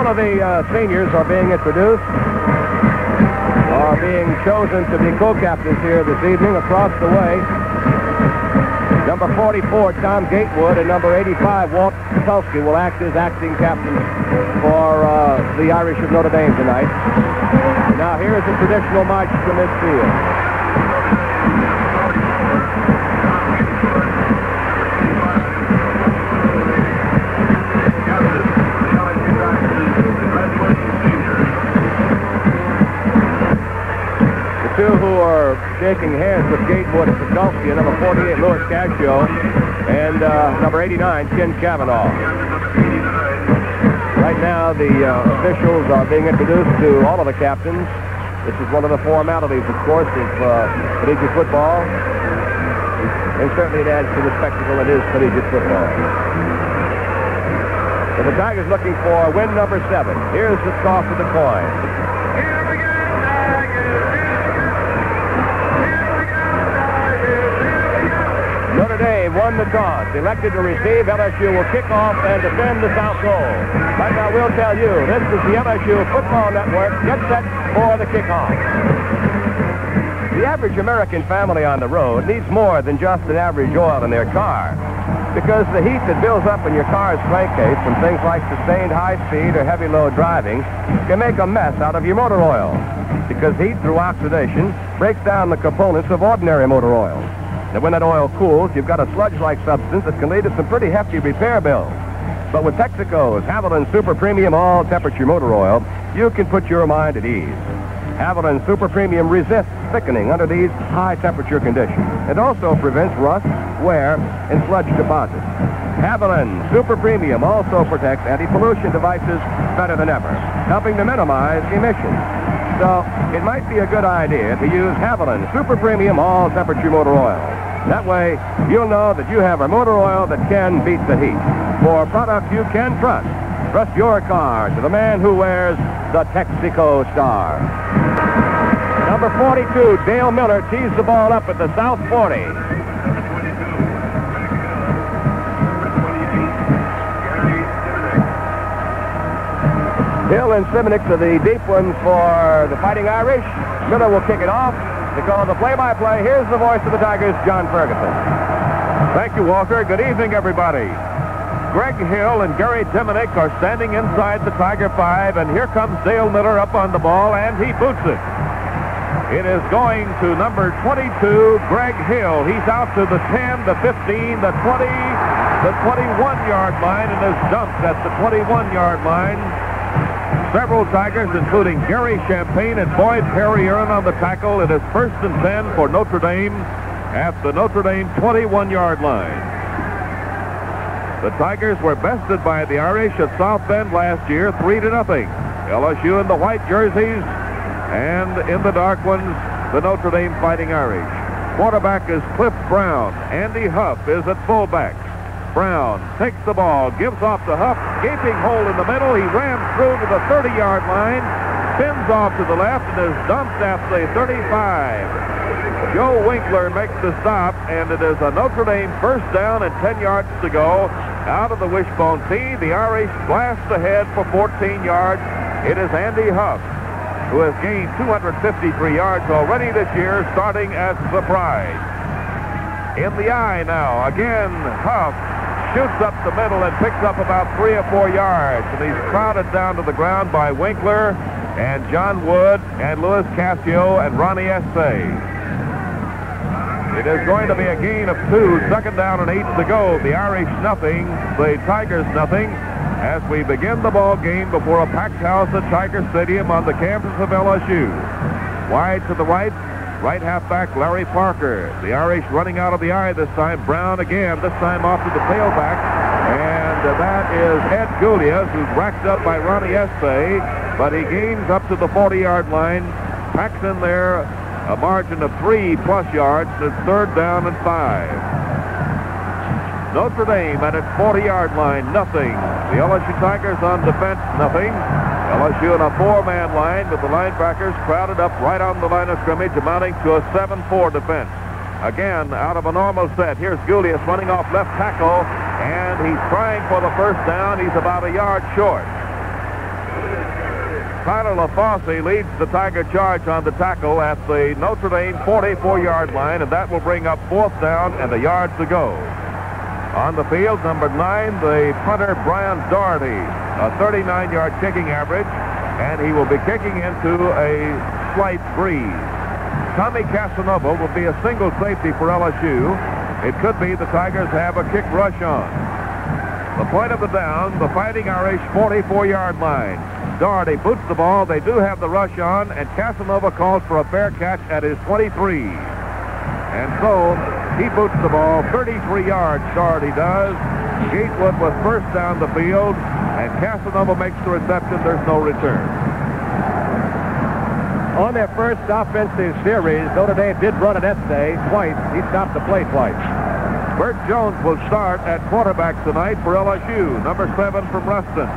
All of the seniors are being introduced, are being chosen to be co-captains here this evening. Across the way, number 44, Tom Gatewood, and number 85, Walt Sapolsky, will act as acting captains for the Irish of Notre Dame tonight. Now here's the traditional march to midfield. Two who are shaking hands with Gatewood and Sapolsky, number 48, Louis Cascio, and number 89, Ken Cavanaugh. Right now, the officials are being introduced to all of the captains. This is one of the formalities, of course, of collegiate football. And certainly it adds to the spectacle it is collegiate football. So the Tigers looking for win number 7. Here's the toss of the coin. Notre Dame won the toss, elected to receive. LSU will kick off and defend the south goal. Right now, we'll tell you, this is the LSU Football Network. Get set for the kickoff. The average American family on the road needs more than just an average oil in their car, because the heat that builds up in your car's crankcase from things like sustained high speed or heavy load driving can make a mess out of your motor oil, because heat through oxidation breaks down the components of ordinary motor oils. And when that oil cools, you've got a sludge-like substance that can lead to some pretty hefty repair bills. But with Texaco's Haviland Super Premium all-temperature motor oil, you can put your mind at ease. Haviland Super Premium resists thickening under these high-temperature conditions. It also prevents rust, wear, and sludge deposits. Haviland Super Premium also protects anti-pollution devices better than ever, helping to minimize emissions. So it might be a good idea to use Haviland Super Premium all-temperature motor oil. That way, you'll know that you have a motor oil that can beat the heat. For a product you can trust, trust your car to the man who wears the Texaco star. Number 42, Dale Miller, tees the ball up at the South 40. Hill and Simonic are the deep ones for the Fighting Irish. Miller will kick it off. To call the play-by-play, here's the voice of the Tigers, John Ferguson. Thank you, Walter. Good evening, everybody. Greg Hill and Gary Simonic are standing inside the Tiger 5, and here comes Dale Miller up on the ball, and he boots it. It is going to number 22, Greg Hill. He's out to the 10, the 15, the 20, the 21-yard line, and is dumped at the 21-yard line. Several Tigers, including Gary Champagne and Boyd Perry, earn on the tackle. It is 1st and 10 for Notre Dame at the Notre Dame 21-yard line. The Tigers were bested by the Irish at South Bend last year, 3-0. LSU in the white jerseys, and in the dark ones, the Notre Dame Fighting Irish. Quarterback is Cliff Brown. Andy Huff is at fullback. Brown takes the ball, gives off to Huff, gaping hole in the middle. He rams through to the 30-yard line, spins off to the left, and is dumped at the 35. Joe Winkler makes the stop, and it is a Notre Dame first down and 10 yards to go. Out of the wishbone tee, the Irish blast ahead for 14 yards. It is Andy Huff, who has gained 253 yards already this year, starting as a surprise. In the eye now, again, Huff shoots up the middle and picks up about 3 or 4 yards, and he's crowded down to the ground by Winkler and John Wood and Louis Cascio and Ronnie Essay. It is going to be a gain of 2, 2nd down and 8 to go. The Irish nothing, the Tigers nothing, as we begin the ball game before a packed house at Tiger Stadium on the campus of LSU. Wide to the right halfback Larry Parker. The Irish running out of the eye this time. Brown again, this time off to the tailback. And that is Ed Julius, who's racked up by Ronnie Essay, but he gains up to the 40-yard line, packs in there a margin of 3+ yards. It's 3rd down and 5. Notre Dame at its 40-yard line, nothing. The LSU Tigers on defense, nothing. LSU in a 4-man line with the linebackers crowded up right on the line of scrimmage, amounting to a 7-4 defense. Again, out of a normal set, here's Julius running off left tackle, and he's trying for the first down. He's about a yard short. Tyler LaFosse leads the Tiger charge on the tackle at the Notre Dame 44-yard line, and that will bring up 4th down and a yard to go. On the field, number 9, the punter Brian Doherty, a 39-yard kicking average, and he will be kicking into a slight breeze. Tommy Casanova will be a single safety for LSU. It could be the Tigers have a kick rush on. The point of the down, the Fighting Irish 44-yard line. Doherty boots the ball. They do have the rush on, and Casanova calls for a fair catch at his 23. And so he boots the ball 33 yards, Doherty does. Gatewood was first down the field, and Casanova makes the reception. There's no return. On their first offensive series, Notre Dame did run an essay twice. He stopped the play twice. Bert Jones will start at quarterback tonight for LSU. Number 7 from Ruston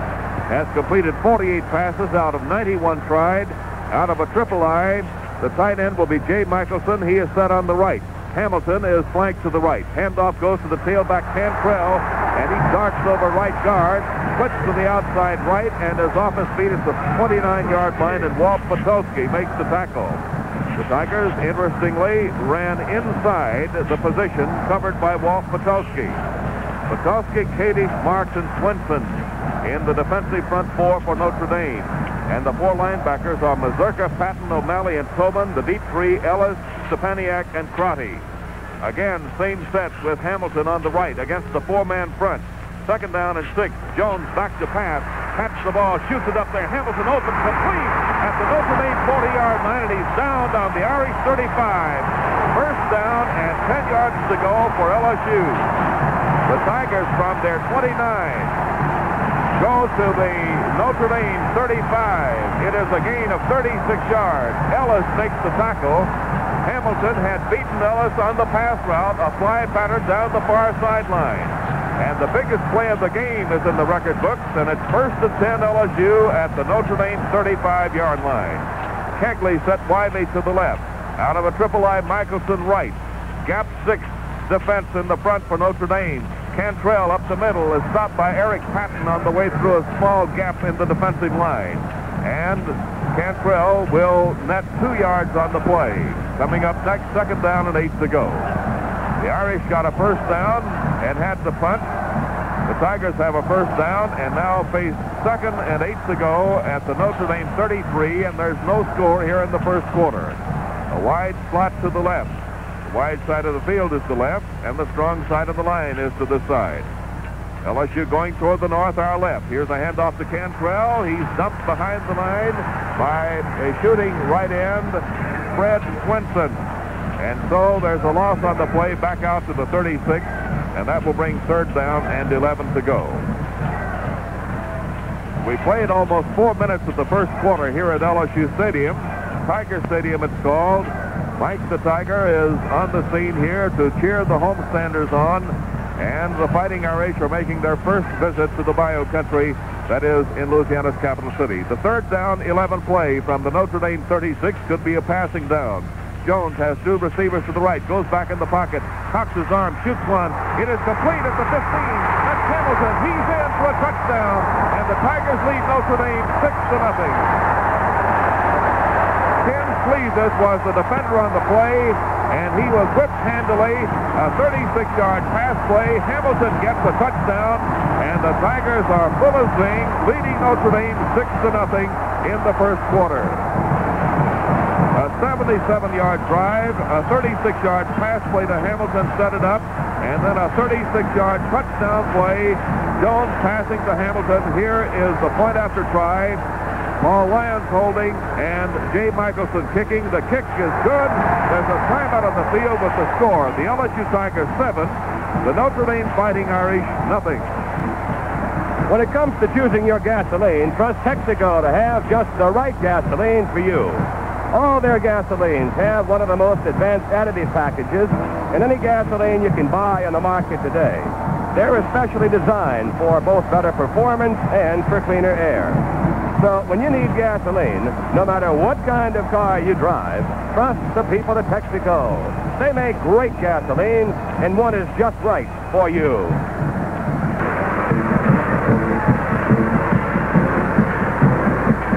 has completed 48 passes out of 91 tried. Out of a triple I, the tight end will be Jay Michelson. He is set on the right. Hamilton is flanked to the right. Handoff goes to the tailback Cantrell, and he darts over right guard, puts to the outside right, and is off his feet at the 29-yard line, and Walt Patowski makes the tackle. The Tigers, interestingly, ran inside the position covered by Walt Patowski. Patowski, Kadish, Marks, and Swinson in the defensive front 4 for Notre Dame. And the 4 linebackers are Mazurka, Patton, O'Malley, and Tobin. The deep 3, Ellis, Stepaniak, and Crotty. Again, same sets with Hamilton on the right against the 4-man front. 2nd down and 6. Jones back to pass. Pats the ball, shoots it up there. Hamilton open, complete at the Notre Dame 40-yard line, and he's down on the Irish 35. First down and 10 yards to go for LSU. The Tigers from their 29 go to the Notre Dame 35. It is a gain of 36 yards. Ellis makes the tackle. Hamilton had beaten Ellis on the pass route, a fly pattern down the far sideline. And the biggest play of the game is in the record books, and it's 1st and 10 LSU at the Notre Dame 35-yard line. Kegley set widely to the left. Out of a triple I, Michelson right. Gap 6 defense in the front for Notre Dame. Cantrell up the middle is stopped by Eric Patton on the way through a small gap in the defensive line. And Cantrell will net 2 yards on the play. Coming up next, 2nd down and 8 to go. The Irish got a first down and had to punt. The Tigers have a first down and now face 2nd and 8 to go at the Notre Dame 33, and there's no score here in the first quarter. A wide slot to the left. The wide side of the field is the left, and the strong side of the line is to this side. LSU going toward the north, our left. Here's a handoff to Cantrell. He's dumped behind the line by a shooting right end, Fred Swinson. And so there's a loss on the play back out to the 36, and that will bring 3rd down and 11 to go. We played almost 4 minutes of the first quarter here at LSU Stadium. Tiger Stadium it's called. Mike the Tiger is on the scene here to cheer the homestanders on, and the Fighting Irish are making their first visit to the Bayou country, that is in Louisiana's capital city. The 3rd down, 11 play from the Notre Dame 36 could be a passing down. Jones has 2 receivers to the right, goes back in the pocket, cocks his arm, shoots one. It is complete at the 15. That's Hamilton. He's in for a touchdown, and the Tigers lead Notre Dame 6-0. Ken Sleezes was the defender on the play, and he was whipped handily. A 36-yard pass play. Hamilton gets a touchdown, and the Tigers are full of zing, leading Notre Dame 6-0 in the first quarter. A 77-yard drive, a 36-yard pass play to Hamilton set it up, and then a 36-yard touchdown play. Jones passing to Hamilton. Here is the point after try. Paul Lyons holding, and Jay Michelson kicking. The kick is good. There's a timeout on the field with the score. The LSU Tigers 7, the Notre Dame Fighting Irish 0. When it comes to choosing your gasoline, trust Texaco to have just the right gasoline for you. All their gasolines have one of the most advanced additive packages in any gasoline you can buy on the market today. They're especially designed for both better performance and for cleaner air. So when you need gasoline, no matter what kind of car you drive, trust the people at Texaco. They make great gasoline, and one is just right for you.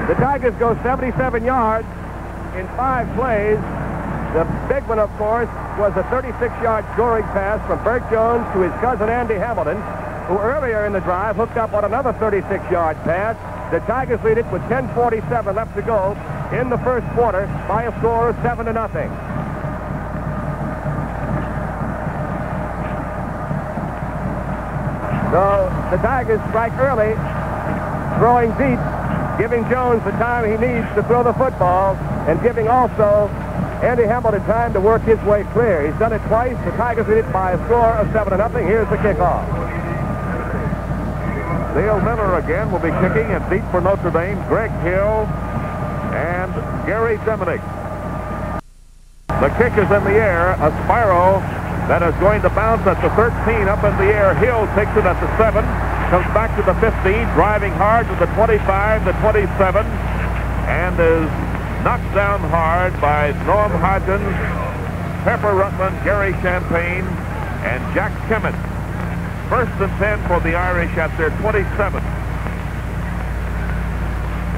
The Tigers Tigers go 77 yards in 5 plays. The big one, of course, was a 36-yard scoring pass from Bert Jones to his cousin Andy Hamilton, who earlier in the drive hooked up on another 36-yard pass. The Tigers lead it with 10:47 left to go in the first quarter by a score of 7-0. So the Tigers strike early, throwing deep, giving Jones the time he needs to throw the football, and giving also Andy Hamilton time to work his way clear. He's done it twice. The Tigers lead it by a score of 7-0. Here's the kickoff. Dale Miller again will be kicking, and deep for Notre Dame, Greg Hill and Gary Deminick. The kick is in the air, a spiral that is going to bounce at the 13, up in the air. Hill takes it at the 7, comes back to the 15, driving hard to the 25, the 27, and is knocked down hard by Noam Hodgins, Pepper Rutland, Gary Champagne, and Jack Kimmett. First and 10 for the Irish at their 27.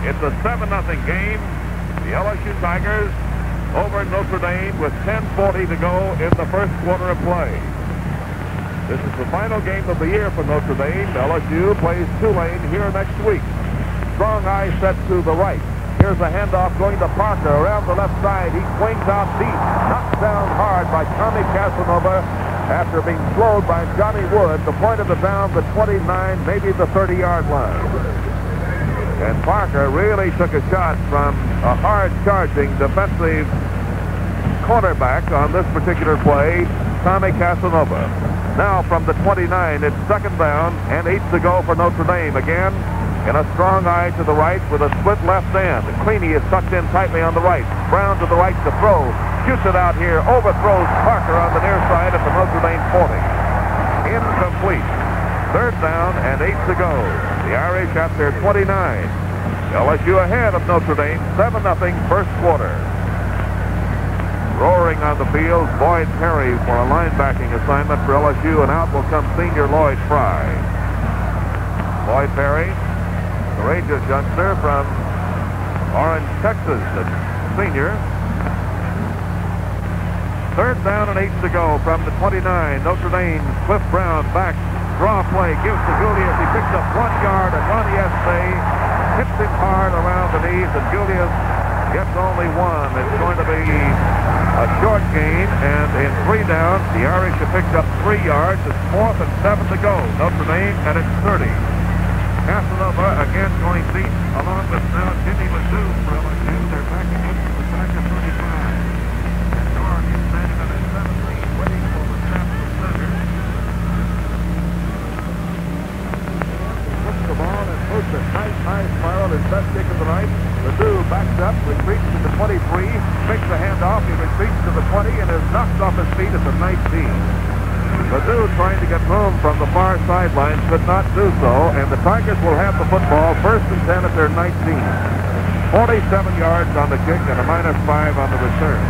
It's a 7-0 game. The LSU Tigers over Notre Dame with 10:40 to go in the first quarter of play. This is the final game of the year for Notre Dame. LSU plays Tulane here next week. Strong eye set to the right. Here's a handoff going to Parker around the left side. He swings out deep, knocked down hard by Tommy Casanova after being slowed by Johnny Wood. The point of the down, the 29, maybe the 30-yard line. And Parker really took a shot from a hard-charging defensive cornerback on this particular play, Tommy Casanova. Now from the 29, it's second down and 8 to go for Notre Dame. Again, in a strong eye to the right with a split left end. Cleany is tucked in tightly on the right. Brown to the right to throw. Shoots it out here. Overthrows Parker on the near side at the Notre Dame 40. Incomplete. Third down and 8 to go. The Irish at their 29. LSU ahead of Notre Dame, 7-0 first quarter. Roaring on the field, Boyd Perry for a linebacking assignment for LSU, and out will come senior Lloyd Fry. Boyd Perry, courageous youngster from Orange, Texas, a senior. Third down and 8 to go from the 29. Notre Dame, Cliff Brown back, draw play, gives to Julius. He picks up 1 yard, and Ronnie Estee hits him hard around the knees, and Julius gets only 1. It's going to be a short gain, and in 3 downs, the Irish have picked up 3 yards. It's 4th and 7 to go. Notre Dame at its 30. Casanova again going deep, along with now Jimmy Ledoux for LSU. They're backing up to the back of 35. York is standing on his 17, waiting for the snap to center. Puts the ball and puts a nice high spiral. His best kick of the night. Ledoux backs up, retreats to the 23, makes the handoff. He retreats to the 20 and is knocked off his feet at the 19. Ledoux trying to get room from the far sideline, could not do so, and the Tigers will have the football first and 10 at their 19. 47 yards on the kick and a -5 on the return.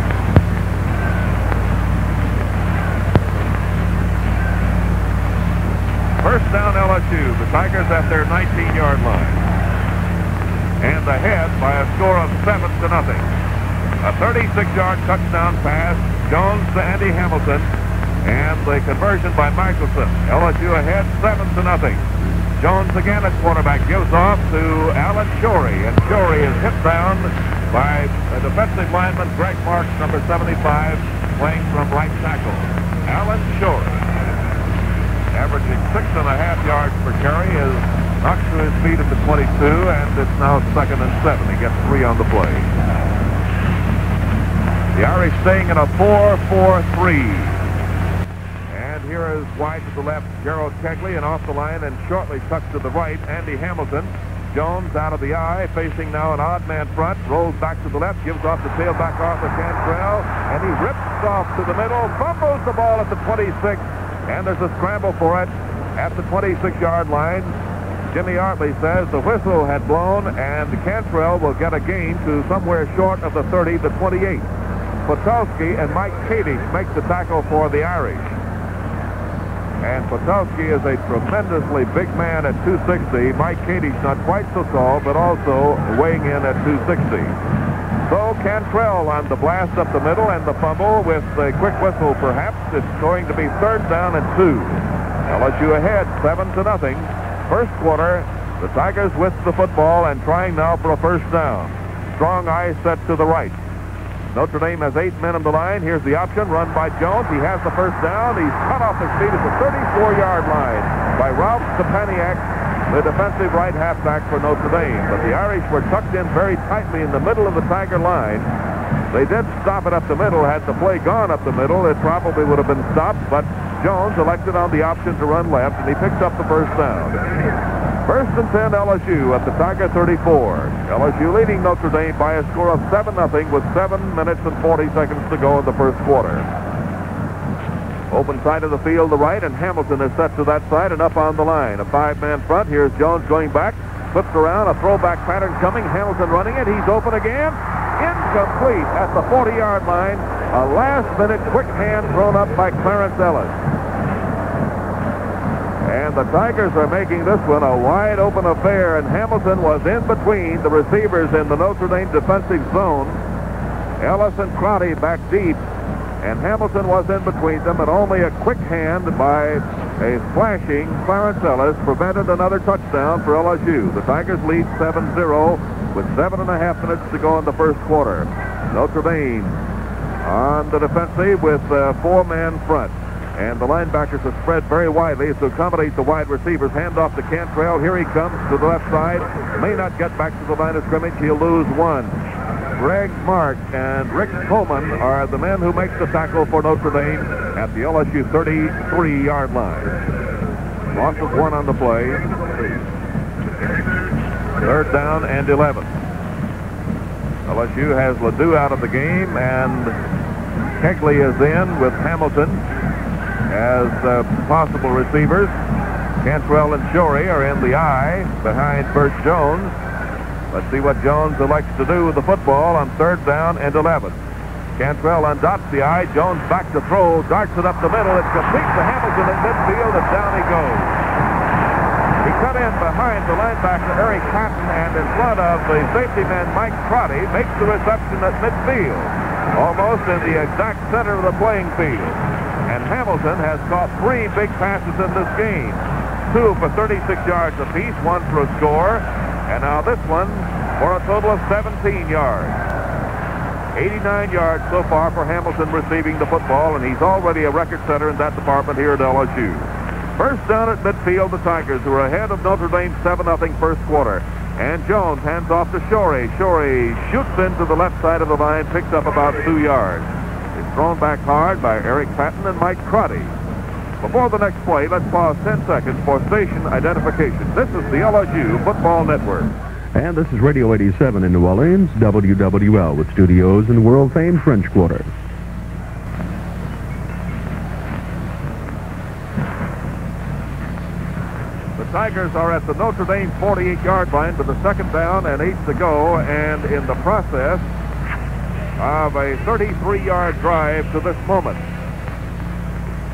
First down LSU, the Tigers at their 19-yard line. And ahead by a score of 7-0. A 36-yard touchdown pass, Jones to Andy Hamilton. And the conversion by Michelson. LSU ahead 7-0. Jones again at quarterback, gives off to Alan Shorey, and Shorey is hit down by a defensive lineman, Greg Marks, number 75, playing from right tackle. Alan Shorey, averaging 6.5 yards per carry, is knocked to his feet at the 22, and it's now 2nd and 7. He gets 3 on the play. The Irish staying in a 4-4-3. Here is wide to the left, Gerald Kegley, and off the line and shortly tucked to the right, Andy Hamilton. Jones out of the eye, facing now an odd man front, rolls back to the left, gives off the tailback off of Cantrell, and he rips off to the middle, fumbles the ball at the 26, and there's a scramble for it at the 26-yard line. Jimmy Artley says the whistle had blown, and Cantrell will get a gain to somewhere short of the 30, the 28. Potulski and Mike Kadish make the tackle for the Irish. And Potowski is a tremendously big man at 260. Mike Katie's not quite so tall, but also weighing in at 260. So Cantrell on the blast up the middle and the fumble with a quick whistle perhaps. It's going to be 3rd down and 2. LSU ahead 7-0. First quarter, the Tigers with the football and trying now for a first down. Strong eye set to the right. Notre Dame has 8 men on the line. Here's the option run by Jones. He has the first down. He's cut off his feet at the 34-yard line by Ralph Stepaniak, the defensive right halfback for Notre Dame. But the Irish were tucked in very tightly in the middle of the Tiger line. They did stop it up the middle. Had the play gone up the middle, it probably would have been stopped. But Jones elected on the option to run left, and he picks up the first down. 1st and 10 LSU at the Tiger 34. LSU leading Notre Dame by a score of 7-0 with 7 minutes and 40 seconds to go in the first quarter. Open side of the field, the right, and Hamilton is set to that side and up on the line. A 5-man front. Here's Jones going back. Flips around. A throwback pattern coming. Hamilton running it. He's open again. Incomplete at the 40-yard line. A last-minute quick hand thrown up by Clarence Ellis. And the Tigers are making this one a wide-open affair, and Hamilton was in between the receivers in the Notre Dame defensive zone. Ellis and Crotty back deep, and Hamilton was in between them, and only a quick hand by a flashing Clarence Ellis prevented another touchdown for LSU. The Tigers lead 7-0 with 7.5 minutes to go in the first quarter. Notre Dame on the defensive with a 4-man front. And the linebackers are spread very widely to accommodate the wide receivers. Hand off to Cantrell. Here he comes to the left side. May not get back to the line of scrimmage. He'll lose 1. Greg Mark and Rick Coleman are the men who make the tackle for Notre Dame at the LSU 33-yard line. Loss of 1 on the play. 3rd down and 11. LSU has Ledoux out of the game, and Kegley is in with Hamilton as possible receivers. Cantrell and Shorey are in the I behind Bert Jones. Let's see what Jones elects to do with the football on 3rd down and 11. Cantrell undots the I. Jones back to throw, darts it up the middle. It's complete to Hamilton at midfield, and down he goes. He cut in behind the linebacker Eric Patton, and in front of the safety man Mike Crotty, makes the reception at midfield, almost in the exact center of the playing field. And Hamilton has caught 3 big passes in this game. 2 for 36 yards apiece, 1 for a score. And now this one for a total of 17 yards. 89 yards so far for Hamilton receiving the football, and he's already a record setter in that department here at LSU. First down at midfield, the Tigers, who are ahead of Notre Dame 7-0 first quarter. And Jones hands off to Shorey. Shorey shoots into the left side of the line, picks up about 2 yards. It's thrown back hard by Eric Patton and Mike Crotty. Before the next play, let's pause 10 seconds for station identification. This is the LSU Football Network. And this is Radio 87 in New Orleans, WWL, with studios in the world-famed French Quarter. The Tigers are at the Notre Dame 48-yard line with a 2nd down and 8 to go, and in the process of a 33-yard drive to this moment.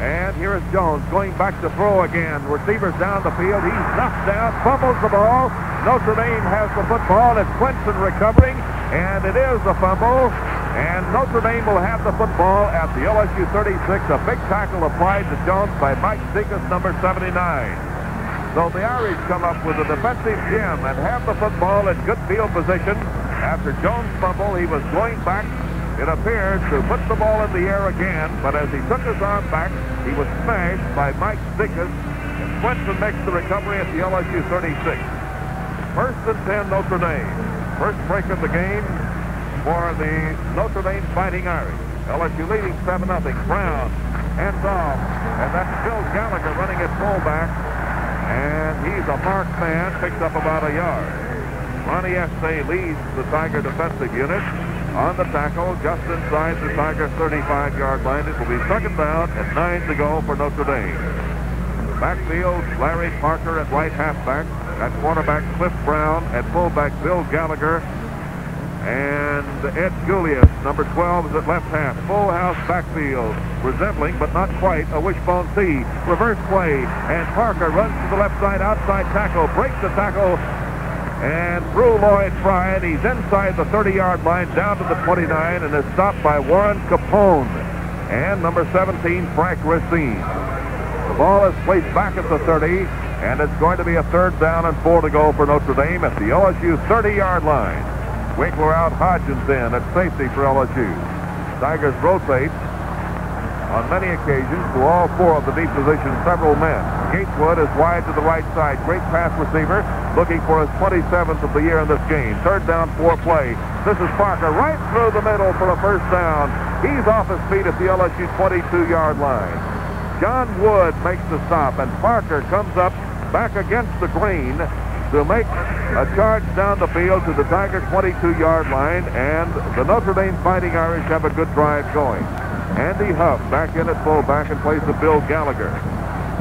And here is Jones going back to throw again. Receivers down the field. He's knocked down, fumbles the ball. Notre Dame has the football. It's Clinton recovering, and it is a fumble. And Notre Dame will have the football at the LSU 36. A big tackle applied to Jones by Mike Zikas, number 79. So the Irish come up with a defensive gem and have the football in good field position. After Jones' fumble, he was going back, it appeared, to put the ball in the air again, but as he took his arm back, he was smashed by Mike Zikas, and Clinton makes the recovery at the LSU 36. 1st and 10 Notre Dame. First break of the game for the Notre Dame Fighting Irish. LSU leading 7-0. Brown hands off, and that's Bill Gallagher running at fullback, and he's a marked man, picks up about a yard. Ronnie Estee leads the Tiger defensive unit on the tackle just inside the Tiger 35-yard line. It will be 2nd down and 9 to go for Notre Dame. Backfield, Larry Parker at right halfback. At quarterback, Cliff Brown. At fullback, Bill Gallagher. And Ed Julius, number 12, is at left half. Full house backfield, resembling, but not quite, a wishbone T. Reverse play, and Parker runs to the left side, outside tackle, breaks the tackle, and through Lloyd Fry, and he's inside the 30-yard line, down to the 29, and is stopped by Warren Capone and number 17, Frank Racine. The ball is placed back at the 30, and it's going to be a 3rd down and 4 to go for Notre Dame at the LSU 30-yard line. Winkler out, Hodgins in at safety for LSU. Tigers rotate on many occasions to all 4 of the deep positions, several men. Gatewood is wide to the right side. Great pass receiver, looking for his 27th of the year in this game. 3rd down, 4 play. This is Parker right through the middle for a 1st down. He's off his feet at the LSU 22-yard line. John Wood makes the stop, and Parker comes up back against the green to make a charge down the field to the Tiger 22-yard line, and the Notre Dame Fighting Irish have a good drive going. Andy Huff back in at fullback in place of Bill Gallagher.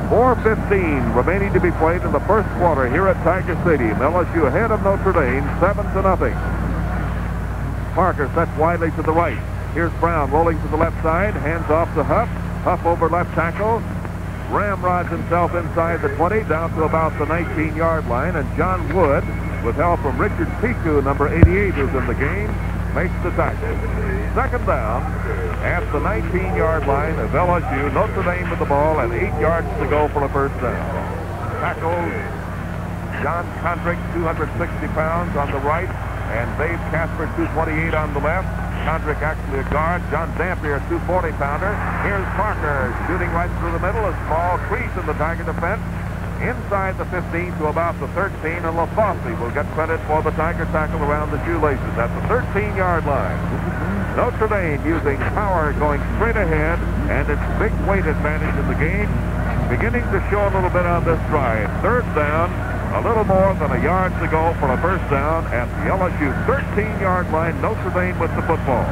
4:15 remaining to be played in the 1st quarter here at Tiger Stadium. LSU ahead of Notre Dame, 7-0. Parker sets widely to the right. Here's Brown rolling to the left side, hands off to Huff. Huff over left tackle. Ramrods himself inside the 20, down to about the 19-yard line, and John Wood, with help from Richard Piku, number 88, who's in the game, makes the tackle. 2nd down at the 19-yard line of LSU. Notre Dame with the ball and 8 yards to go for a 1st down. Tackles John Condrick, 260 pounds on the right, and Dave Casper, 228 on the left. Condrick actually a guard. John Dampier, 240-pounder. Here's Parker shooting right through the middle. A small crease in the Tiger defense. Inside the 15 to about the 13, and LaFosse will get credit for the Tiger tackle around the shoelaces at the 13-yard line. Notre Dame using power going straight ahead, and its big weight advantage in the game beginning to show a little bit on this drive. 3rd down, a little more than a yard to go for a 1st down at the LSU 13-yard line. Notre Dame with the football.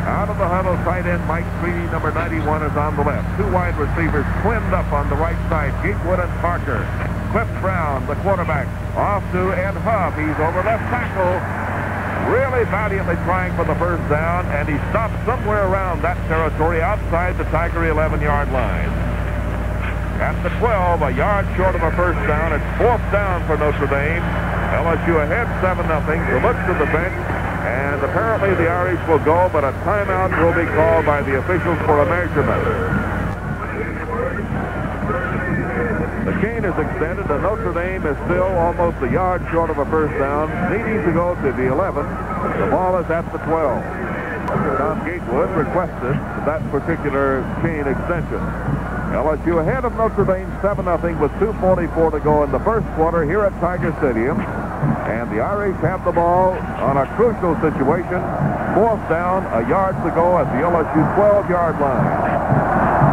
Out of the huddle, tight end Mike Streety, number 91, is on the left. 2 wide receivers twinned up on the right side, Gatewood and Parker. Cliff Brown, the quarterback, off to Ed Huff. He's over left tackle, really valiantly trying for the 1st down, and he stopped somewhere around that territory outside the Tiger 11-yard line. At the 12, a yard short of a 1st down. It's 4th down for Notre Dame. LSU ahead 7-0. To look to the bench, and apparently the Irish will go, but a timeout will be called by the officials for a measurement. The cane is extended, and Notre Dame is still almost a yard short of a 1st down, needing to go to the 11. The ball is at the 12. Tom Gatewood requested that particular cane extension. LSU ahead of Notre Dame 7-0 with 2:44 to go in the 1st quarter here at Tiger Stadium. And the Irish have the ball on a crucial situation. 4th down, a yard to go at the LSU 12-yard line.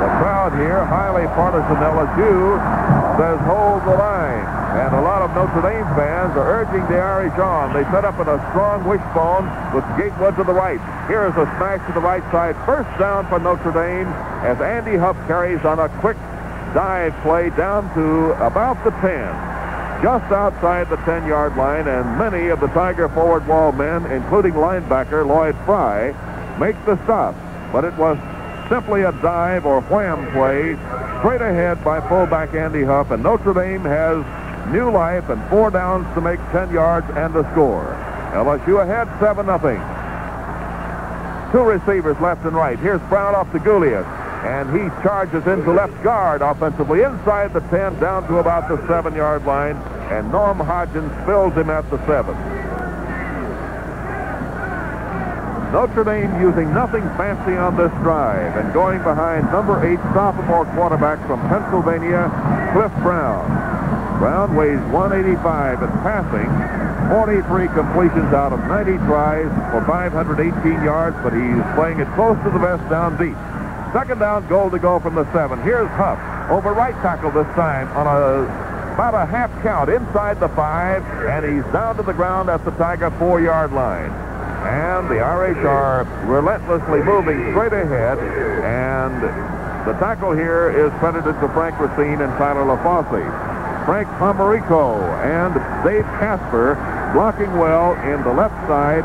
The crowd here, highly partisan LSU, says hold the line. And a lot of Notre Dame fans are urging the Irish on. They set up in a strong wishbone with Gatewood to the right. Here is a smash to the right side. 1st down for Notre Dame as Andy Huff carries on a quick dive play down to about the 10. Just outside the 10-yard line, and many of the Tiger forward wall men, including linebacker Lloyd Fry, make the stop. But it was simply a dive or wham play straight ahead by fullback Andy Huff, and Notre Dame has new life and 4 downs to make 10 yards and a score. LSU ahead 7-0. 2 receivers left and right. Here's Brown off to Julius, and he charges into left guard offensively inside the 10 down to about the 7-yard line, and Norm Hodgins fills him at the 7. Notre Dame using nothing fancy on this drive and going behind number 8 sophomore quarterback from Pennsylvania, Cliff Brown. Brown weighs 185 in passing, 43 completions out of 90 tries for 518 yards, but he's playing it close to the vest down deep. 2nd down, goal to go from the 7. Here's Huff over right tackle this time on about a half count inside the 5, and he's down to the ground at the Tiger 4-yard line. And the Irish are relentlessly moving straight ahead, and the tackle here is credited to Frank Racine and Tyler LaFosse. Frank Pomerico and Dave Casper blocking well in the left side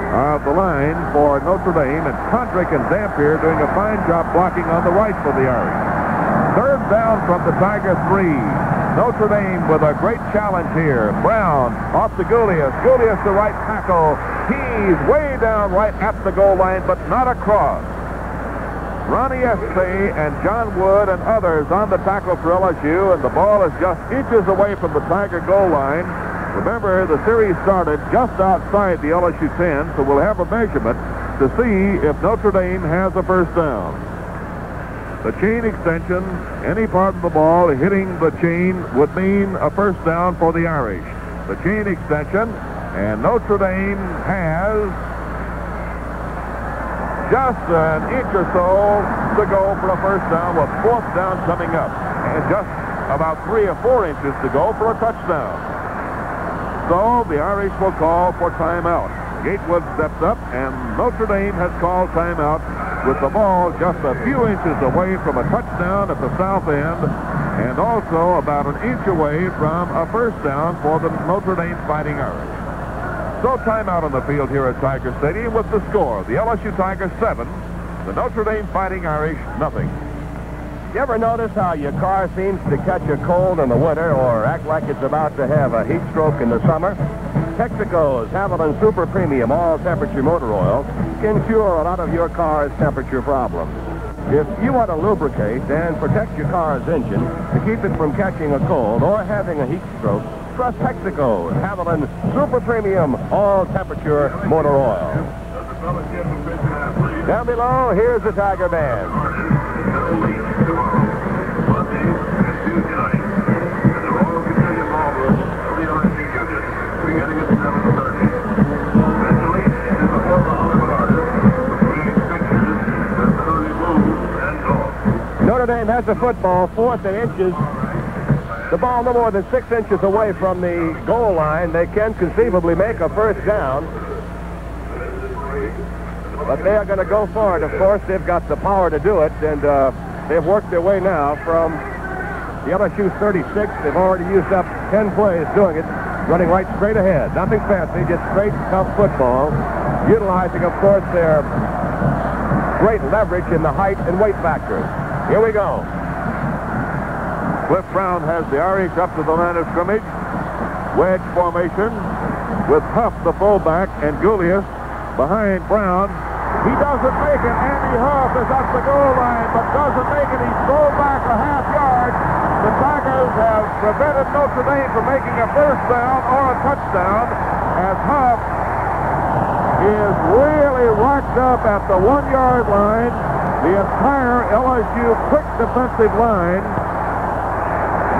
of the line for Notre Dame, and Condrick and Dampier doing a fine job blocking on the right for the Irish. Third down from the Tiger 3. Notre Dame with a great challenge here. Brown off to Gulius. Gulius, the right tackle. He's way down right at the goal line, but not across. Ronnie Estee and John Wood and others on the tackle for LSU, and the ball is just inches away from the Tiger goal line. Remember, the series started just outside the LSU 10, so we'll have a measurement to see if Notre Dame has a first down. The chain extension, any part of the ball hitting the chain would mean a first down for the Irish. The chain extension, and Notre Dame has just an inch or so to go for a first down, with fourth down coming up, and just about 3 or 4 inches to go for a touchdown. So the Irish will call for timeout. Gatewood steps up, and Notre Dame has called timeout with the ball just a few inches away from a touchdown at the south end, and also about an inch away from a first down for the Notre Dame Fighting Irish. So timeout on the field here at Tiger Stadium with the score. The LSU Tigers 7, the Notre Dame Fighting Irish nothing. You ever notice how your car seems to catch a cold in the winter or act like it's about to have a heat stroke in the summer? Texaco's Haviland Super Premium all-temperature motor oil can cure a lot of your car's temperature problems. If you want to lubricate and protect your car's engine to keep it from catching a cold or having a heat stroke, trust Texaco's Haviland Super Premium all-temperature motor oil. Down below, here's the Tiger Band. Notre Dame has the football, 4th and inches. The ball no more than 6 inches away from the goal line. They can conceivably make a first down. But they are going to go for it. Of course, they've got the power to do it, and they've worked their way now from the LSU 36. They've already used up 10 plays doing it, running right straight ahead. Nothing fancy, just straight, tough football, utilizing, of course, their great leverage in the height and weight factors. Here we go. Cliff Brown has the Irish up to the line of scrimmage. Wedge formation with Huff, the fullback, and Gulius behind Brown. He doesn't make it. Andy Huff is up the goal line, but doesn't make it. He's thrown back a half yard. The Tigers have prevented Notre Dame from making a first down or a touchdown, as Huff is really racked up at the 1-yard line. The entire LSU quick defensive line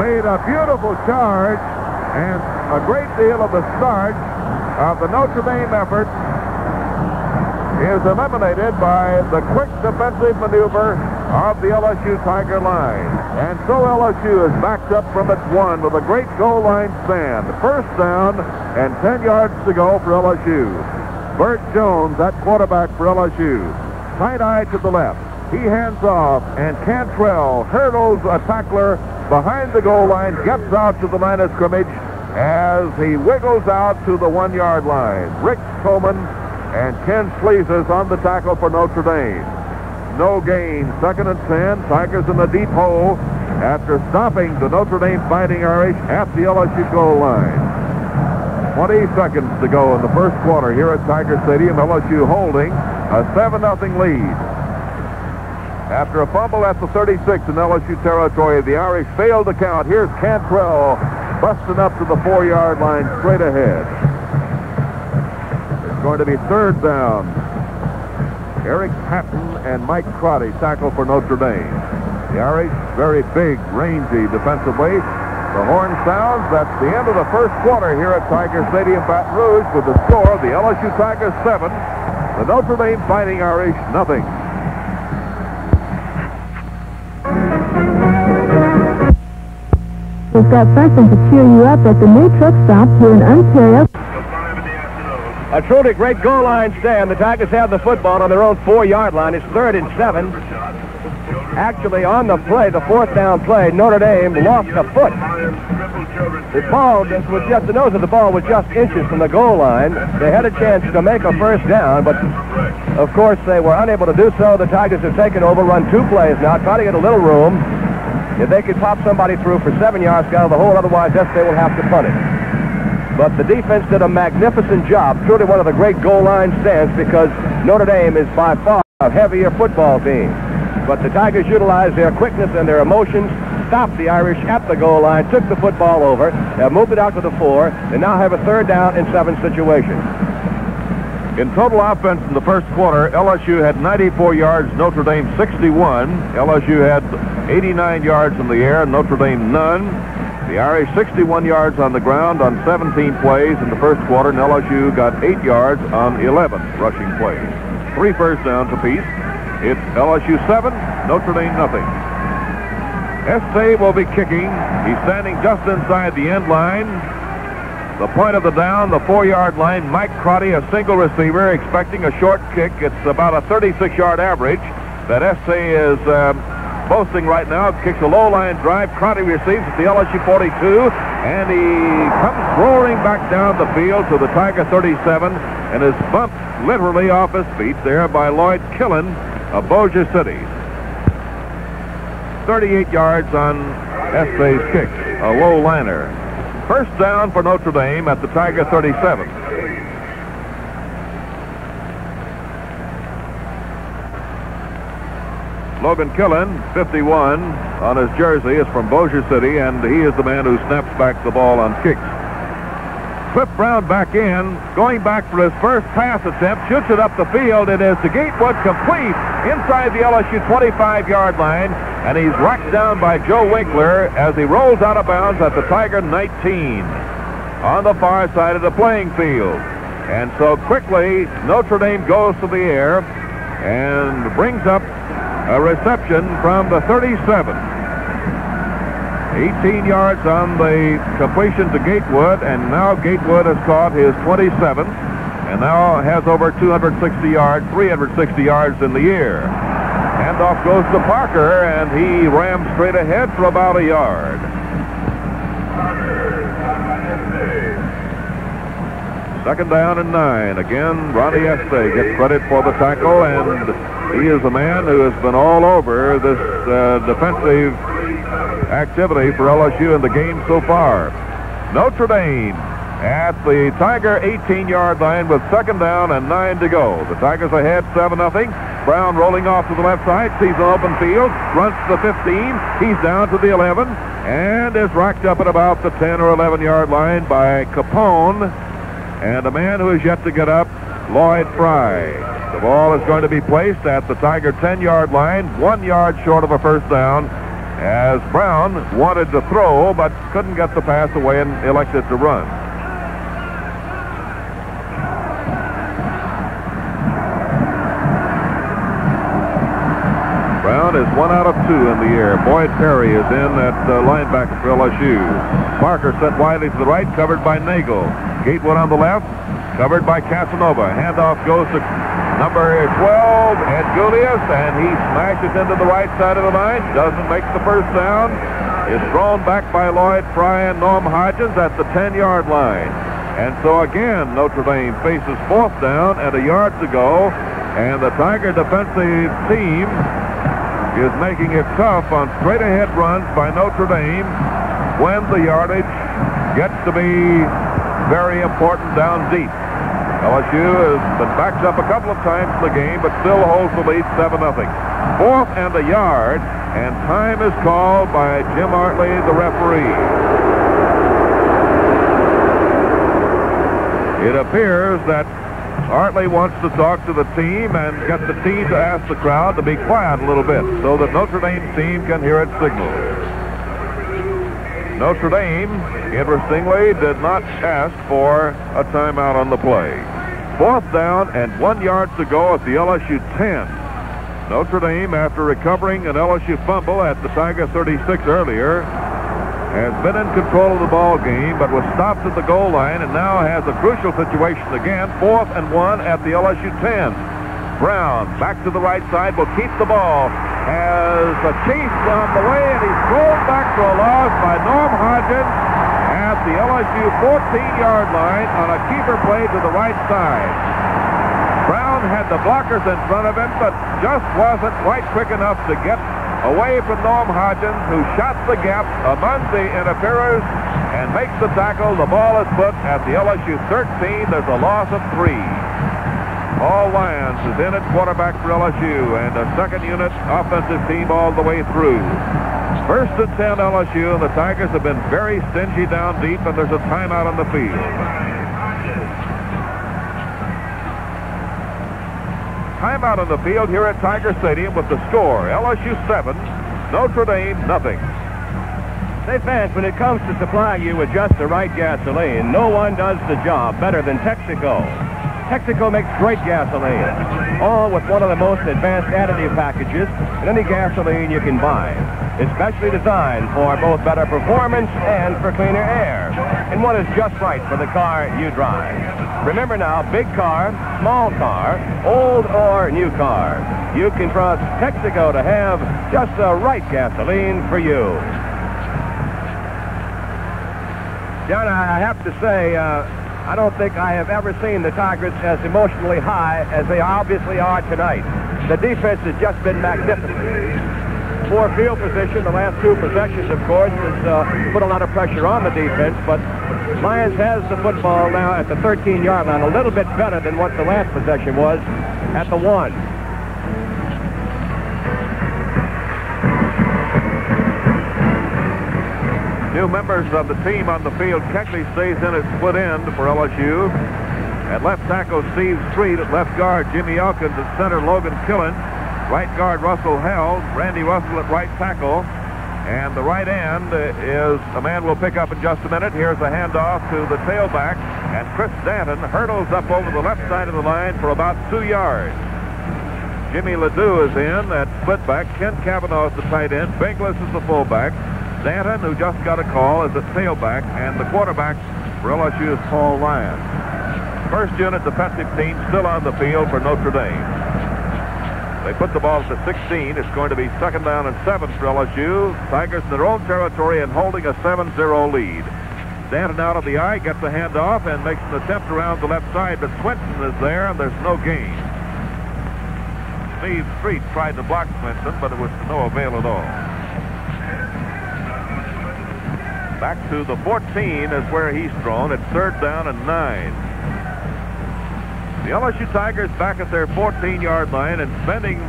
made a beautiful charge, and a great deal of the start of the Notre Dame effort is eliminated by the quick defensive maneuver of the LSU Tiger line. And so LSU is backed up from its 1 with a great goal line stand. First down and 10 yards to go for LSU. Bert Jones at quarterback for LSU. Tight eye to the left. He hands off, and Cantrell hurdles a tackler behind the goal line, gets out to the line of scrimmage as he wiggles out to the 1-yard line. Rick Coleman and Ken Schleses on the tackle for Notre Dame. No gain. 2nd and 10. Tigers in the deep hole after stopping the Notre Dame Fighting Irish at the LSU goal line. 20 seconds to go in the first quarter here at Tiger Stadium. LSU holding a 7-0 lead. After a fumble at the 36 in LSU territory, the Irish failed to count. Here's Cantrell busting up to the 4-yard line straight ahead. It's going to be 3rd down. Eric Patton and Mike Crotty tackle for Notre Dame. The Irish, very big, rangy defensively. The horn sounds. That's the end of the first quarter here at Tiger Stadium, Baton Rouge, with the score of the LSU Tigers 7, the Notre Dame Fighting Irish nothing. We've got something to cheer you up at the new truck stop here in Ontario. A truly great goal line stand. The Tigers have the football on their own 4-yard line. It's 3rd and 7. Actually, on the play, the fourth down play, Notre Dame lost a foot. The ball was just, the nose of the ball was just inches from the goal line. They had a chance to make a first down, but of course they were unable to do so. The Tigers have taken over, run 2 plays now, try to get a little room. If they could pop somebody through for 7 yards, get out of the hole, otherwise they will have to punt it. But the defense did a magnificent job, truly one of the great goal line stands, because Notre Dame is by far a heavier football team. But the Tigers utilized their quickness and their emotions, stopped the Irish at the goal line, took the football over, moved it out to the 4, and now have a 3rd down and 7 situation. In total offense in the first quarter, LSU had 94 yards, Notre Dame 61. LSU had 89 yards in the air, Notre Dame none. The Irish 61 yards on the ground on 17 plays in the first quarter, and LSU got 8 yards on 11 rushing plays. 3 first downs apiece. It's LSU 7, Notre Dame nothing. Estee will be kicking. He's standing just inside the end line. The point of the down, the 4-yard line. Mike Crotty, a single receiver, expecting a short kick. It's about a 36-yard average that Estee is boasting right now. Kicks a low line drive. Crotty receives at the LSU 42, and he comes roaring back down the field to the Tiger 37 and is bumped literally off his feet there by Lloyd Killen of Bossier City. 38 yards on Estee's kick, a low liner. First down for Notre Dame at the Tiger 37. Logan Killen, 51, on his jersey, is from Bossier City, and he is the man who snaps back the ball on kicks. Cliff Brown back in, going back for his first pass attempt, shoots it up the field. It is to Gatewood, complete inside the LSU 25-yard line, and he's racked down by Joe Winkler as he rolls out of bounds at the Tiger 19 on the far side of the playing field. And so quickly, Notre Dame goes to the air and brings up a reception from the 37. 18 yards on the completion to Gatewood, and now Gatewood has caught his 27th and now has over 260 yards, 360 yards in the air. Handoff goes to Parker, and he rams straight ahead for about a yard. Second down and 9. Again, Ronnie Estee gets credit for the tackle, and he is a man who has been all over this defensive activity for LSU in the game so far. Notre Dame at the Tiger 18-yard line with second down and 9 to go. The Tigers ahead 7-0. Brown rolling off to the left side, sees an open field, runs to the 15. He's down to the 11 and is racked up at about the 10 or 11-yard line by Capone, and a man who is yet to get up, Lloyd Fry. The ball is going to be placed at the Tiger 10-yard line, 1 yard short of a first down, as Brown wanted to throw but couldn't get the pass away and elected to run. Brown is 1 out of 2 in the air. Boyd Perry is in at linebacker for LSU. Parker sent widely to the right, covered by Nagel. Gatewood on the left, covered by Casanova. Handoff goes to number 12, Ed Gulius, and he smashes into the right side of the line. Doesn't make the first down. Is thrown back by Lloyd Fry and Norm Hodgins at the 10-yard line. And so again, Notre Dame faces fourth down and a yard to go, and the Tiger defensive team is making it tough on straight-ahead runs by Notre Dame when the yardage gets to be very important down deep. LSU has been backed up a couple of times in the game, but still holds the lead 7-0. Fourth and a yard, and time is called by Jim Hartley, the referee. It appears that Hartley wants to talk to the team and get the team to ask the crowd to be quiet a little bit so that Notre Dame's team can hear its signal. Notre Dame, interestingly, did not ask for a timeout on the play. Fourth down and 1 yard to go at the LSU 10. Notre Dame, after recovering an LSU fumble at the Tiger 36 earlier, has been in control of the ball game, but was stopped at the goal line and now has a crucial situation again. 4th and 1 at the LSU 10. Brown back to the right side, will keep the ball. has a chase on the way, and he's thrown back for a loss by Norm Hodgins at the LSU 14-yard line on a keeper play to the right side. Brown had the blockers in front of him, but just wasn't quite quick enough to get away from Norm Hodgins, who shot the gap among the interferers and makes the tackle. The ball is put at the LSU 13. There's a loss of 3. Paul Lyons is in at quarterback for LSU, and a second unit offensive team all the way through. First and 10 LSU, and the Tigers have been very stingy down deep, and there's a timeout on the field. Timeout on the field here at Tiger Stadium with the score, LSU 7, Notre Dame nothing. Say, fans, when it comes to supplying you with just the right gasoline, no one does the job better than Texaco. Texaco makes great gasoline, all with one of the most advanced additive packages in any gasoline you can buy. Especially designed for both better performance and for cleaner air, and what is just right for the car you drive. Remember now, big car, small car, old or new car, you can trust Texaco to have just the right gasoline for you. John, I have to say, I don't think I have ever seen the Tigers as emotionally high as they obviously are tonight. The defense has just been magnificent. Poor field position, the last 2 possessions, of course, has put a lot of pressure on the defense, but Lyons has the football now at the 13-yard line, a little bit better than what the last possession was at the 1. New members of the team on the field. Keckley stays in at split end for LSU. At left tackle, Steve Street. At left guard, Jimmy Elkins. At center, Logan Killen. Right guard, Russell Held. Randy Russell at right tackle. And the right end is a man we'll pick up in just a minute. Here's a handoff to the tailback. And Chris Danton hurdles up over the left side of the line for about 2 yards. Jimmy Ledoux is in at split back. Ken Cavanaugh is the tight end. Bengals is the fullback. Danton, who just got a call, is at tailback. And the quarterback for LSU is Paul Lyons. First unit defensive team still on the field for Notre Dame. They put the ball at the 16. It's going to be second down and 7 for LSU. Tigers in their own territory and holding a 7-0 lead. Danton out of the eye, gets a handoff and makes an attempt around the left side, but Swinton is there and there's no gain. Steve Street tried to block Swinton, but it was to no avail at all. Back to the 14 is where he's thrown. It's third down and 9. The LSU Tigers back at their 14-yard line and spending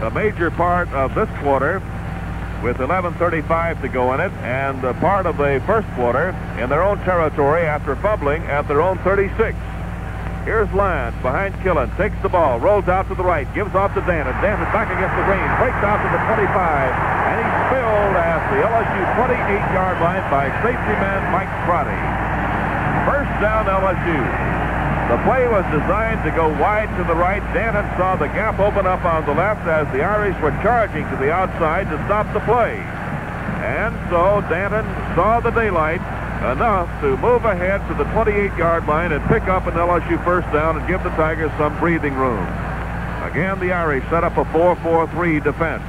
a major part of this quarter with 11:35 to go in it, and part of the first quarter in their own territory after fumbling at their own 36. Here's Lyons behind Killen, takes the ball, rolls out to the right, gives off to Danton. Danton back against the grain, breaks out to the 25, and he's spilled at the LSU 28-yard line by safety man Mike Crotty. First down LSU. The play was designed to go wide to the right. Danton saw the gap open up on the left as the Irish were charging to the outside to stop the play. And so Danton saw the daylight enough to move ahead to the 28-yard line and pick up an LSU first down and give the Tigers some breathing room. Again, the Irish set up a 4-4-3 defense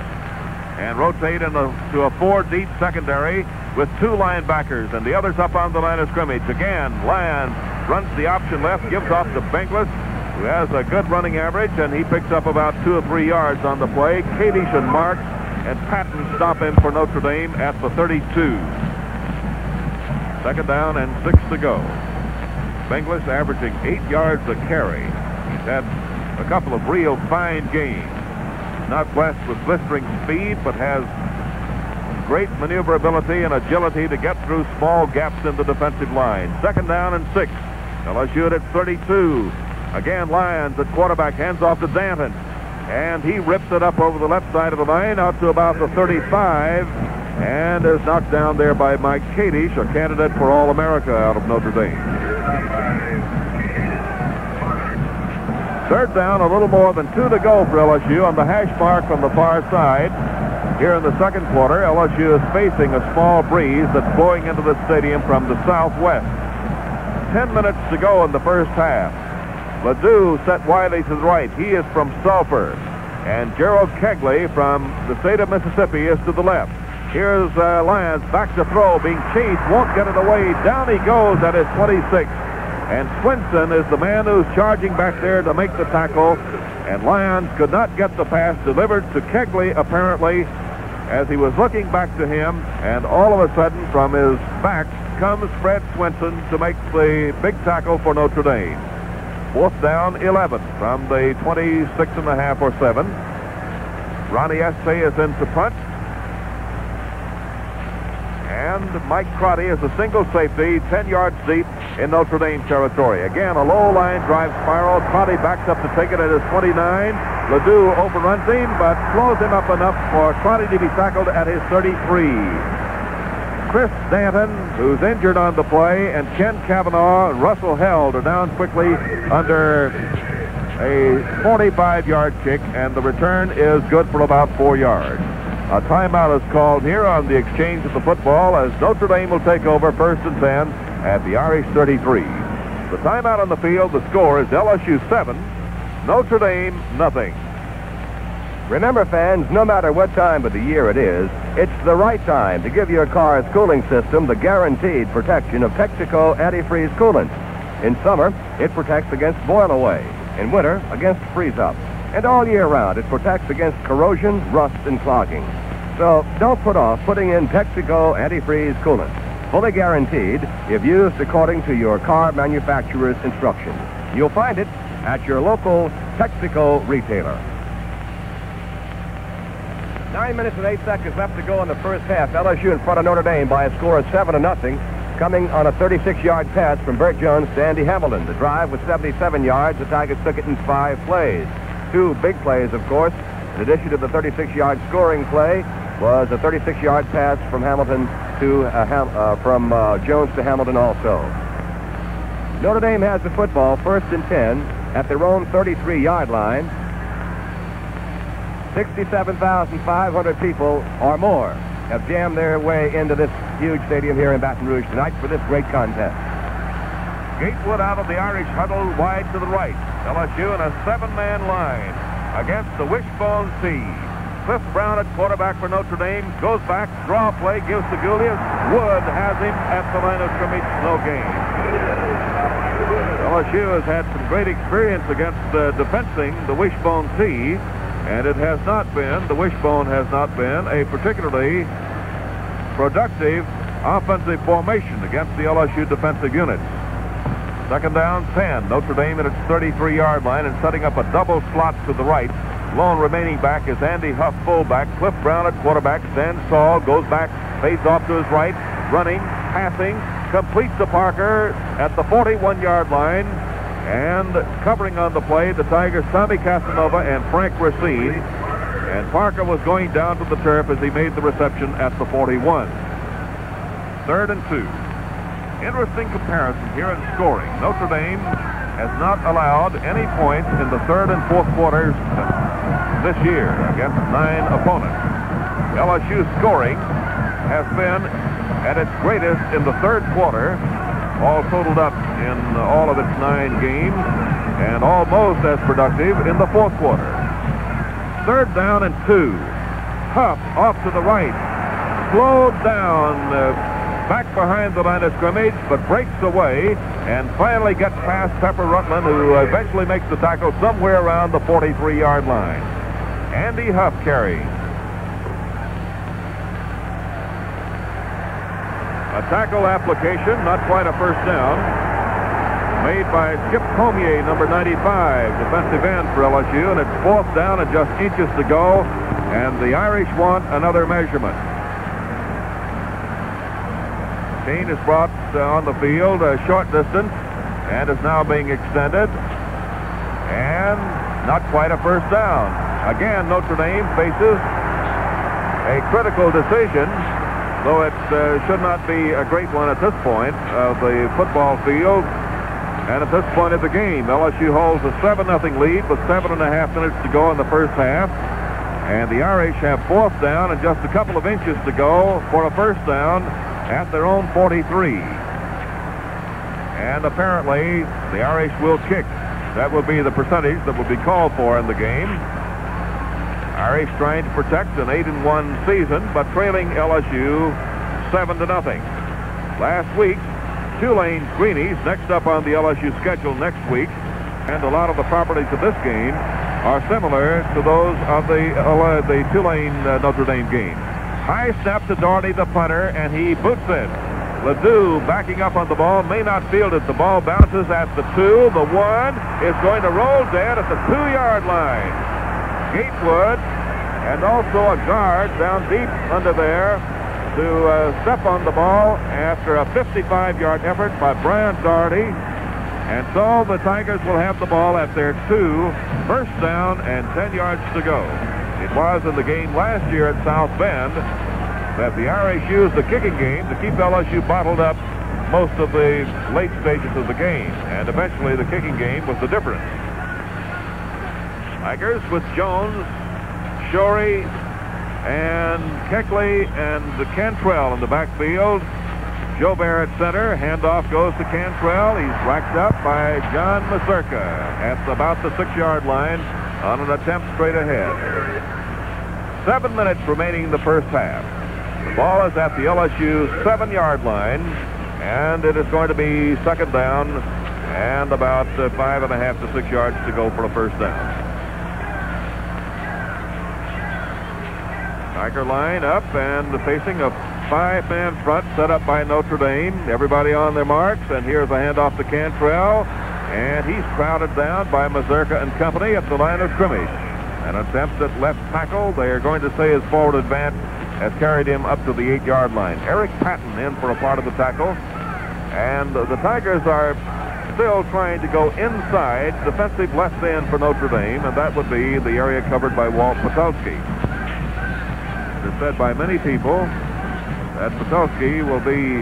and rotate into a 4-deep secondary with 2 linebackers and the others up on the line of scrimmage. Again, Lyons runs the option left, gives off to Bengals, who has a good running average, and he picks up about 2 or 3 yards on the play. Kadish and Marks and Patton stop in for Notre Dame at the 32. Second down and 6 to go. Bengals averaging 8 yards a carry. He's had a couple of real fine games. Not blessed with blistering speed, but has great maneuverability and agility to get through small gaps in the defensive line. Second down and 6. LSU at 32. Again, Lyons at quarterback, hands off to Danton. And he rips it up over the left side of the line out to about the 35 and is knocked down there by Mike Kadish, a candidate for All-America out of Notre Dame. Third down, a little more than 2 to go for LSU on the hash mark from the far side. Here in the second quarter, LSU is facing a small breeze that's blowing into the stadium from the southwest. 10 minutes to go in the first half. Ledoux set widely to the right. He is from Sulphur. and Gerald Kegley from the state of Mississippi is to the left. Here's Lyons back to throw, being chased, won't get it away. Down he goes at his 26. And Swinson is the man who's charging back there to make the tackle. And Lyons could not get the pass delivered to Kegley, apparently, as he was looking back to him. And all of a sudden, from his back, comes Fred Swinson to make the big tackle for Notre Dame. 4th down, 11 from the 26.5 or 7. Ronnie Estee is in to punt. And Mike Crotty is a single safety, 10 yards deep in Notre Dame territory. Again, a low line drive spiral. Crotty backs up to take it at his 29. Ledoux overruns him, but slows him up enough for Crotty to be tackled at his 33. Chris Danton, who's injured on the play, and Ken Cavanaugh and Russell Held are down quickly under a 45-yard kick, and the return is good for about 4 yards. A timeout is called here on the exchange of the football as Notre Dame will take over 1st and 10 at the Irish 33. The timeout on the field, the score is LSU 7, Notre Dame nothing. Remember, fans, no matter what time of the year it is, it's the right time to give your car's cooling system the guaranteed protection of Texaco antifreeze coolant. In summer, it protects against boil away. In winter, against freeze up. And all year round, it protects against corrosion, rust, and clogging. So don't put off putting in Texaco antifreeze coolant. Fully guaranteed if used according to your car manufacturer's instructions. You'll find it at your local Texaco retailer. 9 minutes and 8 seconds left to go in the first half. LSU in front of Notre Dame by a score of 7-0. Coming on a 36-yard pass from Burt Jones to Andy Hamilton. The drive was 77 yards. The Tigers took it in 5 plays. 2 big plays, of course. In addition to the 36-yard scoring play, was a 36-yard pass from Hamilton to Jones to Hamilton also. Notre Dame has the football 1st and 10 at their own 33-yard line. 67,500 people or more have jammed their way into this huge stadium here in Baton Rouge tonight for this great contest. Gatewood out of the Irish huddle wide to the right. LSU in a 7-man line against the wishbone T. Cliff Brown at quarterback for Notre Dame. Goes back, draw play, gives to Julius. Wood has him at the line of scrimmage. No gain. LSU has had some great experience against defensing the wishbone T, and it has not been, the wishbone has not been, a particularly productive offensive formation against the LSU defensive units. 2nd down, 10. Notre Dame at its 33-yard line and setting up a double slot to the right. Lone remaining back is Andy Huff, fullback. Cliff Brown at quarterback. Stands tall, goes back, fades off to his right, running, passing, completes to Parker at the 41-yard line. And covering on the play, the Tigers, Tommy Casanova and Frank Racine. And Parker was going down to the turf as he made the reception at the 41. 3rd and 2. Interesting comparison here in scoring. Notre Dame has not allowed any points in the 3rd and 4th quarters this year against 9 opponents. LSU's scoring has been at its greatest in the 3rd quarter, all totaled up in all of its 9 games, and almost as productive in the 4th quarter. 3rd down and 2. Huff off to the right, slowed down back behind the line of scrimmage, but breaks away and finally gets past Pepper Rutland, who eventually makes the tackle somewhere around the 43-yard line. Andy Huff carrying. A tackle application, not quite a first down, made by Skip Comier, number 95, defensive end for LSU, and it's 4th down and just inches to go, and the Irish want another measurement. Kane is brought on the field a short distance and is now being extended. And not quite a first down. Again, Notre Dame faces a critical decision, though it should not be a great one at this point of the football field and at this point of the game. LSU holds a 7-0 lead with 7.5 minutes to go in the first half. And the Irish have 4th down and just a couple of inches to go for a first down at their own 43. And apparently the Irish will kick. That will be the percentage that will be called for in the game. Irish trying to protect an 8-1 season, but trailing LSU 7-0. Last week, Tulane's Greenies next up on the LSU schedule next week, and a lot of the properties of this game are similar to those of the Tulane Notre Dame game. High snap to Doherty, the punter, and he boots it. Ledoux backing up on the ball, may not field it. The ball bounces at the 2. The 1 is going to roll dead at the 2-yard line. Gatewood and also a guard down deep under there to step on the ball after a 55-yard effort by Brian Doherty. And so the Tigers will have the ball at their 2, first down and 10 yards to go. It was in the game last year at South Bend that the Irish used the kicking game to keep LSU bottled up most of the late stages of the game. And eventually the kicking game was the difference. Tigers with Jones, Shorey, and Keckley and Cantrell in the backfield. Joe Bear at center. Handoff goes to Cantrell. He's racked up by John Mazurka at about the 6-yard line on an attempt straight ahead. 7 minutes remaining in the first half. The ball is at the LSU 7-yard line, and it is going to be second down and about 5.5 to 6 yards to go for a first down. Tiger line up and facing a 5-man front set up by Notre Dame. Everybody on their marks, and here's a handoff to Cantrell, and he's crowded down by Mazurka and company at the line of scrimmage. An attempt at left tackle. They are going to say his forward advance has carried him up to the 8-yard line. Eric Patton in for a part of the tackle, and the Tigers are still trying to go inside defensive left end for Notre Dame, and that would be the area covered by Walt Patulski. It's said by many people that Patulski will be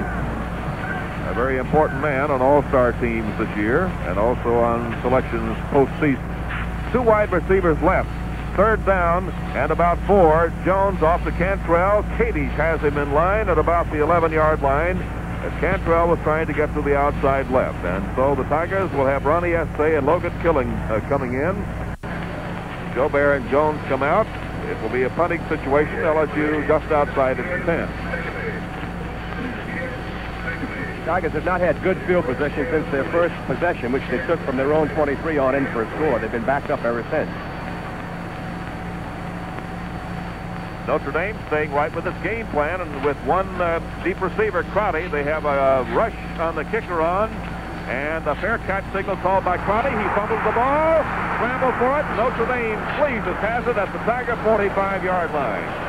a very important man on all-star teams this year and also on selections postseason. 2 wide receivers left. Third down and about 4. Jones off to Cantrell. Cadish has him in line at about the 11-yard line as Cantrell was trying to get to the outside left. And so the Tigers will have Ronnie Estee and Logan Killing coming in. Joe Bear and Jones come out. It will be a punting situation. LSU just outside its 10. Tigers have not had good field position since their first possession, which they took from their own 23 on in for a score. They've been backed up ever since. Notre Dame staying right with its game plan, and with one deep receiver, Crotty, they have a rush on the kicker on, and a fair catch signal called by Crotty. He fumbles the ball, scramble for it. Notre Dame squeezes, has it at the Tiger 45-yard line.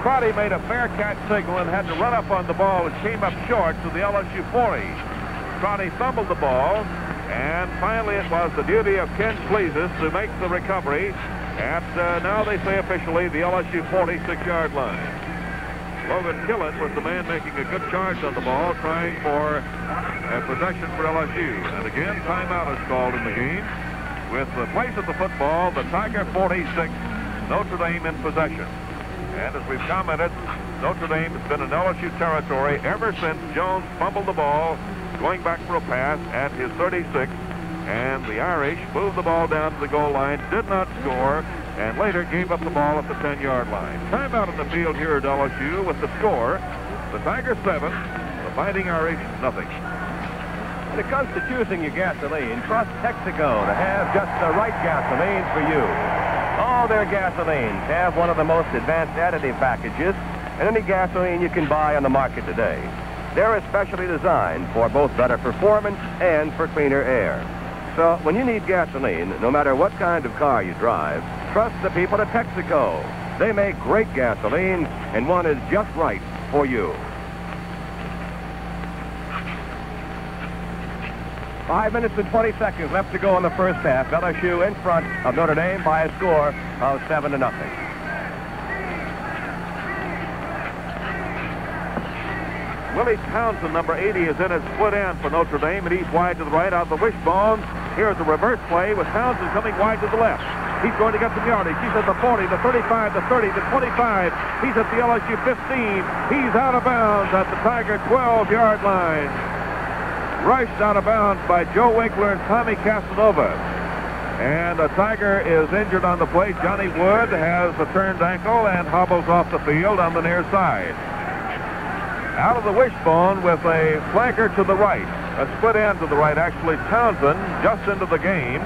Crotty made a fair catch signal and had to run up on the ball and came up short to the LSU 40. Crotty fumbled the ball, and finally it was the duty of Ken Fleeses to make the recovery at, now they say officially, the LSU 46-yard line. Logan Killen was the man making a good charge on the ball, trying for a possession for LSU. And again, timeout is called in the game. With the place of the football, the Tiger 46, Notre Dame in possession. And as we've commented, Notre Dame has been in LSU territory ever since Jones fumbled the ball, going back for a pass at his 36. And the Irish moved the ball down to the goal line, did not score, and later gave up the ball at the 10-yard line. Timeout in the field here at LSU with the score, the Tigers 7, the Fighting Irish nothing. When it comes to choosing your gasoline, trust Texaco to have just the right gasoline for you. All their gasolines have one of the most advanced additive packages in any gasoline you can buy on the market today. They're especially designed for both better performance and for cleaner air. So when you need gasoline, no matter what kind of car you drive, trust the people at Texaco. They make great gasoline, and one is just right for you. 5 minutes and 20 seconds left to go in the first half. LSU in front of Notre Dame by a score of 7-0. Willie Townsend, number 80, is in at split end for Notre Dame, and he's wide to the right out of the wishbone. Here's a reverse play with Townsend coming wide to the left. He's going to get some yardage. He's at the 40, the 35, the 30, the 25. He's at the LSU 15. He's out of bounds at the Tiger 12-yard line. Rushed out of bounds by Joe Winkler and Tommy Casanova. And a Tiger is injured on the plate. Johnny Wood has a turned ankle and hobbles off the field on the near side. Out of the wishbone with a flanker to the right. A split end to the right. Actually, Townsend just into the game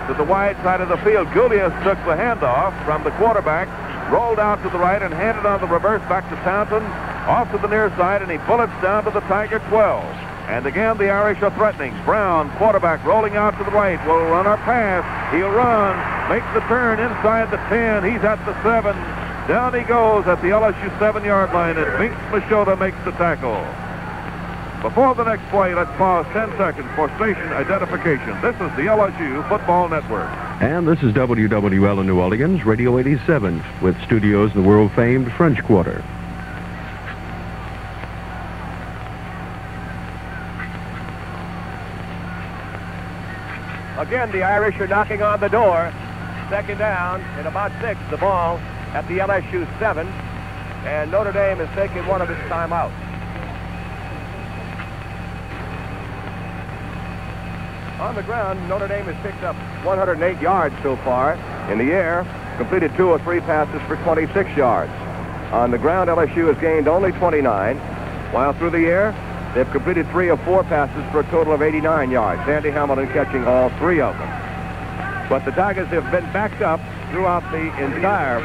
to the wide side of the field. Gulius took the handoff from the quarterback, rolled out to the right, and handed on the reverse back to Townsend, off to the near side, and he bullets down to the Tiger 12. And again, the Irish are threatening. Brown, quarterback, rolling out to the right, will run our pass. He'll run, makes the turn inside the 10. He's at the 7. Down he goes at the LSU 7-yard line, and Binks Machota makes the tackle. Before the next play, let's pause 10 seconds for station identification. This is the LSU Football Network. And this is WWL in New Orleans, Radio 87, with studios in the world-famed French Quarter. Again, the Irish are knocking on the door. Second down and about 6. The ball at the LSU 7. And Notre Dame is taking one of its timeouts. On the ground, Notre Dame has picked up 108 yards so far. In the air, completed 2 or 3 passes for 26 yards. On the ground, LSU has gained only 29, while through the air, they've completed 3 or 4 passes for a total of 89 yards. Andy Hamilton catching all 3 of them. But the Tigers have been backed up throughout the entire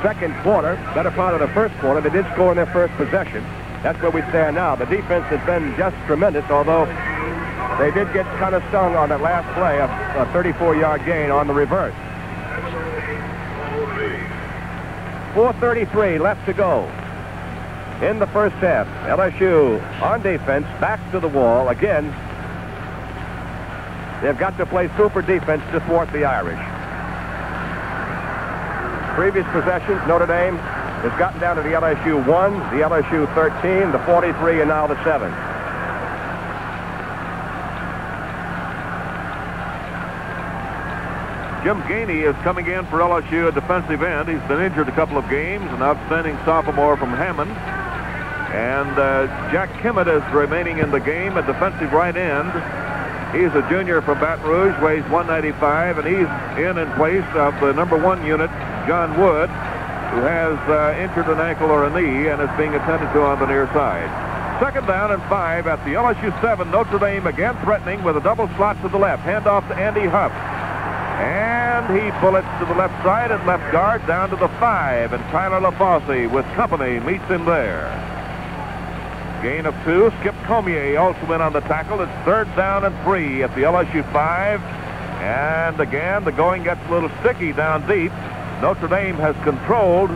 second quarter, better part of the first quarter. They did score in their first possession. That's where we stand now. The defense has been just tremendous, although they did get kind of stung on that last play, a 34-yard gain on the reverse. 4:33 left to go in the first half. LSU on defense, back to the wall. Again, they've got to play super defense to thwart the Irish. Previous possessions, Notre Dame has gotten down to the LSU 1, the LSU 13, the 43, and now the 7. Jim Gainey is coming in for LSU at defensive end. He's been injured a couple of games, an outstanding sophomore from Hammond. And Jack Kimmett is remaining in the game at defensive right end. He's a junior from Baton Rouge, weighs 195, and he's in place of the number 1 unit, John Wood, who has injured an ankle or a knee and is being attended to on the near side. Second down and 5 at the LSU 7. Notre Dame again threatening with a double slot to the left. Handoff to Andy Huff. And he bullets to the left side and left guard down to the 5. And Tyler LaFosse with company meets him there. Gain of 2. Skip Comier also in on the tackle. It's third down and 3 at the LSU 5. And again, the going gets a little sticky down deep. Notre Dame has controlled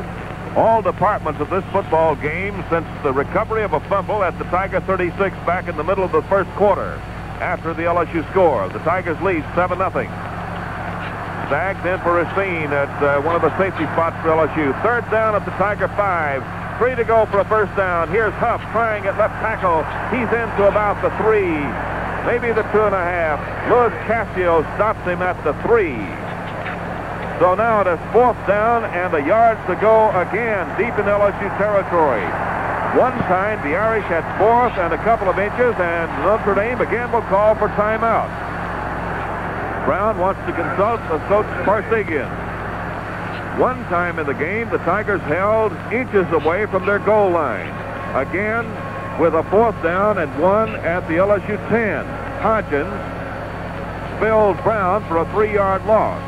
all departments of this football game since the recovery of a fumble at the Tiger 36 back in the middle of the first quarter after the LSU score. The Tigers lead 7-0. Zagged in for Racine at one of the safety spots for LSU. Third down at the Tiger 5. 3 to go for a first down. Here's Huff trying at left tackle. He's into about the 3, maybe the 2.5. Louis Cassio stops him at the 3. So now it is 4th down and a yard to go again deep in LSU territory. One time the Irish had 4th and a couple of inches, and Notre Dame again will call for timeout. Brown wants to consult Coach Parsegian. One time in the game, the Tigers held inches away from their goal line. Again, with a 4th down and 1 at the LSU 10. Hodgins spilled Brown for a 3-yard loss.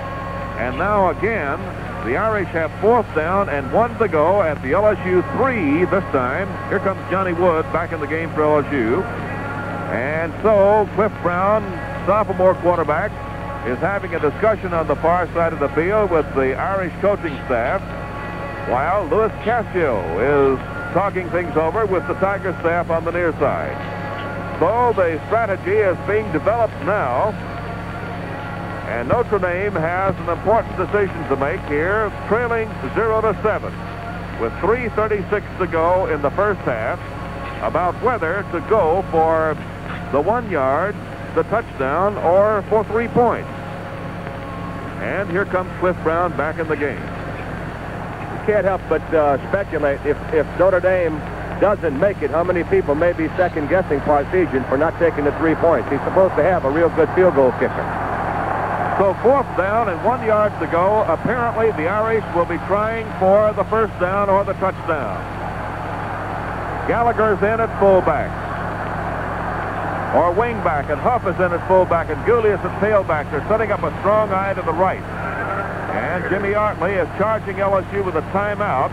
And now again, the Irish have 4th down and 1 to go at the LSU 3 this time. Here comes Johnny Wood back in the game for LSU. And so Cliff Brown, sophomore quarterback, is having a discussion on the far side of the field with the Irish coaching staff, while Louis Cassio is talking things over with the Tiger staff on the near side. So the strategy is being developed now, and Notre Dame has an important decision to make here, trailing 0-7 with 3:36 to go in the first half, about whether to go for the 1 yard, the touchdown, or for 3 points. And here comes Cliff Brown back in the game. You can't help but speculate if Notre Dame doesn't make it, how many people may be second-guessing Parsegian for not taking the 3 points. He's supposed to have a real good field goal kicker. So 4th down and 1 yard to go. Apparently, the Irish will be trying for the first down or the touchdown. Gallagher's in at fullback. Or wingback, and Huff is in at fullback, and Gulius at tailback. They're setting up a strong eye to the right. And Jimmy Artley is charging LSU with a timeout.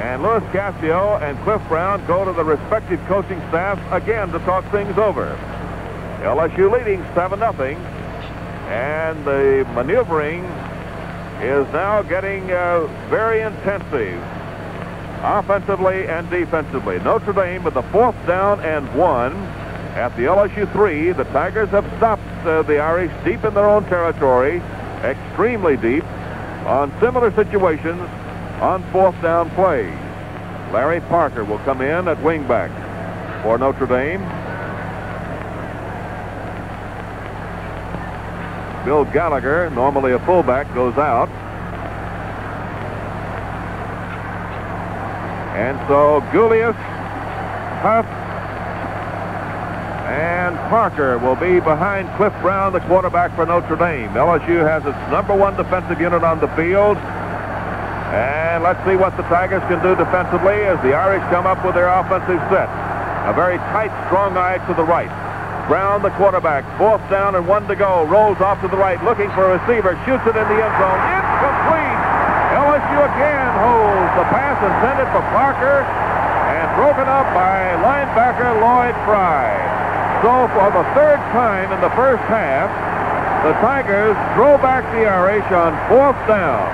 And Louis Cassio and Cliff Brown go to the respective coaching staffs again to talk things over. LSU leading 7-0. And the maneuvering is now getting very intensive, offensively and defensively. Notre Dame with the 4th down and 1 at the LSU 3. The Tigers have stopped the Irish deep in their own territory, extremely deep, on similar situations on 4th down plays. Larry Parker will come in at wingback for Notre Dame. Bill Gallagher, normally a fullback, goes out. And so Gulius, Huff, and Parker will be behind Cliff Brown, the quarterback for Notre Dame. LSU has its #1 defensive unit on the field. And let's see what the Tigers can do defensively as the Irish come up with their offensive set. A very tight, strong eye to the right. Brown, the quarterback, 4th down and 1 to go. Rolls off to the right, looking for a receiver. Shoots it in the end zone. Incomplete. LSU again holds the pass intended for Parker and broken up by linebacker Lloyd Fry. So for the 3rd time in the first half, the Tigers throw back the Irish on 4th down.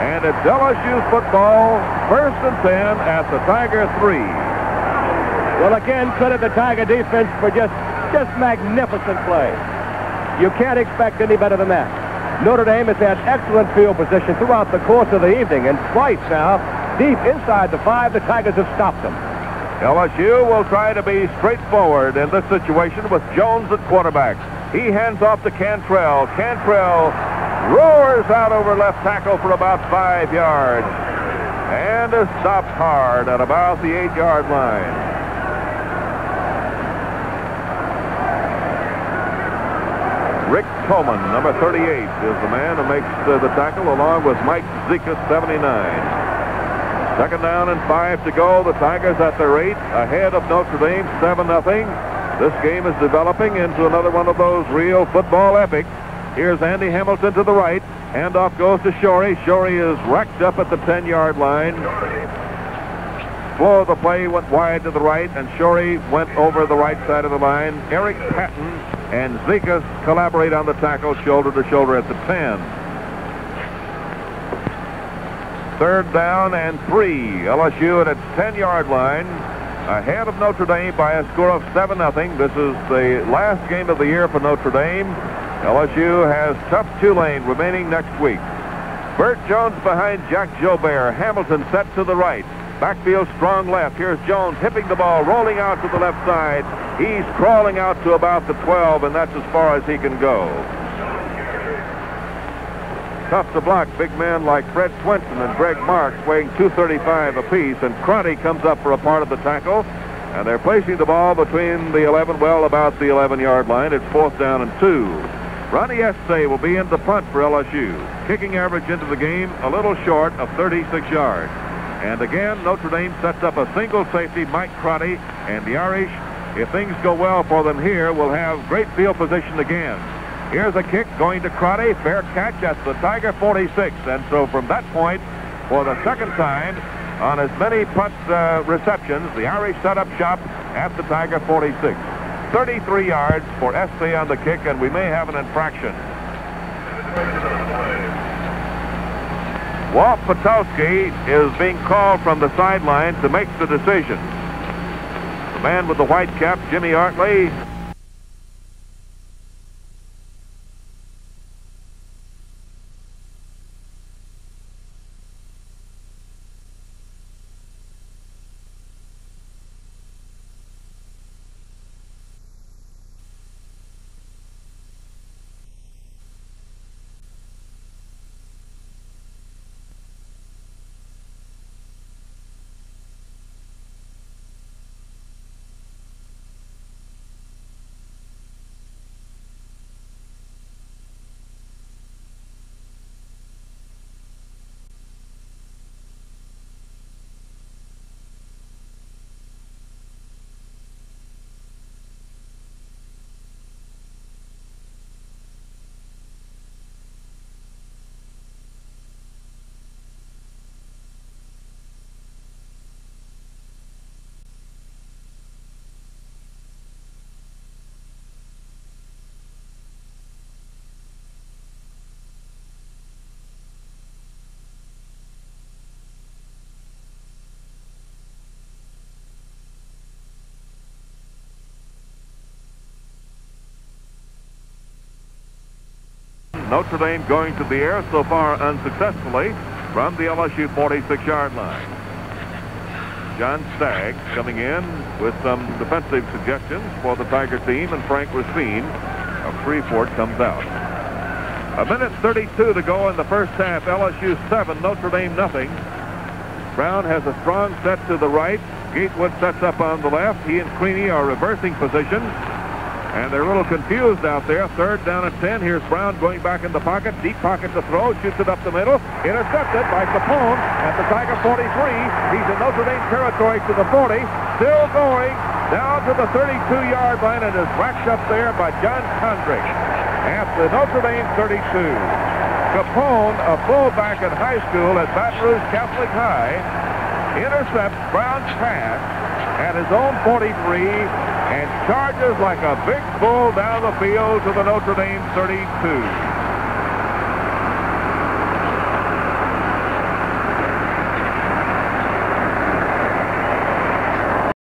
And it's LSU football, 1st and 10 at the Tiger 3. Well, again, credit the Tiger defense for just magnificent play. You can't expect any better than that. Notre Dame has had excellent field position throughout the course of the evening, and twice now, deep inside the 5, the Tigers have stopped them. LSU will try to be straightforward in this situation with Jones at quarterback. He hands off to Cantrell. Cantrell roars out over left tackle for about 5 yards and is stopped hard at about the 8-yard line. Rick Tolman, number 38, is the man who makes the tackle, along with Mike Zekas, 79. 2nd down and 5 to go. The Tigers at their 8, ahead of Notre Dame, 7-0. This game is developing into another one of those real football epics. Here's Andy Hamilton to the right. Handoff goes to Shorey. Shorey is racked up at the 10-yard line. Flow of the play went wide to the right, and Shorey went over the right side of the line. Eric Patton and Zekas collaborate on the tackle, shoulder to shoulder at the 10. 3rd down and 3. LSU at its 10-yard line, ahead of Notre Dame by a score of 7-0. This is the last game of the year for Notre Dame. LSU has tough Tulane remaining next week. Bert Jones behind Jack Jobert. Hamilton set to the right. Backfield strong left. Here's Jones hipping the ball, rolling out to the left side. He's crawling out to about the 12, and that's as far as he can go. Tough to block big men like Fred Swenson and Greg Marks, weighing 235 apiece, and Crotty comes up for a part of the tackle, and they're placing the ball between the 11, well, about the 11-yard line. It's 4th down and 2. Ronnie Estee will be in the punt for LSU. Kicking average into the game a little short of 36 yards. And again, Notre Dame sets up a single safety, Mike Crotty, and the Irish, if things go well for them here, will have great field position again. Here's a kick going to Crotty, fair catch at the Tiger 46. And so from that point, for the 2nd time, on as many punt receptions, the Irish set up shop at the Tiger 46. 33 yards for Estee on the kick, and we may have an infraction. Walt Patowski is being called from the sideline to make the decision. The man with the white cap, Jimmy Artley, Notre Dame going to the air so far unsuccessfully from the LSU 46-yard line. John Staggs coming in with some defensive suggestions for the Tiger team, and Frank Racine of Shreveport comes out. 1:32 to go in the first half. LSU 7, Notre Dame nothing. Brown has a strong set to the right. Gatewood sets up on the left. He and Creaney are reversing positions. And they're a little confused out there. 3rd down and 10. Here's Brown going back in the pocket. Deep pocket to throw. Shoots it up the middle. Intercepted by Capone at the Tiger 43. He's in Notre Dame territory to the 40. Still going down to the 32-yard line and is whacked up there by John Condrick at the Notre Dame 32. Capone, a fullback in high school at Baton Rouge Catholic High, intercepts Brown's pass at his own 43 and charges like a big bull down the field to the Notre Dame 32.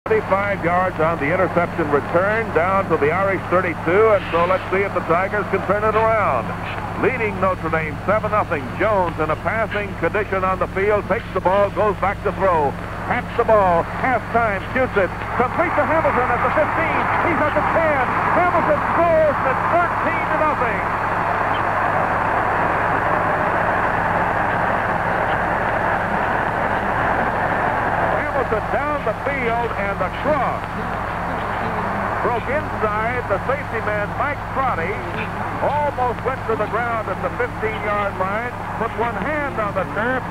35 yards on the interception return down to the Irish 32, and so let's see if the Tigers can turn it around. Leading Notre Dame 7-0. Jones in a passing condition on the field, takes the ball, goes back to throw. Pats the ball, half-time, shoots it, complete to Hamilton at the 15. He's at the 10. Hamilton scores at 13-0. Down the field, and the cross broke inside. The safety man, Mike Crotty, almost went to the ground at the 15-yard line, put one hand on the turf,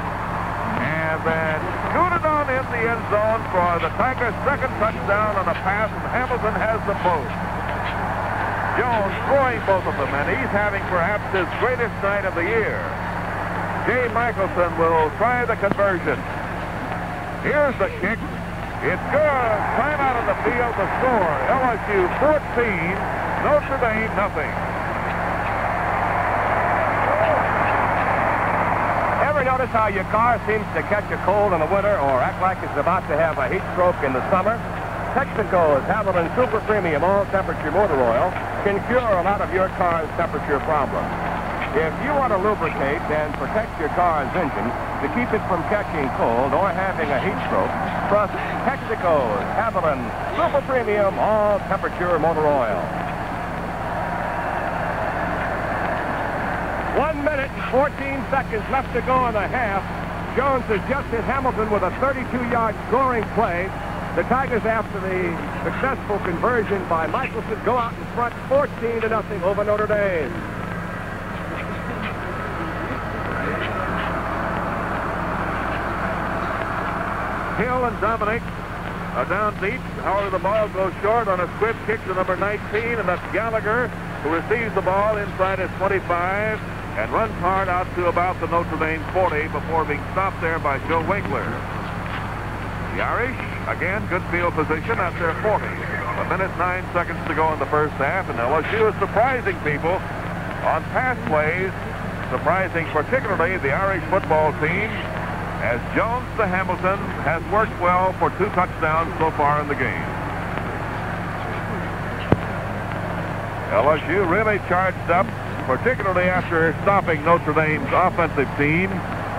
and then scooted on in the end zone for the Tigers' second touchdown on a pass, and Hamilton has them both. Jones throwing both of them, and he's having perhaps his greatest night of the year. Jay Michelson will try the conversion. Here's the kick. It's good. Time out on the field to score. LSU 14, Notre Dame nothing. Ever notice how your car seems to catch a cold in the winter or act like it's about to have a heat stroke in the summer? Texaco's Hamilton Super Premium All-Temperature Motor Oil can cure a lot of your car's temperature problems. If you want to lubricate and protect your car's engine to keep it from catching cold or having a heat stroke, trust Texaco's Hamilton Super Premium All-Temperature Motor Oil. 1 minute and 14 seconds left to go in the half. Jones has just hit Hamilton with a 32-yard scoring play. The Tigers, after the successful conversion by Michelson, go out in front 14-0 over Notre Dame. Hill and Dominic are down deep. However, the ball goes short on a squib kick to number 19, and that's Gallagher, who receives the ball inside his 25 and runs hard out to about the Notre Dame 40 before being stopped there by Joe Winkler. The Irish, again, good field position at their 40. 1 minute 9 seconds to go in the first half, and LSU is surprising people on pass plays, surprising particularly the Irish football team, as Jones to Hamilton has worked well for 2 touchdowns so far in the game. LSU really charged up, particularly after stopping Notre Dame's offensive team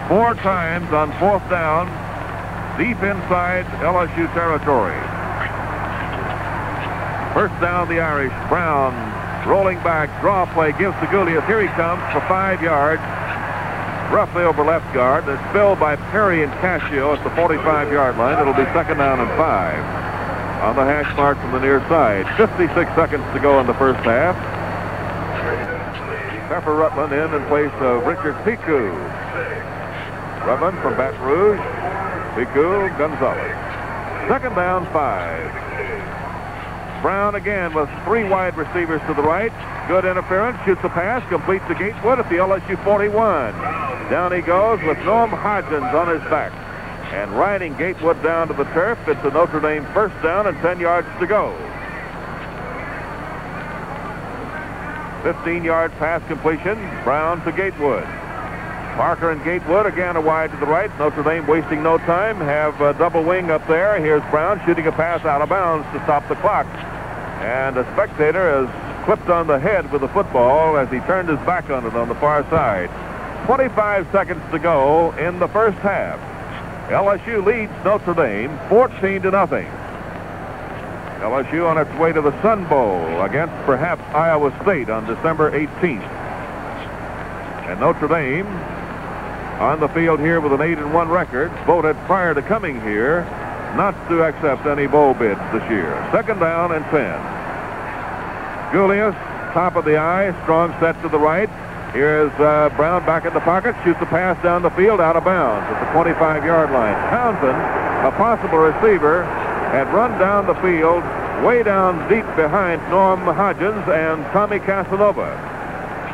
4 times on 4th down, deep inside LSU territory. First down, the Irish. Brown rolling back, draw play, gives to Gulius. Here he comes for 5 yards. Roughly over left guard. It's spilled by Perry and Cascio at the 45-yard line. It'll be 2nd down and 5 on the hash mark from the near side. 56 seconds to go in the first half. Pepper Rutland in place of Richard Piku. Rutland from Baton Rouge. Piku, Gonzalez. 2nd down, 5. Brown again with 3 wide receivers to the right. Good interference, shoots a pass, complete to Gatewood at the LSU 41. Down he goes with Noam Hodgins on his back. And riding Gatewood down to the turf. It's a Notre Dame first down and 10 yards to go. 15-yard pass completion. Brown to Gatewood. Parker and Gatewood again a wide to the right. Notre Dame wasting no time. Have a double wing up there. Here's Brown shooting a pass out of bounds to stop the clock. And a spectator has clipped on the head with the football as he turned his back on it on the far side. 25 seconds to go in the first half. LSU leads Notre Dame 14-0. LSU on its way to the Sun Bowl against perhaps Iowa State on December 18th. And Notre Dame on the field here with an 8-1 record, voted prior to coming here not to accept any bowl bids this year. Second down and 10. Julius, top of the eye, strong set to the right. Here's Brown back in the pocket, shoots the pass down the field, out of bounds at the 25-yard line. Townsend, a possible receiver, had run down the field way down deep behind Norm Hodgins and Tommy Casanova.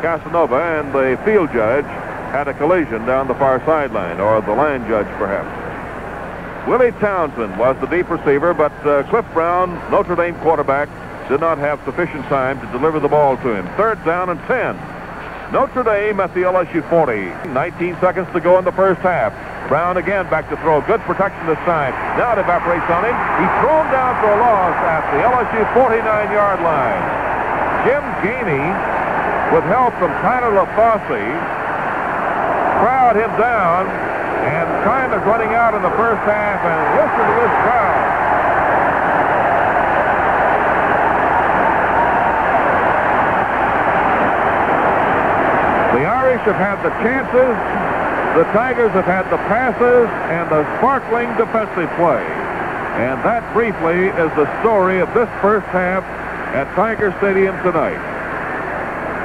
Casanova and the field judge had a collision down the far sideline, or the line judge perhaps. Willie Townsend was the deep receiver, but Cliff Brown, Notre Dame quarterback, did not have sufficient time to deliver the ball to him. Third down and 10. Notre Dame at the LSU 40. 19 seconds to go in the first half. Brown again back to throw. Good protection this time. Now it evaporates on him. He's thrown down for a loss at the LSU 49-yard line. Jim Gainey, with help from Tyler LaFosse, crowd him down, and time is running out in the first half, and listen to this crowd. The Irish have had the chances, the Tigers have had the passes, and the sparkling defensive play. And that briefly is the story of this first half at Tiger Stadium tonight.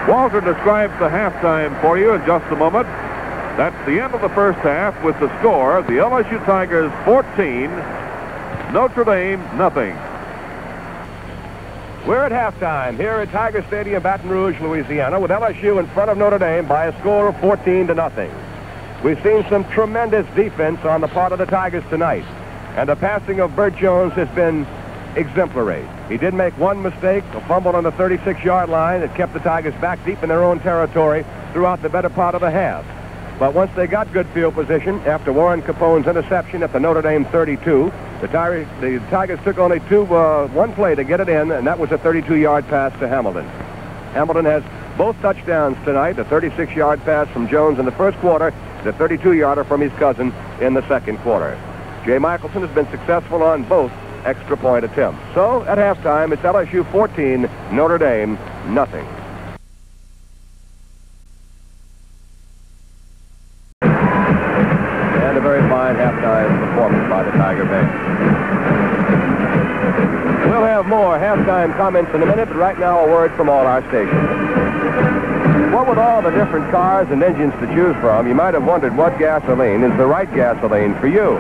Walter describes the halftime for you in just a moment. That's the end of the first half with the score, the LSU Tigers 14, Notre Dame nothing. We're at halftime here at Tiger Stadium, Baton Rouge, Louisiana, with LSU in front of Notre Dame by a score of 14-0. We've seen some tremendous defense on the part of the Tigers tonight, and the passing of Bert Jones has been exemplary. He did make one mistake, a fumble on the 36-yard line that kept the Tigers back deep in their own territory throughout the better part of the half. But once they got good field position, after Warren Capone's interception at the Notre Dame 32, the Tigers took only one play to get it in, and that was a 32-yard pass to Hamilton. Hamilton has both touchdowns tonight, a 36-yard pass from Jones in the first quarter, the 32-yarder from his cousin in the second quarter. Jay Michelson has been successful on both extra point attempts. So, at halftime, it's LSU 14, Notre Dame nothing. And a very fine halftime performance by the Tiger Band. We'll have more halftime comments in a minute, but right now a word from all our stations. What with all the different cars and engines to choose from, you might have wondered what gasoline is the right gasoline for you.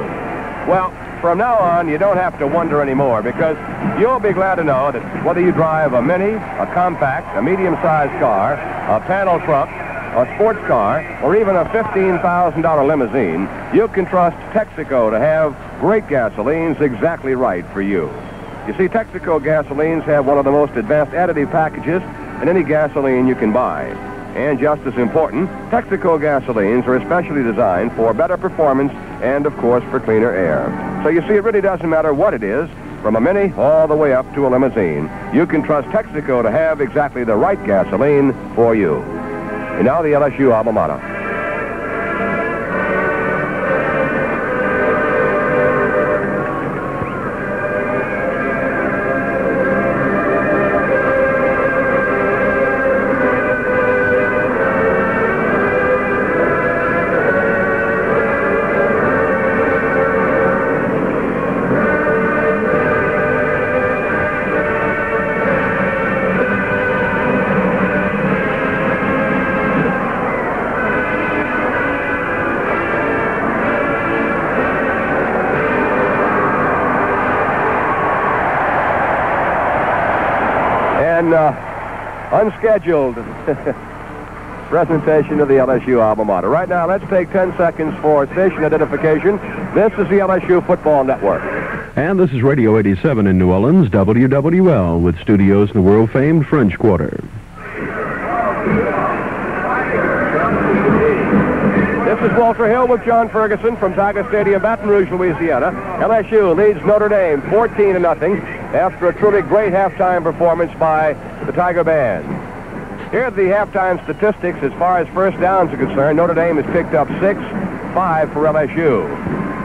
Well, from now on, you don't have to wonder anymore, because you'll be glad to know that whether you drive a mini, a compact, a medium-sized car, a panel truck, a sports car, or even a $15,000 limousine, you can trust Texaco to have great gasolines exactly right for you. You see, Texaco gasolines have one of the most advanced additive packages in any gasoline you can buy. And just as important, Texaco gasolines are especially designed for better performance and, of course, for cleaner air. So you see, it really doesn't matter what it is, from a mini all the way up to a limousine. You can trust Texaco to have exactly the right gasoline for you. And now the LSU alma mater. Unscheduled presentation of the LSU alma mater. Right now, let's take 10 seconds for station identification. This is the LSU Football Network. And this is Radio 87 in New Orleans, WWL, with studios in the world-famed French Quarter. This This is Walter Hill with John Ferguson from Tiger Stadium, Baton Rouge, Louisiana. LSU leads Notre Dame 14-0 after a truly great halftime performance by the Tiger Band. Here are the halftime statistics as far as first downs are concerned. Notre Dame has picked up 6, 5 for LSU.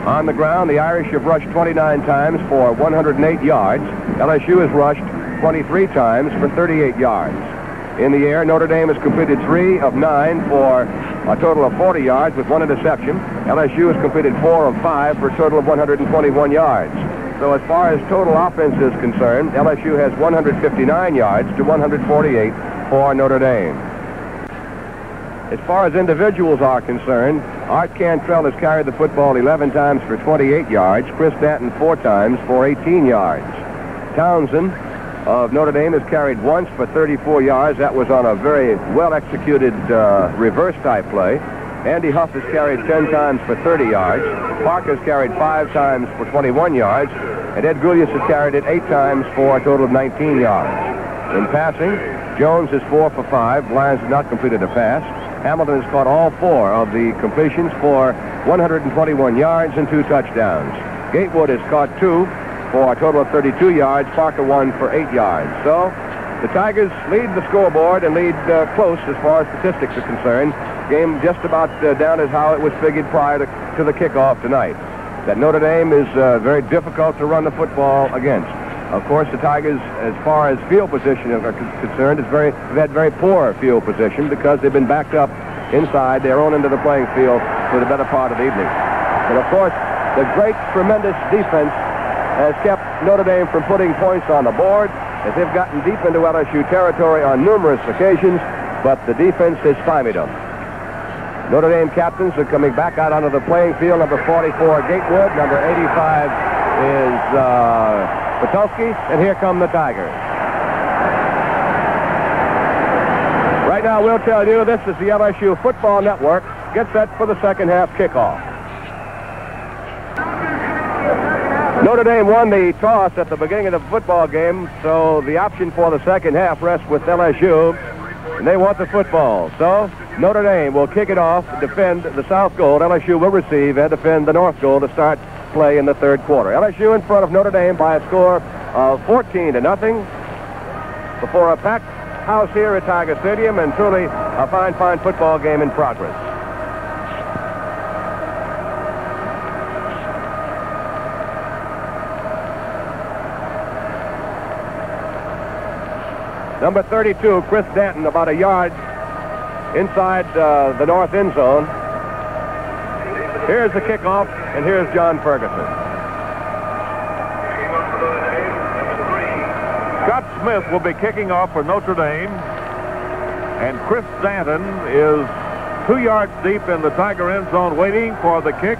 On the ground, the Irish have rushed 29 times for 108 yards. LSU has rushed 23 times for 38 yards. In the air, Notre Dame has completed 3 of 9 for a total of 40 yards with 1 interception. LSU has completed 4 of 5 for a total of 121 yards. So as far as total offense is concerned, LSU has 159 yards to 148 for Notre Dame. As far as individuals are concerned, Art Cantrell has carried the football 11 times for 28 yards. Chris Danton 4 times for 18 yards. Townsend of Notre Dame has carried once for 34 yards. That was on a very well-executed reverse-type play. Andy Huff has carried 10 times for 30 yards. Parker has carried 5 times for 21 yards. And Ed Gulius has carried it 8 times for a total of 19 yards. In passing, Jones is 4 for 5. Lyons has not completed a pass. Hamilton has caught all 4 of the completions for 121 yards and 2 touchdowns. Gatewood has caught 2 for a total of 32 yards. Parker 1 for 8 yards. So the Tigers lead the scoreboard and lead close as far as statistics are concerned. Game just about down as how it was figured prior to the kickoff tonight. That Notre Dame is very difficult to run the football against. Of course, the Tigers, as far as field position are concerned, have had very poor field position because they've been backed up inside their own end of the playing field for the better part of the evening. But of course, the great, tremendous defense has kept Notre Dame from putting points on the board as they've gotten deep into LSU territory on numerous occasions, but the defense has stymied them. Notre Dame captains are coming back out onto the playing field. Number 44, Gatewood. Number 85 is Patulski, and here come the Tigers. Right now, we'll tell you this is the LSU Football Network. Get set for the second half kickoff. Notre Dame won the toss at the beginning of the football game, so the option for the second half rests with LSU, and they want the football. So Notre Dame will kick it off, defend the south goal. LSU will receive and defend the north goal to start play in the third quarter. LSU in front of Notre Dame by a score of 14-0 before a packed house here at Tiger Stadium, and truly a fine football game in progress. Number 32, Chris Danton, about a yard inside the north end zone. Here's the kickoff, and here's John Ferguson. Scott Smith will be kicking off for Notre Dame, and Chris Danton is 2 yards deep in the Tiger end zone waiting for the kick.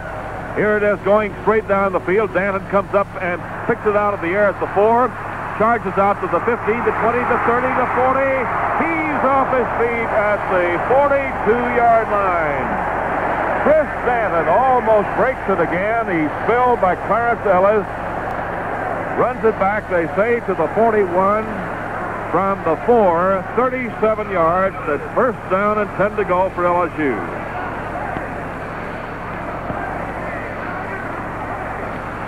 Here it is going straight down the field. Danton comes up and picks it out of the air at the 4. Charges out to the 15, to 20, to 30, to 40. He's off his feet at the 42-yard line. Chris Danton almost breaks it again. He's spilled by Clarence Ellis. Runs it back, they say, to the 41 from the 4. 37 yards. That's first down and 10 to go for LSU.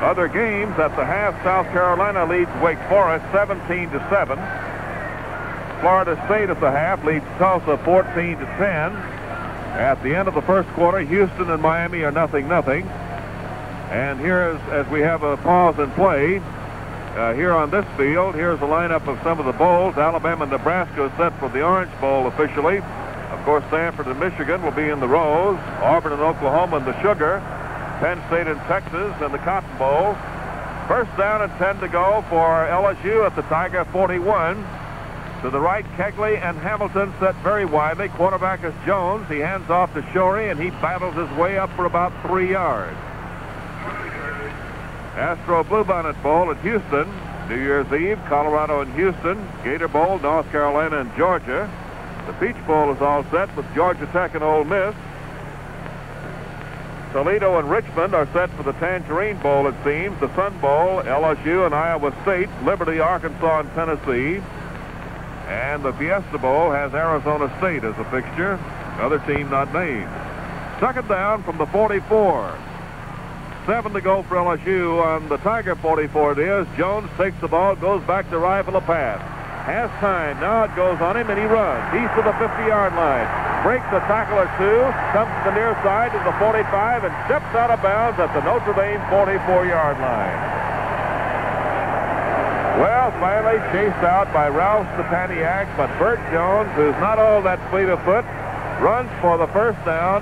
Other games at the half, South Carolina leads Wake Forest 17-7. Florida State at the half leads Tulsa 14-10. At the end of the first quarter, Houston and Miami are 0-0. And here, as we have a pause in play, here on this field, here's the lineup of some of the bowls. Alabama and Nebraska is set for the Orange Bowl officially. Of course, Stanford and Michigan will be in the Rose. Auburn and Oklahoma in the Sugar. Penn State and Texas in the Cotton Bowl. First down and 10 to go for LSU at the Tiger 41. To the right, Kegley and Hamilton set very widely. Quarterback is Jones. He hands off to Shorey, and he battles his way up for about 3 yards. Astro Bluebonnet Bowl at Houston. New Year's Eve, Colorado and Houston. Gator Bowl, North Carolina and Georgia. The Peach Bowl is all set with Georgia Tech and Ole Miss. Toledo and Richmond are set for the Tangerine Bowl, it seems. The Sun Bowl, LSU and Iowa State. Liberty, Arkansas and Tennessee. And the Fiesta Bowl has Arizona State as a fixture. Other team not named. Second down from the 44. 7 to go for LSU on the Tiger 44 it is. Jones takes the ball, goes back to rifle a pass. Has time. Now it goes on him, and he runs. He's to the 50-yard line. Breaks a tackle or two, comes to the near side to the 45, and steps out of bounds at the Notre Dame 44-yard line. Well, finally chased out by Ralph Stepaniak, but Bert Jones, who's not all that fleet of foot, runs for the first down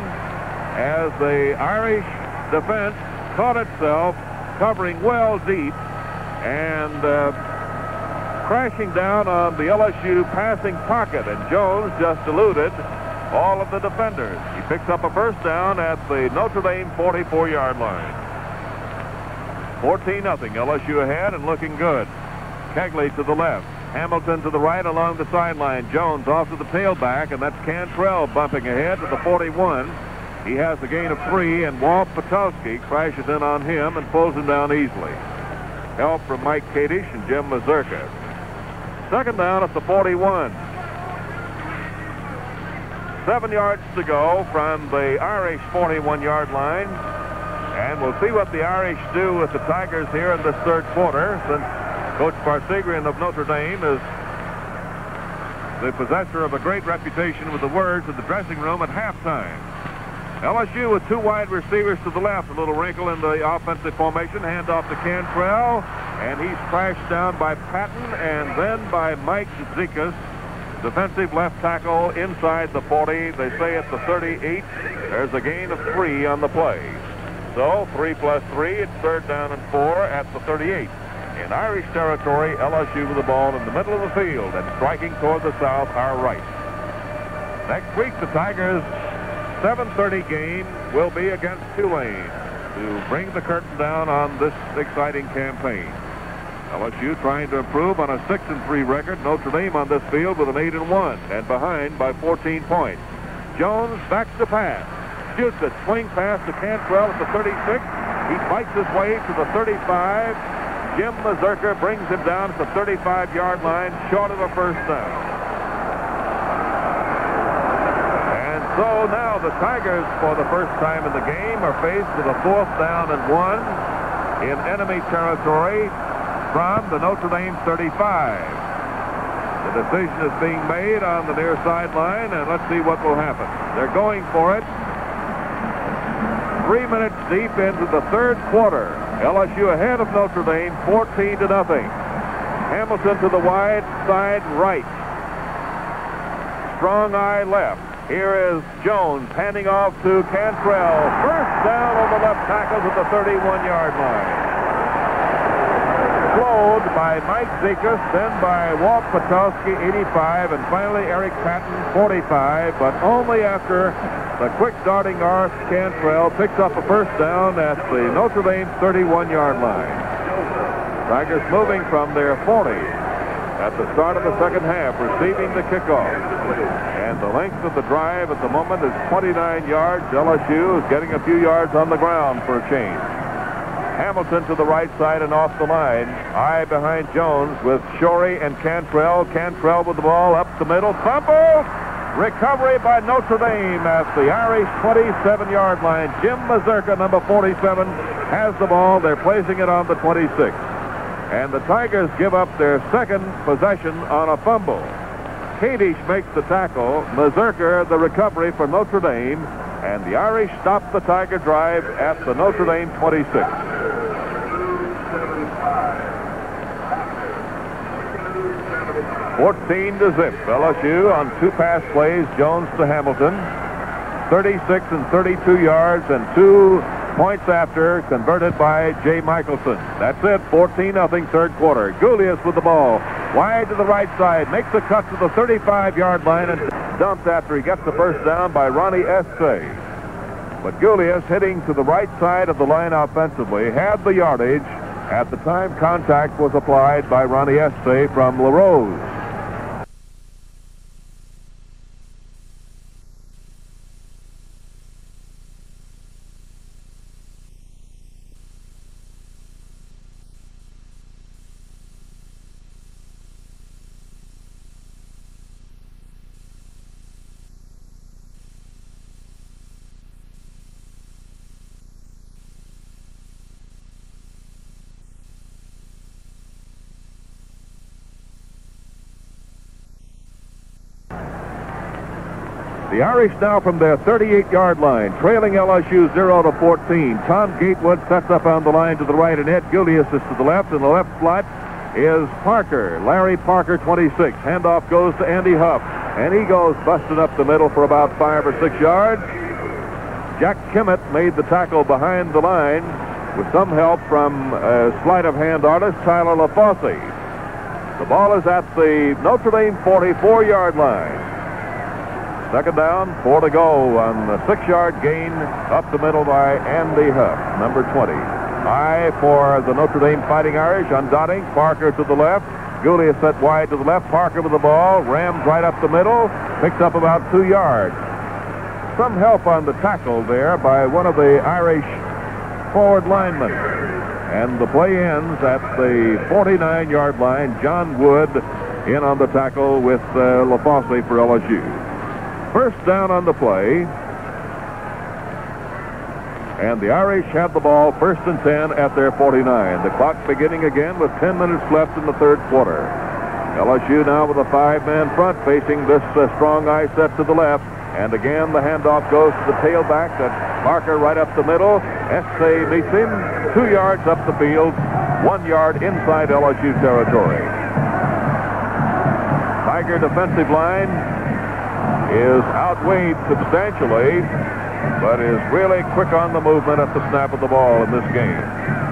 as the Irish defense caught itself covering well deep and crashing down on the LSU passing pocket, and Jones just eluded all of the defenders. He picks up a first down at the Notre Dame 44-yard line. 14-0, LSU ahead and looking good. Kegley to the left, Hamilton to the right along the sideline. Jones off to the tailback, and that's Cantrell bumping ahead to the 41. He has a gain of 3, and Walt Patowski crashes in on him and pulls him down easily. Help from Mike Kadish and Jim Mazurka. Second down at the 41. 7 yards to go from the Irish 41-yard line. And we'll see what the Irish do with the Tigers here in this third quarter, since Coach Parseghian of Notre Dame is the possessor of a great reputation with the words in the dressing room at halftime. LSU with 2 wide receivers to the left. A little wrinkle in the offensive formation. Hand off to Cantrell, and he's crashed down by Patton and then by Mike Zikas, defensive left tackle inside the 40. They say at the 38. There's a gain of 3 on the play. So 3 plus 3, it's third down and 4 at the 38. In Irish territory, LSU with the ball in the middle of the field and striking toward the south, our right. Next week, the Tigers' 7:30 game will be against Tulane to bring the curtain down on this exciting campaign. LSU trying to improve on a 6-3 record. Notre Dame on this field with an 8-1 and behind by 14 points. Jones backs the pass, shoots a swing pass to Cantrell at the 36. He fights his way to the 35. Jim Mazurka brings him down at the 35-yard line, short of a first down. So now the Tigers, for the first time in the game, are faced with a 4th down and 1 in enemy territory from the Notre Dame 35. The decision is being made on the near sideline, and let's see what will happen. They're going for it. 3 minutes deep into the third quarter. LSU ahead of Notre Dame, 14-0. Hamilton to the wide side right. Strong eye left. Here is Jones handing off to Cantrell. First down on the left tackle at the 31-yard line. Slowed by Mike Zikas, then by Walt Patowski, 85, and finally Eric Patton, 45, but only after the quick darting arc, Cantrell picks up a first down at the Notre Dame 31-yard line. Tigers moving from their 40 at the start of the second half, receiving the kickoff. And the length of the drive at the moment is 29 yards. LSU is getting a few yards on the ground for a change. Hamilton to the right side and off the line. Eye behind Jones with Shorey and Cantrell. Cantrell with the ball up the middle. Fumble! Recovery by Notre Dame at the Irish 27-yard line. Jim Mazurka, number 47, has the ball. They're placing it on the 26. And the Tigers give up their second possession on a fumble. Kadish makes the tackle. Mazurka the recovery for Notre Dame. And the Irish stop the Tiger drive at the Notre Dame 26. 14-0. LSU on 2 pass plays. Jones to Hamilton. 36 and 32 yards and 2 points after, converted by Jay Michelson. That's it, 14-0 third quarter. Gulius with the ball. Wide to the right side. Makes a cut to the 35-yard line and dumped after he gets the first down by Ronnie Essay. But Gulius, hitting to the right side of the line offensively, had the yardage at the time contact was applied by Ronnie Essay from LaRose. The Irish now from their 38-yard line, trailing LSU 0-14. Tom Gatewood sets up on the line to the right, and Ed Gulius is to the left. In the left slot is Parker, Larry Parker, 26. Handoff goes to Andy Huff, and he goes busted up the middle for about 5 or 6 yards. Jack Kimmett made the tackle behind the line with some help from sleight of hand artist Tyler LaFosse. The ball is at the Notre Dame 44-yard line. Second down, 4 to go on the 6-yard gain up the middle by Andy Huff, number 20. High for the Notre Dame Fighting Irish on dotting. Parker to the left. Gulius set wide to the left. Parker with the ball. Rams right up the middle. Picks up about 2 yards. Some help on the tackle there by one of the Irish forward linemen. And the play ends at the 49-yard line. John Wood in on the tackle with LaFosse for LSU. First down on the play. And the Irish have the ball 1st and 10 at their 49. The clock beginning again with 10 minutes left in the third quarter. LSU now with a 5-man front facing this strong I set to the left. And again the handoff goes to the tailback. That's Parker right up the middle. Essay meets him 2 yards up the field, 1 yard inside LSU territory. Tiger defensive line is outweighed substantially, but is really quick on the movement at the snap of the ball in this game.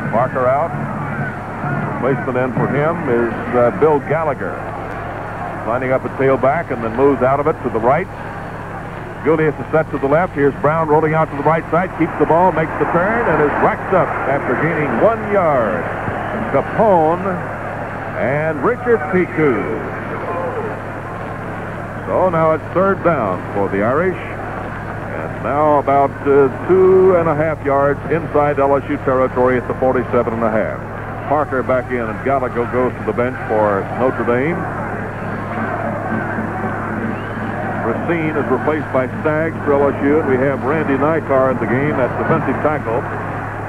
Parker out. Replacement in for him is Bill Gallagher. Lining up at tailback and then moves out of it to the right. Gulius is set to the left. Here's Brown rolling out to the right side. Keeps the ball, makes the turn, and is racked up after gaining 1 yard. Capone and Richard Piku. So now it's third down for the Irish. And now about 2.5 yards inside LSU territory at the 47.5. Parker back in, and Gallagher goes to the bench for Notre Dame. Racine is replaced by Staggs for LSU, and we have Randy Nykar in the game at defensive tackle,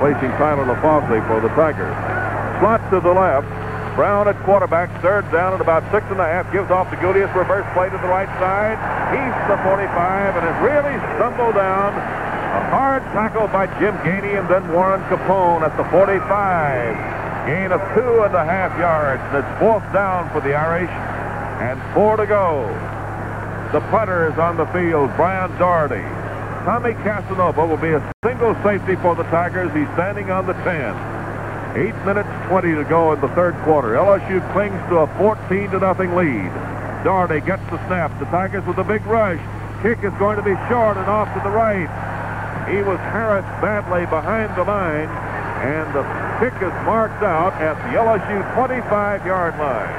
placing Tyler LaFosse for the Tigers. Slot to the left. Brown at quarterback, third down at about 6.5, gives off to Gulius, reverse play to the right side. He's the 45 and has really stumbled down. A hard tackle by Jim Gainey and then Warren Capone at the 45. Gain of 2.5 yards, and it's 4th down for the Irish and 4 to go. The punter is on the field, Brian Doherty. Tommy Casanova will be a single safety for the Tigers. He's standing on the 10. 8 minutes 20 to go in the third quarter. LSU clings to a 14-0 lead. Doherty gets the snap. The Tigers with a big rush. Kick is going to be short and off to the right. He was harassed badly behind the line, and the kick is marked out at the LSU 25-yard line.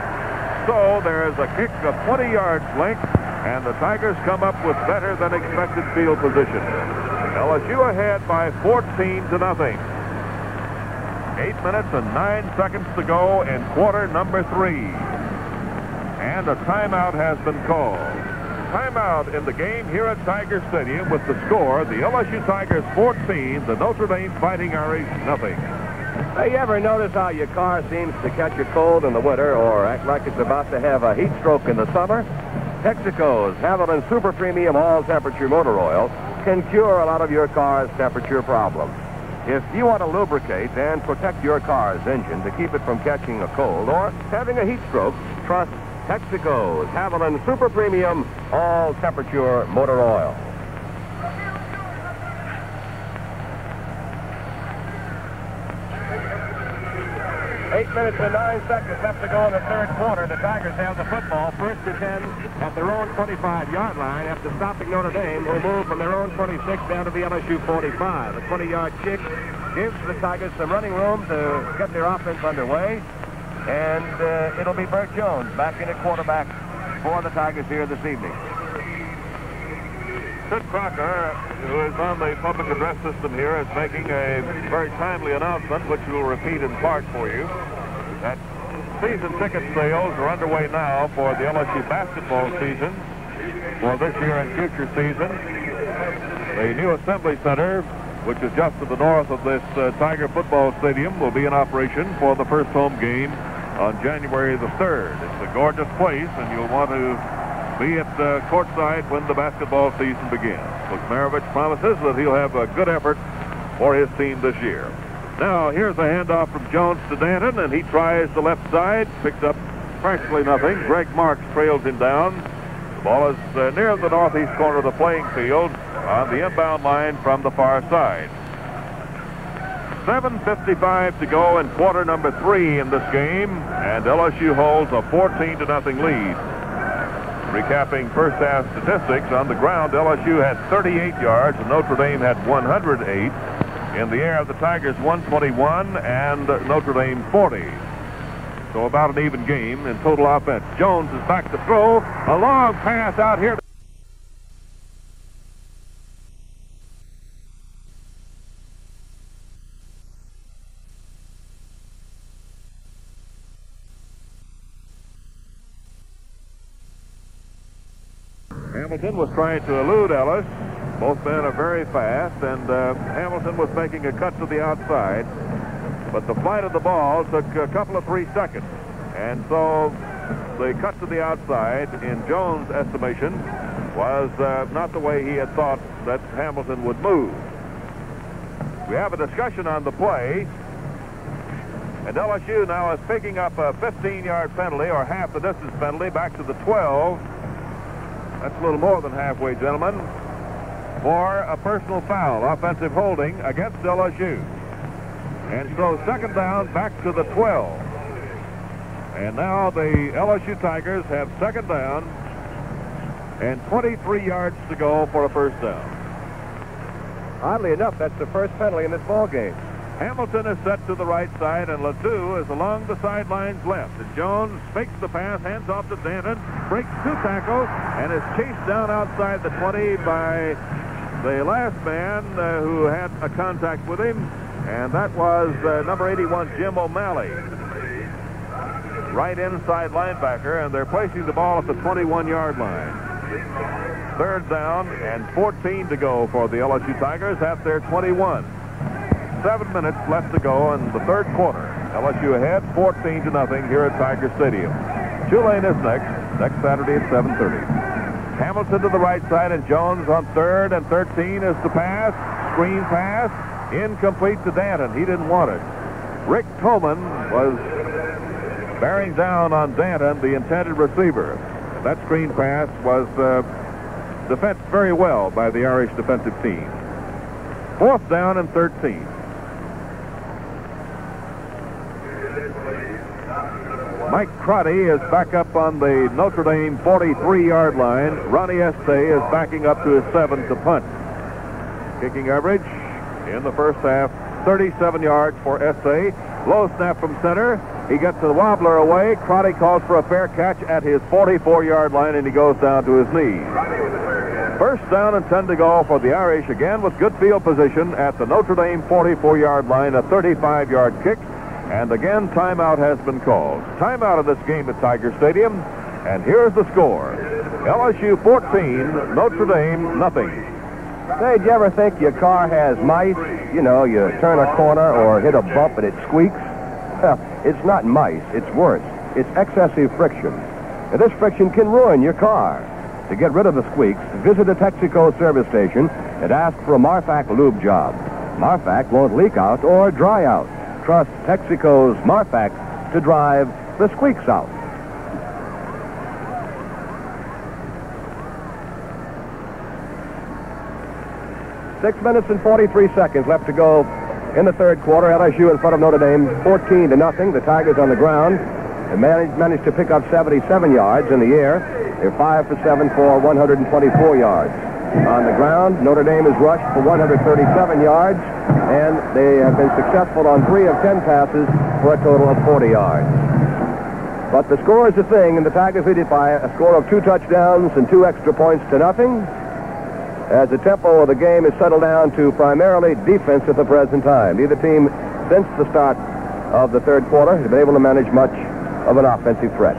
So there's a kick of 20 yards length, and the Tigers come up with better than expected field position. LSU ahead by 14-0. 8 minutes and 9 seconds to go in quarter number 3. And a timeout has been called. Timeout in the game here at Tiger Stadium with the score, the LSU Tigers 14, the Notre Dame Fighting Irish nothing. Hey, you ever notice how your car seems to catch a cold in the winter or act like it's about to have a heat stroke in the summer? Texaco's Haviland Super Premium All-Temperature Motor Oil can cure a lot of your car's temperature problems. If you want to lubricate and protect your car's engine to keep it from catching a cold or having a heat stroke, trust Texaco's Haviland Super Premium All-Temperature Motor Oil. Eight minutes and 9 seconds left to go in the third quarter. The Tigers have the football, 1st and 10 at their own 25-yard line after stopping Notre Dame, who moved from their own 26 down to the LSU 45. A 20-yard kick gives the Tigers some running room to get their offense underway. And it'll be Bert Jones back in at quarterback for the Tigers here this evening. Sid Crocker, who is on the public address system here, is making a very timely announcement, which we'll repeat in part for you, that season ticket sales are underway now for the LSU basketball season for this year and future seasons. The new Assembly Center, which is just to the north of this Tiger football stadium, will be in operation for the first home game on January the 3rd. It's a gorgeous place, and you'll want to be at courtside when the basketball season begins. Kuzmarovich promises that he'll have a good effort for his team this year. Now, here's a handoff from Jones to Danton, and he tries the left side, picks up practically nothing. Greg Marks trails him down. The ball is near the northeast corner of the playing field on the inbound line from the far side. 7:55 to go in quarter number 3 in this game, and LSU holds a 14-0 lead. Recapping first half statistics, on the ground, LSU had 38 yards, and Notre Dame had 108. In the air, the Tigers 121 and Notre Dame 40. So about an even game in total offense. Jones is back to throw. A long pass out here. Hamilton was trying to elude Ellis. Both men are very fast, and Hamilton was making a cut to the outside. But the flight of the ball took a couple of 3 seconds. And so the cut to the outside, in Jones' estimation, was not the way he had thought that Hamilton would move. We have a discussion on the play. And LSU now is picking up a 15-yard penalty, or half the distance penalty, back to the 12. That's a little more than halfway, gentlemen, for a personal foul, offensive holding against LSU. And so second down, back to the 12. And now the LSU Tigers have second down and 23 yards to go for a first down. Oddly enough, that's the first penalty in this ball game. Hamilton is set to the right side, and Ledoux is along the sidelines left. And Jones fakes the pass, hands off to Danton, breaks 2 tackles, and is chased down outside the 20 by the last man who had a contact with him, and that was number 81, Jim O'Malley. Right inside linebacker, and they're placing the ball at the 21-yard line. Third down and 14 to go for the LSU Tigers at their 21. 7 minutes left to go in the third quarter. LSU ahead 14-0 here at Tiger Stadium. Tulane is next Saturday at 7:30. Hamilton to the right side, and Jones on third and 13 is the pass. Screen pass. Incomplete to Danton. He didn't want it. Rick Coleman was bearing down on Danton, the intended receiver. That screen pass was defensed very well by the Irish defensive team. Fourth down and 13. Mike Crotty is back up on the Notre Dame 43-yard line. Ronnie Estee is backing up to his 7 to punt. Kicking average in the first half, 37 yards for Estee. Low snap from center. He gets the wobbler away. Crotty calls for a fair catch at his 44-yard line, and he goes down to his knees. First down and 10 to go for the Irish, again with good field position at the Notre Dame 44-yard line, a 35-yard kick. And again, timeout has been called. Timeout of this game at Tiger Stadium. And here's the score. LSU 14, Notre Dame nothing. Say, did you ever think your car has mice? You know, you turn a corner or hit a bump and it squeaks? Well, it's not mice. It's worse. It's excessive friction. And this friction can ruin your car. To get rid of the squeaks, visit a Texaco service station and ask for a Marfac lube job. Marfac won't leak out or dry out. Trust Texaco's Marfac to drive the squeaks out. Six minutes and 43 seconds left to go in the third quarter. LSU in front of Notre Dame, 14-0. The Tigers on the ground and managed to pick up 77 yards in the air. They're 5 for 7 for 124 yards. On the ground, Notre Dame has rushed for 137 yards, and they have been successful on 3 of 10 passes for a total of 40 yards. But the score is the thing, and the Tigers lead it by a score of 2 touchdowns and 2 extra points to nothing, as the tempo of the game is settled down to primarily defense at the present time. Neither team, since the start of the third quarter, has been able to manage much of an offensive threat.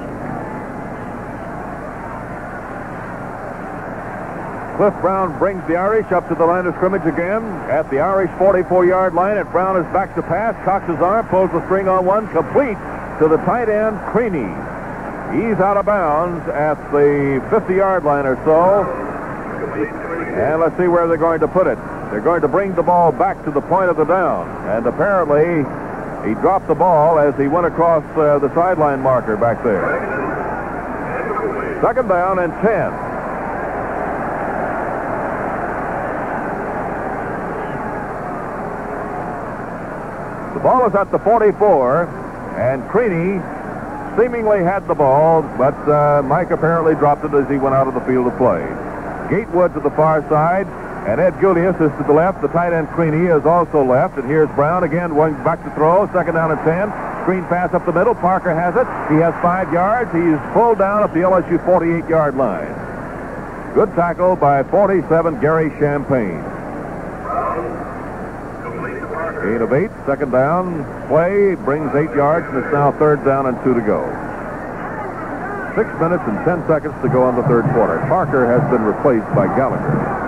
Cliff Brown brings the Irish up to the line of scrimmage again at the Irish 44-yard line, and Brown is back to pass, cocks his arm, pulls the string on one, complete to the tight end, Creaney. He's out of bounds at the 50-yard line or so. And let's see where they're going to put it. They're going to bring the ball back to the point of the down. And apparently, he dropped the ball as he went across the sideline marker back there. Second down and 10. The ball is at the 44, and Creaney seemingly had the ball, but Mike apparently dropped it as he went out of the field of play. Gatewood to the far side, and Ed Gulius is to the left. The tight end Creaney is also left, and here's Brown again going back to throw. Second down and 10. Screen pass up the middle. Parker has it. He has 5 yards. He's pulled down at the LSU 48-yard line. Good tackle by 47 Gary Champagne. Gain of 8. Second down play brings 8 yards, and it's now third down and 2 to go. 6 minutes and 10 seconds to go on the third quarter. Parker has been replaced by Gallagher.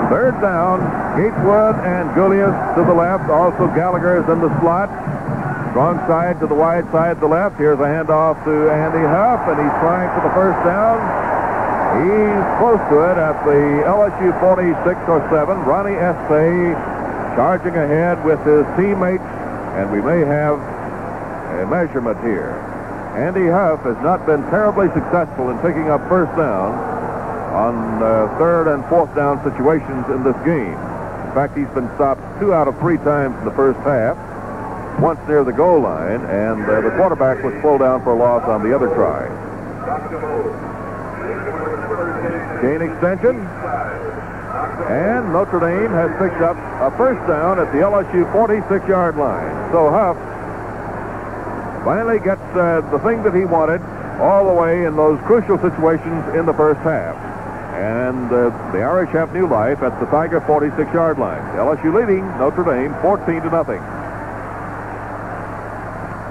Third down, Gatewood and Gulius to the left. Also Gallagher is in the slot. Strong side to the wide side to the left. Here's a handoff to Andy Huff, and he's trying for the first down. He's close to it at the LSU 46 or 7. Ronnie Estee charging ahead with his teammates, and we may have a measurement here. Andy Huff has not been terribly successful in picking up first down on third and fourth down situations in this game. In fact, he's been stopped 2 out of 3 times in the first half, once near the goal line, and the quarterback was pulled down for a loss on the other try. Gain extension, and Notre Dame has picked up a first down at the LSU 46-yard line. So Huff finally gets the thing that he wanted all the way in those crucial situations in the first half. And the Irish have new life at the Tiger 46-yard line. LSU leading Notre Dame 14-0.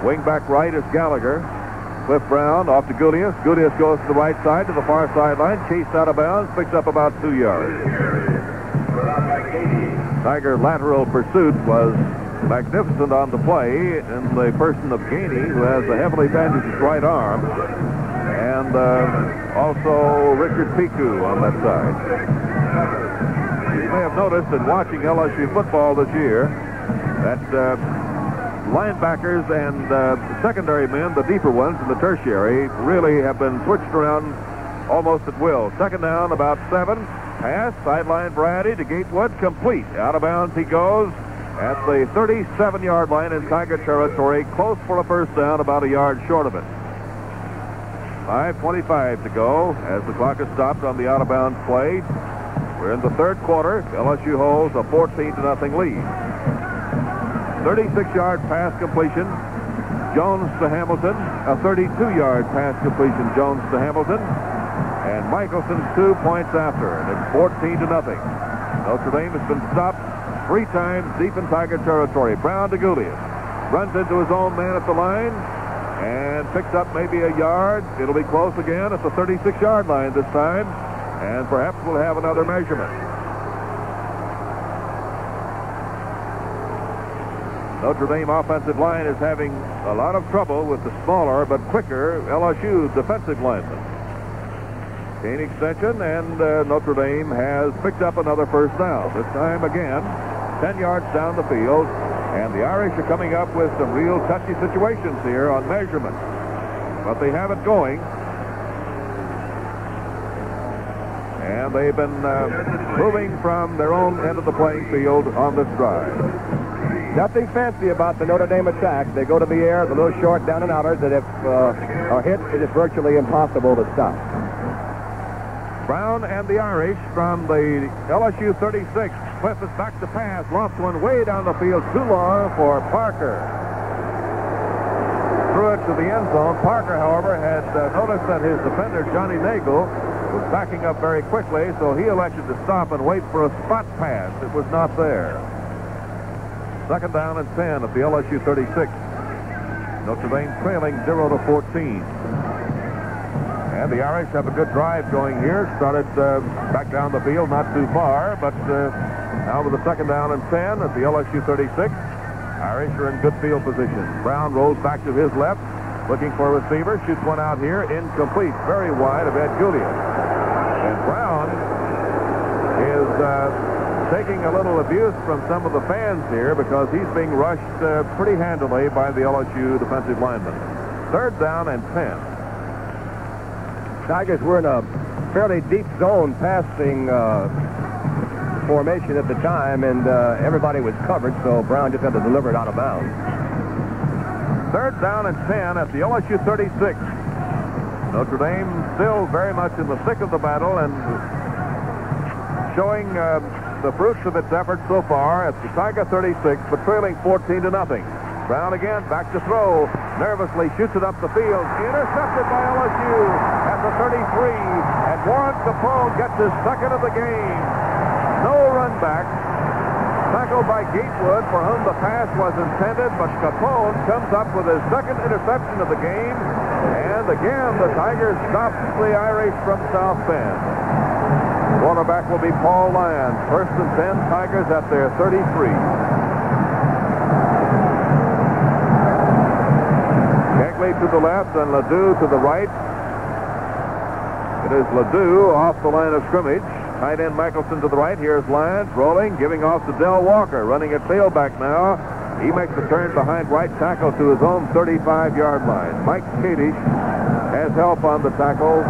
Wing back right is Gallagher. Cliff Brown off to Gulius. Gulius goes to the right side to the far sideline. Chased out of bounds. Picks up about 2 yards. Tiger lateral pursuit was magnificent on the play in the person of Gainey, who has a heavily bandaged right arm. And also Richard Piku on that side. You may have noticed in watching LSU football this year that linebackers and secondary men, the deeper ones in the tertiary, really have been switched around almost at will. Second down, about 7. Pass, sideline variety to Gatewood, complete. Out of bounds he goes at the 37-yard line in Tiger territory, close for a first down, about a yard short of it. 5:25 to go as the clock is stopped on the out-of-bounds play. We're in the third quarter. LSU holds a 14-0 lead. 36-yard pass completion, Jones to Hamilton. A 32-yard pass completion, Jones to Hamilton. And Michelson's 2 points after, and it's 14-0. Notre Dame has been stopped 3 times deep in Tiger territory. Brown to Gulius. Runs into his own man at the line and picks up maybe a yard. It'll be close again at the 36-yard line this time, and perhaps we'll have another measurement. Notre Dame offensive line is having a lot of trouble with the smaller but quicker LSU defensive linemen. Gain extension, and Notre Dame has picked up another first down. This time again, 10 yards down the field, and the Irish are coming up with some real touchy situations here on measurement. But they have it going. And they've been moving from their own end of the playing field on this drive. Nothing fancy about the Notre Dame attack. They go to the air, the little short down and outers that if are hit, it is virtually impossible to stop. Brown and the Irish from the LSU 36. Cliff is back to pass. Lofts one way down the field. Too long for Parker. Threw it to the end zone. Parker, however, had noticed that his defender, Johnny Nagel, was backing up very quickly, so he elected to stop and wait for a spot pass. It was not there. Second down and 10 at the LSU 36. Notre Dame trailing 0-14. And the Irish have a good drive going here. Started back down the field, not too far, but now with a second down and 10 at the LSU 36. Irish are in good field position. Brown rolls back to his left, looking for a receiver. Shoots one out here. Incomplete. Very wide of Ed Julian. And Brown is taking a little abuse from some of the fans here because he's being rushed pretty handily by the LSU defensive lineman. Third down and 10. Tigers were in a fairly deep zone passing formation at the time, and everybody was covered, so Brown just had to deliver it out of bounds. Third down and 10 at the LSU 36. Notre Dame still very much in the thick of the battle and showing the fruits of its efforts so far at the Tiger 36, but trailing 14-0. Brown again, back to throw. Nervously shoots it up the field. Intercepted by LSU at the 33. And Warren Capone gets his second of the game. No run back. Tackled by Gatewood, for whom the pass was intended, but Capone comes up with his second interception of the game. And again, the Tigers stop the Irish from South Bend. Quarterback will be Paul Lyons. First and 10, Tigers at their 33. Kegley to the left and Ledoux to the right. It is Ledoux off the line of scrimmage. Tight end Michelson to the right. Here's Lyons rolling, giving off to Del Walker, running at tailback now. He makes a turn behind right tackle to his own 35-yard line. Mike Kadish has help on the tackle.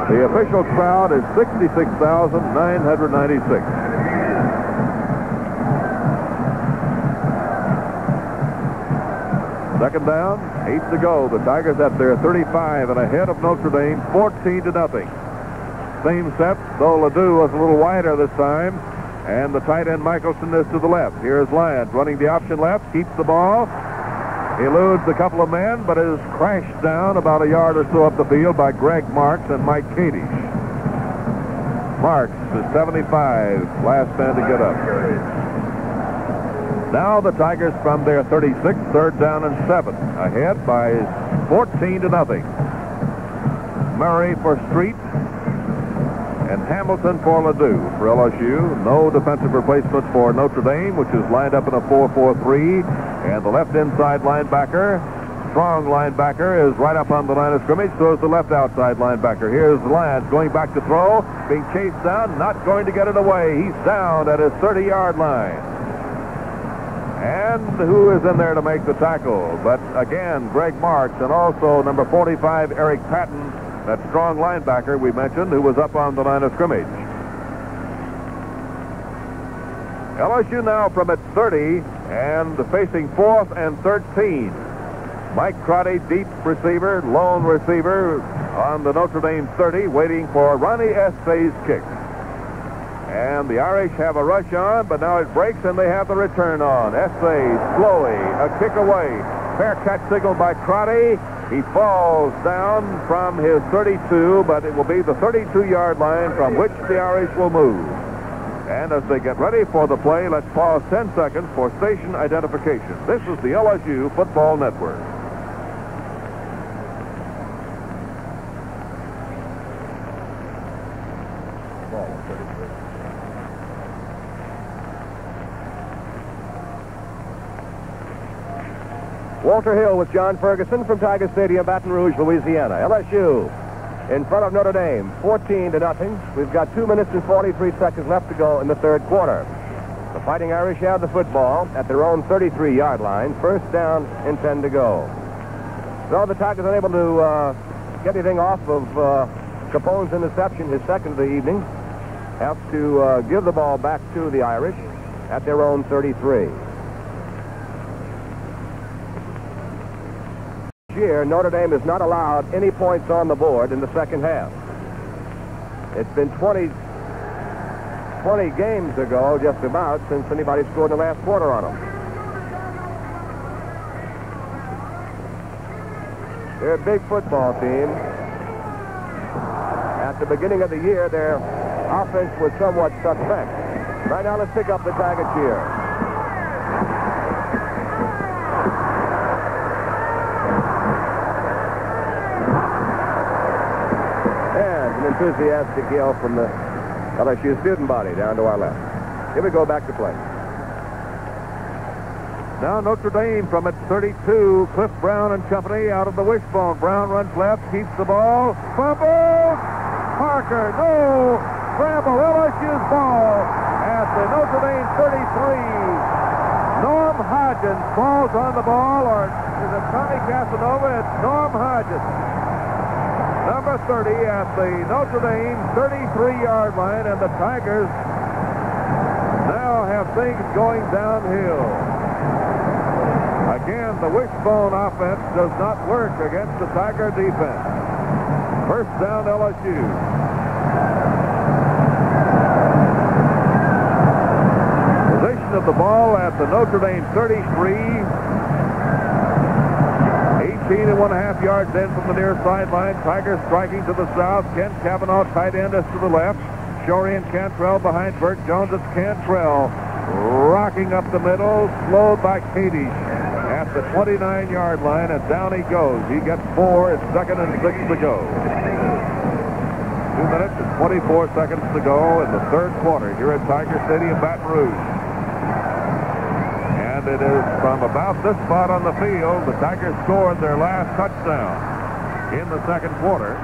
The official crowd is 66,996. Second down, 8 to go. The Tigers at their 35 and ahead of Notre Dame, 14-0. Same set, though Ledoux was a little wider this time. And the tight end Michelson is to the left. Here's Lyons running the option left, keeps the ball. Eludes a couple of men, but is crashed down about a yard or so up the field by Greg Marks and Mike Kadish. Marks is 75, last man to get up. Now the Tigers from their 36, third down and 7, ahead by 14-0. Murray for Street and Hamilton for Ledoux. For LSU, no defensive replacement for Notre Dame, which is lined up in a 4-4-3. And the left inside linebacker, strong linebacker, is right up on the line of scrimmage. So is the left outside linebacker. Here's Lyons going back to throw, being chased down, not going to get it away. He's down at his 30-yard line. And who is in there to make the tackle? But again, Greg Marks and also number 45, Eric Patton, that strong linebacker we mentioned, who was up on the line of scrimmage. LSU now from its 30 and facing 4th and 13. Mike Crotty, deep receiver, lone receiver on the Notre Dame 30, waiting for Ronnie Essay's kick. And the Irish have a rush on, but now it breaks and they have the return on. Essay slowly, a kick away. Fair catch signaled by Crotty. He falls down from his 32, but it will be the 32-yard line from which the Irish will move. And as they get ready for the play, let's pause 10 seconds for station identification. This is the LSU Football Network. Walter Hill with John Ferguson from Tiger Stadium, Baton Rouge, Louisiana. LSU in front of Notre Dame, 14-0. We've got 2 minutes and 43 seconds left to go in the third quarter. The Fighting Irish have the football at their own 33-yard line. First down and 10 to go. So the Tigers unable to get anything off of Capone's interception, his second of the evening. Have to give the ball back to the Irish at their own 33. Year, Notre Dame has not allowed any points on the board in the second half. It's been 20 games ago, just about, since anybody scored in the last quarter on them. They're a big football team. At the beginning of the year, their offense was somewhat suspect. Right now, let's pick up the Tiger cheer. Enthusiastic yell from the LSU student body down to our left. Here we go back to play. Now Notre Dame from its 32. Cliff Brown and company out of the wishbone. Brown runs left, keeps the ball. Fumble! Parker, no! Scramble, LSU's ball at the Notre Dame 33. Norm Hodgins falls on the ball, or is it Tommy Casanova? It's Norm Hodgins. Number 30 at the Notre Dame 33-yard line, and the Tigers now have things going downhill. Again, the wishbone offense does not work against the Tiger defense. First down, LSU. Position of the ball at the Notre Dame 33. 18.5 yards in from the near sideline. Tigers striking to the south. Ken Cavanaugh, tight end, is to the left. Shorey and Cantrell behind Burt Jones. It's Cantrell rocking up the middle, slowed by Kadish at the 29-yard line, and down he goes. He gets 4. It's 2nd and 6 to go. 2 minutes and 24 seconds to go in the third quarter here at Tiger Stadium, Baton Rouge. And it is from about this spot on the field, the Tigers scored their last touchdown in the second quarter.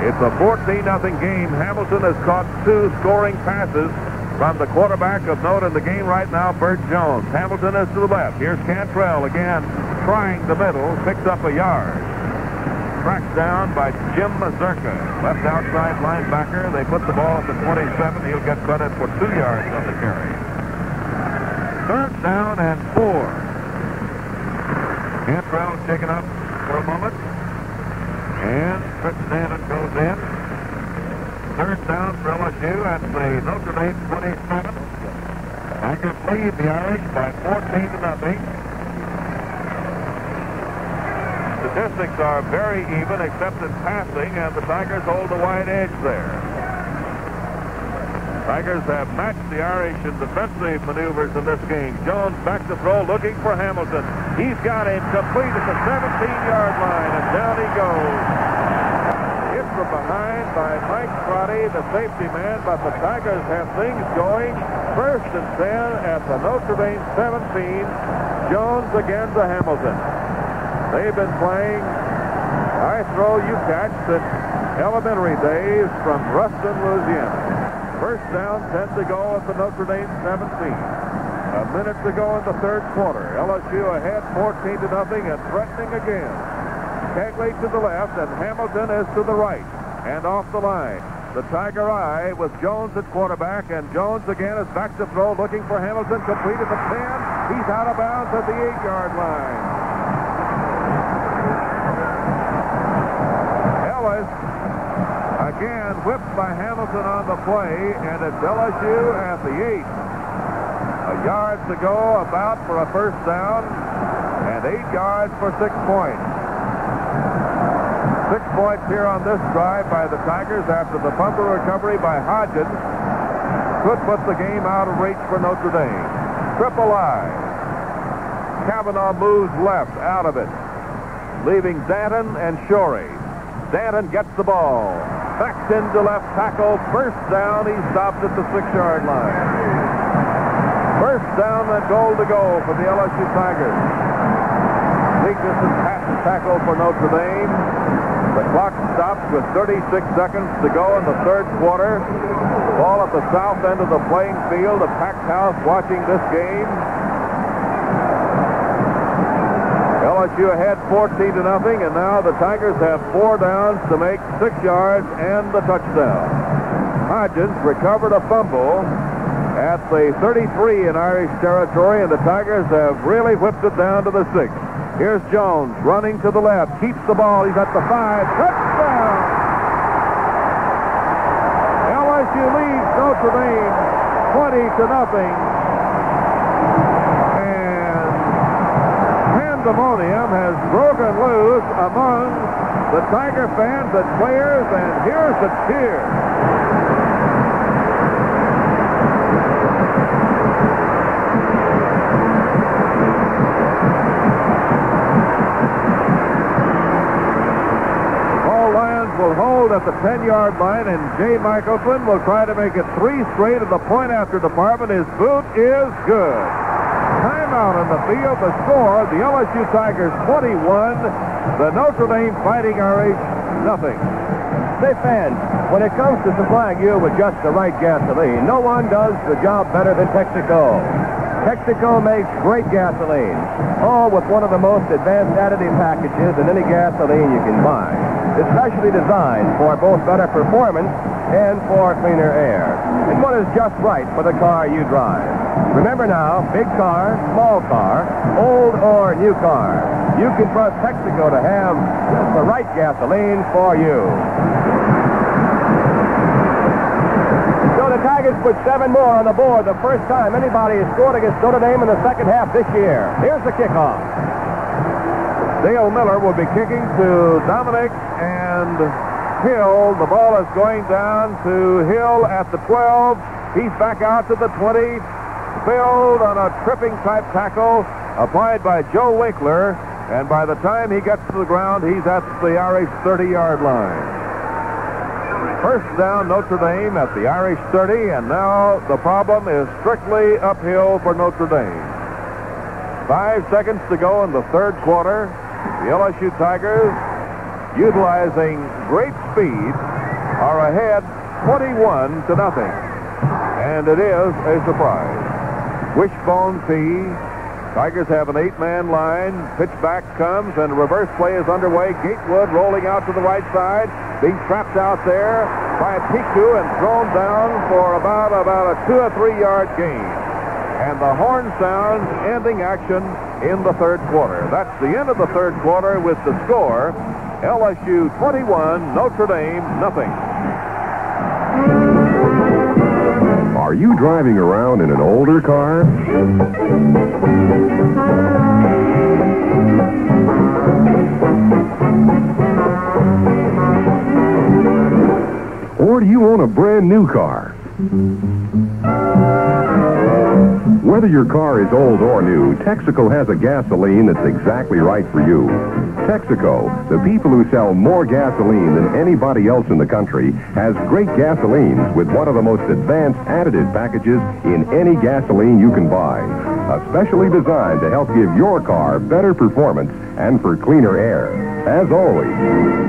It's a 14-0 game. Hamilton has caught 2 scoring passes from the quarterback of note in the game right now, Burt Jones. Hamilton is to the left. Here's Cantrell again, trying the middle, picks up a yard. Tracked down by Jim Mazurka, left outside linebacker. They put the ball at the 27. He'll get credit for 2 yards on the carry. Third down and 4. Cantrell taken up for a moment. And Fritz Dannon goes in. Third down for LSU at the Notre Dame 27. Tigers lead the Irish by 14-0. Statistics are very even except in passing, and the Tigers hold the wide edge there. Tigers have matched the Irish in defensive maneuvers in this game. Jones back to throw, looking for Hamilton. He's got him complete at the 17-yard line, and down he goes. Hit from behind by Mike Crotty, the safety man, but the Tigers have things going. 1st and 10 at the Notre Dame 17. Jones again to Hamilton. They've been playing I throw, you catch since elementary days from Ruston, Louisiana. First down, 10 to go at the Notre Dame 17. A minute to go in the third quarter. LSU ahead 14-0 and threatening again. Kegley to the left and Hamilton is to the right. And off the line. The Tiger Eye with Jones at quarterback, and Jones again is back to throw, looking for Hamilton, complete at the 10. He's out of bounds at the 8-yard line. Ellis again whipped by Hamilton on the play, and it's LSU at the 8. A yard to go about for a first down, and 8 yards for 6 points. 6 points here on this drive by the Tigers after the fumble recovery by Hodgins could put the game out of reach for Notre Dame. Triple I. Cavanaugh moves left out of it, leaving Danton and Shorey. Danton gets the ball. Backs into left tackle. First down. He stopped at the 6-yard line. First down and goal to go for the LSU Tigers. Weakness and pass tackle for Notre Dame. The clock stops with 36 seconds to go in the third quarter. Ball at the south end of the playing field. A packed house watching this game. LSU ahead 14-0, and now the Tigers have 4 downs to make 6 yards and the touchdown. Hodgins recovered a fumble at the 33 in Irish territory, and the Tigers have really whipped it down to the 6. Here's Jones running to the left, keeps the ball. He's at the 5. Touchdown! LSU leads Notre Dame 20-0. And pandemonium has broken loose among the Tiger fans and players, and here's the cheer. Will hold at the 10-yard line, and Jay Michelson will try to make it 3 straight, and the point after department. His boot is good. Timeout on the field. The score, the LSU Tigers 21, the Notre Dame Fighting Irish nothing. Say, fans, when it comes to supplying you with just the right gasoline, no one does the job better than Texaco. Texaco makes great gasoline, all with one of the most advanced additive packages in any gasoline you can buy. It's specially designed for both better performance and for cleaner air. And one is just right for the car you drive. Remember now, big car, small car, old or new car, you can trust Texaco to have just the right gasoline for you. So the Tigers put 7 more on the board, the first time anybody has scored against Notre Dame in the second half this year. Here's the kickoff. Dale Miller will be kicking to Dominic and Hill. The ball is going down to Hill at the 12. He's back out to the 20. Filled on a tripping type tackle applied by Joe Winkler. And by the time he gets to the ground, he's at the Irish 30-yard line. First down, Notre Dame at the Irish 30, and now the problem is strictly uphill for Notre Dame. 5 seconds to go in the third quarter. The LSU Tigers, utilizing great speed, are ahead 21-0. And it is a surprise. Wishbone tee. Tigers have an 8-man line. Pitch back comes, and a reverse play is underway. Gatewood rolling out to the right side, being trapped out there by Piku and thrown down for about a 2 or 3 yard gain. And the horn sounds, ending action in the third quarter. That's the end of the third quarter with the score, LSU 21, Notre Dame nothing. Are you driving around in an older car? Or do you own a brand new car? Whether your car is old or new, Texaco has a gasoline that's exactly right for you. Texaco, the people who sell more gasoline than anybody else in the country, has great gasolines with one of the most advanced additive packages in any gasoline you can buy. Especially designed to help give your car better performance and for cleaner air. As always,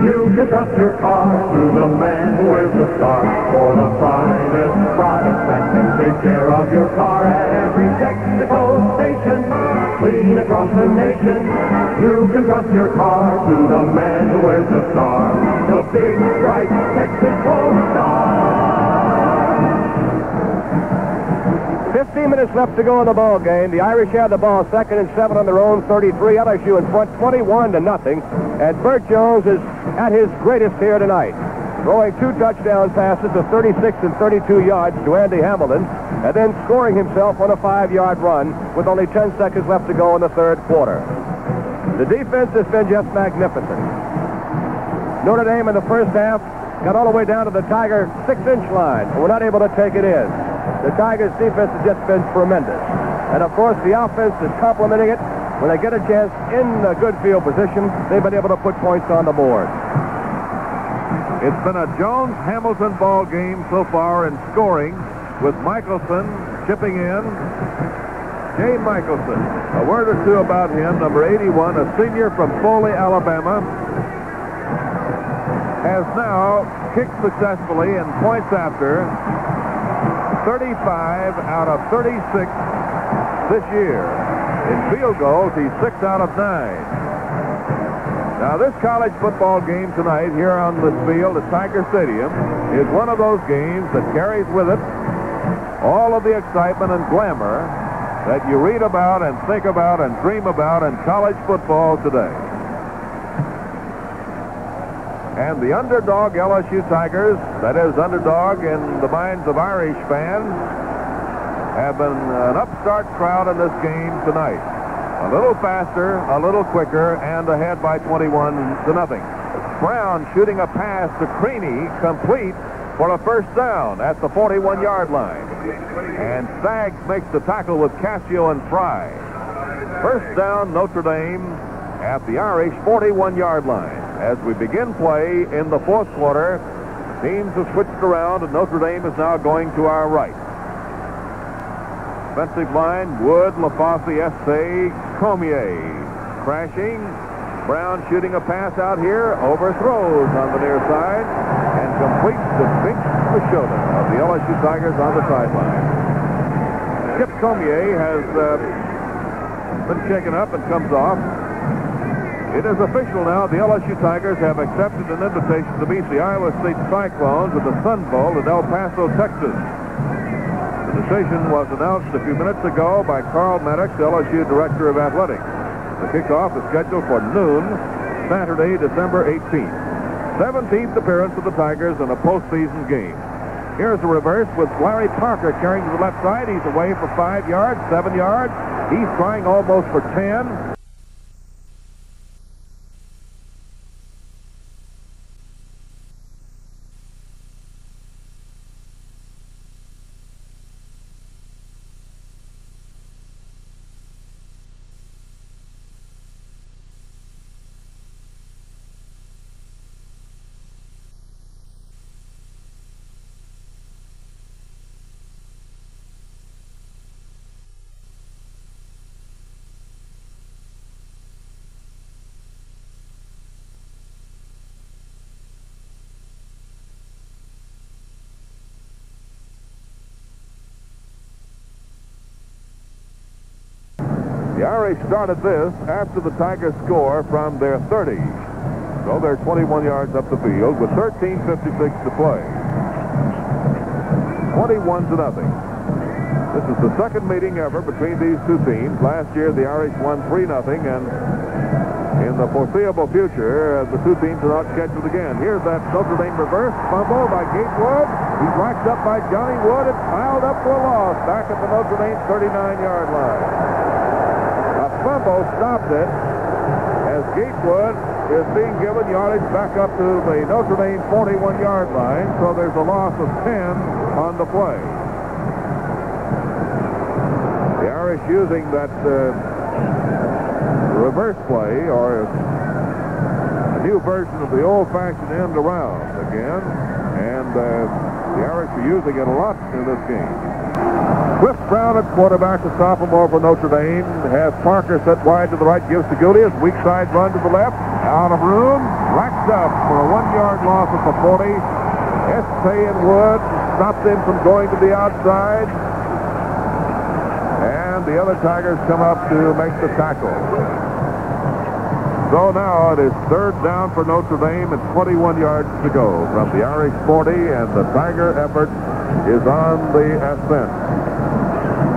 you can trust your car to the man who wears the star for the finest products that can take care of your car at every Texaco station, clean across the nation. You can trust your car to the man who wears the star, the big bright Texaco star. 15 minutes left to go in the ball game. The Irish have the ball, 2nd and 7 on their own 33. LSU in front 21-0. And Bert Jones is at his greatest here tonight, throwing 2 touchdown passes of 36 and 32 yards to Andy Hamilton, and then scoring himself on a 5-yard run with only 10 seconds left to go in the third quarter. The defense has been just magnificent. Notre Dame in the first half got all the way down to the Tiger 6-inch line, and we're not able to take it in. The Tigers' defense has just been tremendous. And, of course, the offense is complementing it. When they get a chance in a good field position, they've been able to put points on the board. It's been a Jones-Hamilton ball game so far in scoring, with Michelson chipping in. Jay Michelson, a word or two about him, number 81, a senior from Foley, Alabama, has now kicked successfully in points after 35 out of 36 this year. In field goals, he's 6 out of 9. Now, this college football game tonight here on this field at Tiger Stadium is one of those games that carries with it all of the excitement and glamour that you read about and think about and dream about in college football today. And the underdog LSU Tigers, that is underdog in the minds of Irish fans, have been an upstart crowd in this game tonight. A little faster, a little quicker, and ahead by 21-0. Brown shooting a pass to Creaney, complete for a first down at the 41-yard line. And Staggs makes the tackle with Cassio and Fry. First down, Notre Dame at the Irish 41-yard line. As we begin play in the fourth quarter, teams have switched around, and Notre Dame is now going to our right. Offensive line, Wood, LaFosse, Essay, Comier. Crashing. Brown shooting a pass out here. Overthrows on the near side and completes the Bink Machota of the LSU Tigers on the sideline. Skip Comier has been shaken up and comes off. It is official now. The LSU Tigers have accepted an invitation to meet the Iowa State Cyclones at the Sun Bowl in El Paso, Texas. The decision was announced a few minutes ago by Carl Maddox, LSU Director of Athletics. The kickoff is scheduled for noon, Saturday, December 18th. 17th appearance of the Tigers in a postseason game. Here's the reverse with Larry Parker carrying to the left side. He's away for 5 yards, 7 yards. He's trying almost for 10. The Irish started this after the Tigers score from their 30. So they're 21 yards up the field with 13:56 to play. 21-0. This is the second meeting ever between these two teams. Last year, the Irish won 3-0, and in the foreseeable future, the two teams are not scheduled again. Here's that Notre Dame reverse fumble by Gatewood. He's racked up by Johnny Wood and piled up for a loss back at the Notre Dame 39-yard line. Fumble stopped it as Gatewood is being given yardage back up to the Notre Dame 41-yard line, so there's a loss of 10 on the play. The Irish using that reverse play, or a new version of the old-fashioned end around again, and the Irish are using it a lot in this game. Cliff Brown at quarterback, the sophomore for Notre Dame, has Parker set wide to the right, gives to Goulias, weak side run to the left, out of room, racked up for a 1-yard loss at the 40. Essay and Wood stopped him from going to the outside, and the other Tigers come up to make the tackle. So now it is third down for Notre Dame and 21 yards to go from the Irish 40, and the Tiger effort is on the ascent.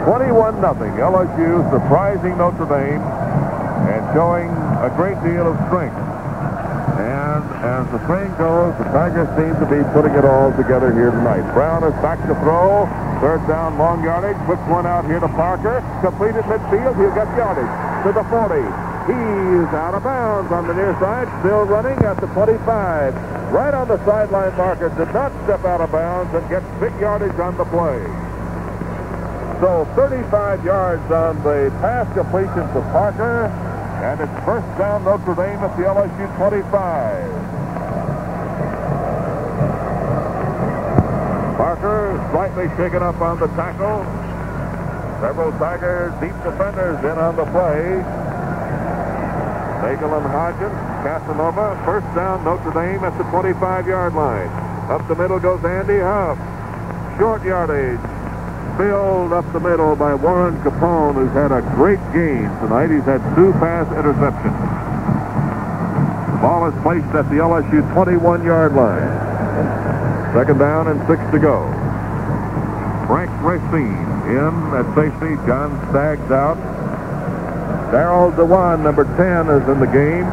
21-0. LSU surprising Notre Dame and showing a great deal of strength. And as the train goes, the Tigers seem to be putting it all together here tonight. Brown is back to throw. Third down, long yardage. Quick one out here to Parker. Completed midfield. He'll get yardage to the 40. He's out of bounds on the near side. Still running at the 25. Right on the sideline marker. Did not step out of bounds and gets big yardage on the play. So 35 yards on the pass completion to Parker, and it's first down Notre Dame at the LSU 25. Parker slightly shaken up on the tackle. Several Tiger deep defenders in on the play. Nagel and Hodgins, Casanova. First down Notre Dame at the 25-yard line. Up the middle goes Andy Huff. Short yardage. Filled up the middle by Warren Capone, who's had a great game tonight. He's had 2 pass interceptions. The ball is placed at the LSU 21-yard line. Second down and 6 to go. Frank Racine in at safety. John Staggs out. Darryl Dewan, number 10, is in the game.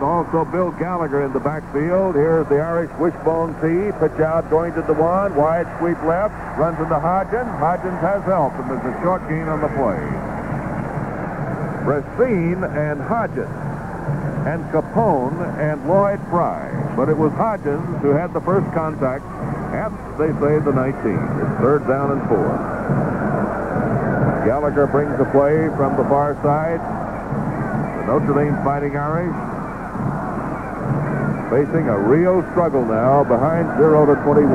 Also Bill Gallagher in the backfield. Here's the Irish wishbone tee. Pitch out going to Dewan. Wide sweep left. Runs into Hodgins. Hodgins has help, and there's a short gain on the play. Racine and Hodgins and Capone and Lloyd Fry. But it was Hodgins who had the first contact at, they say, the 19. It's third down and 4. Gallagher brings the play from the far side. The Notre Dame Fighting Irish facing a real struggle now, behind 0 to 21.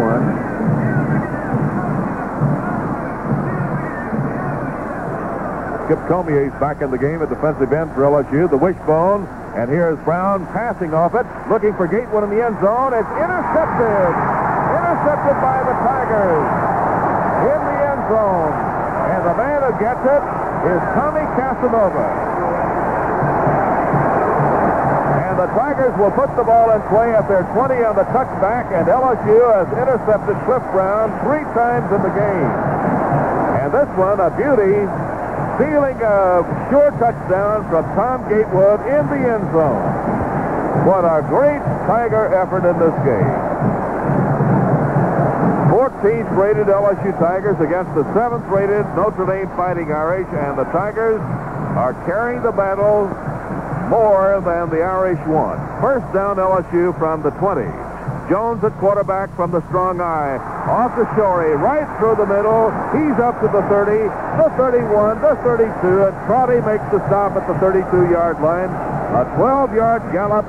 Skip Comier's back in the game at defensive end for LSU. The wishbone. And here's Brown passing off it, looking for Gatewood in the end zone. It's intercepted. Intercepted by the Tigers in the end zone. And the man who gets it is Tommy Casanova. And the Tigers will put the ball in play at their 20 on the touchback, and LSU has intercepted Cliff Brown 3 times in the game. And this one, a beauty, stealing a sure touchdown from Tom Gatewood in the end zone. What a great Tiger effort in this game. 14th-rated LSU Tigers against the 7th-rated Notre Dame Fighting Irish, and the Tigers are carrying the battle more than the Irish won. First down LSU from the 20. Jones at quarterback from the strong eye. Off to Shorey, right through the middle. He's up to the 30, the 31, the 32, and Trotty makes the stop at the 32-yard line. A 12-yard gallop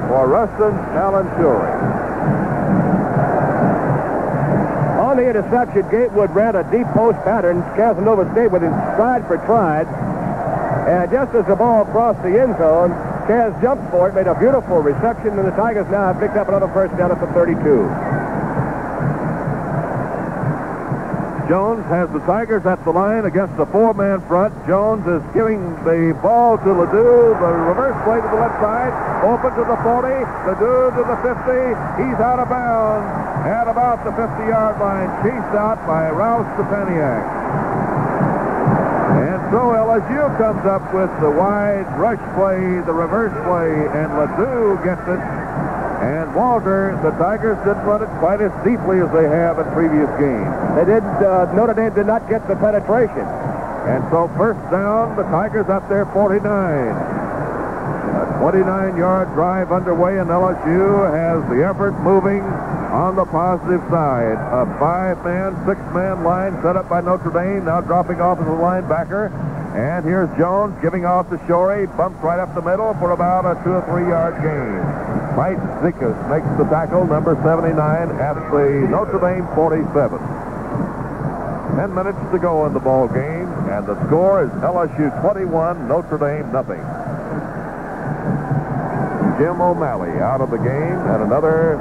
for Rustin Allen Shorey. On the interception, Gatewood ran a deep post pattern. Casanova stayed with him stride for stride. And just as the ball crossed the end zone, Kaz jumped for it, made a beautiful reception, and the Tigers now have picked up another first down at the 32. Jones has the Tigers at the line against the 4-man front. Jones is giving the ball to Ledoux. The reverse play to the left side. Open to the 40. Ledoux to the 50. He's out of bounds at about the 50-yard line. Chased out by Rouse Stepaniak. And so LSU comes up with the wide rush play, the reverse play, and Ledoux gets it. And Walter, the Tigers didn't run it quite as deeply as they have in previous games. They did. Notre Dame did not get the penetration. And so first down, the Tigers up there 49. A 29-yard drive underway, and LSU has the effort moving on the positive side. A 5-man, 6-man line set up by Notre Dame, now dropping off as a linebacker. And here's Jones giving off to Shorey, bumped right up the middle for about a 2 or 3 yard gain. Mike Zikas makes the tackle, number 79, at the Notre Dame 47. 10 minutes to go in the ball game, and the score is LSU 21, Notre Dame nothing. Jim O'Malley out of the game, and another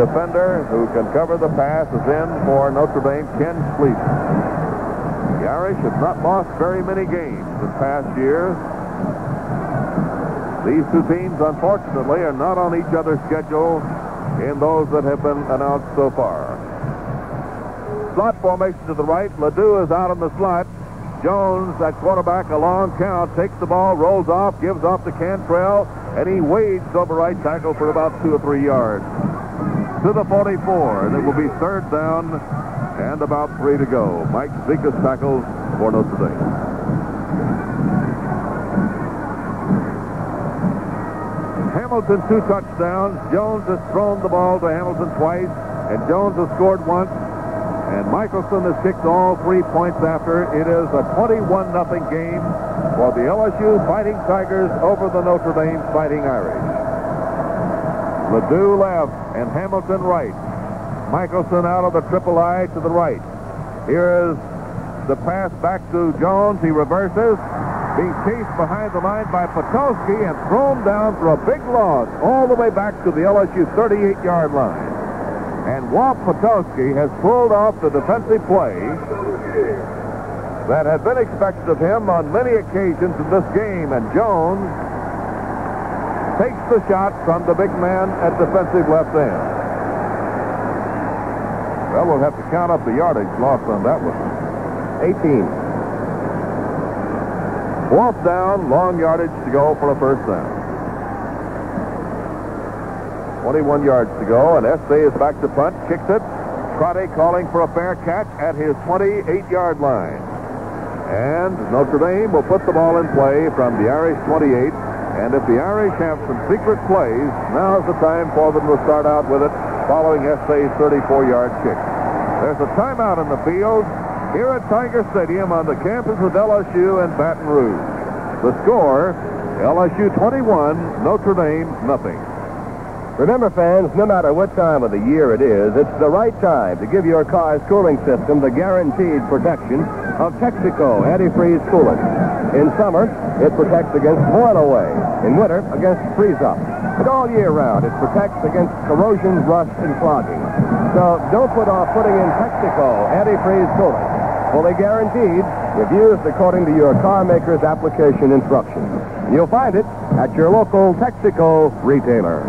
defender who can cover the pass is in for Notre Dame, Ken Sleeper. The Irish have not lost very many games in past years. These two teams, unfortunately, are not on each other's schedule in those that have been announced so far. Slot formation to the right. Ledoux is out in the slot. Jones, at quarterback, a long count, takes the ball, rolls off, gives off to Cantrell, and he wades over right tackle for about 2 or 3 yards. To the 44, and it will be third down and about 3 to go. Mike Zikas tackles for Notre Dame. Hamilton 2 touchdowns. Jones has thrown the ball to Hamilton twice, and Jones has scored once. And Michelson has kicked all 3 points after. It is a 21-0 game for the LSU Fighting Tigers over the Notre Dame Fighting Irish. Ledoux left and Hamilton right. Michelson out of the triple I to the right. Here is the pass back to Jones. He reverses. Being chased behind the line by Patowski and thrown down for a big loss all the way back to the LSU 38-yard line. And Walt Patowski has pulled off the defensive play that had been expected of him on many occasions in this game. And Jones takes the shot from the big man at defensive left end. Well, we'll have to count up the yardage lost on that one. 18. 4th down, long yardage to go for a first down. 21 yards to go, and Estee is back to punt, kicks it. Trotty calling for a fair catch at his 28-yard line. And Notre Dame will put the ball in play from the Irish 28. And if the Irish have some secret plays, now's the time for them to start out with it following Estee's 34-yard kick. There's a timeout in the field here at Tiger Stadium on the campus of LSU and Baton Rouge. The score, LSU 21, Notre Dame nothing. Remember, fans, no matter what time of the year it is, it's the right time to give your car's cooling system the guaranteed protection of Texaco antifreeze coolant. In summer, it protects against boil away. In winter, against freeze up. And all year round, it protects against corrosion, rust, and clogging. So don't put off putting in Texaco antifreeze coolant. Fully guaranteed if used according to your car maker's application instructions. You'll find it at your local Texaco retailer.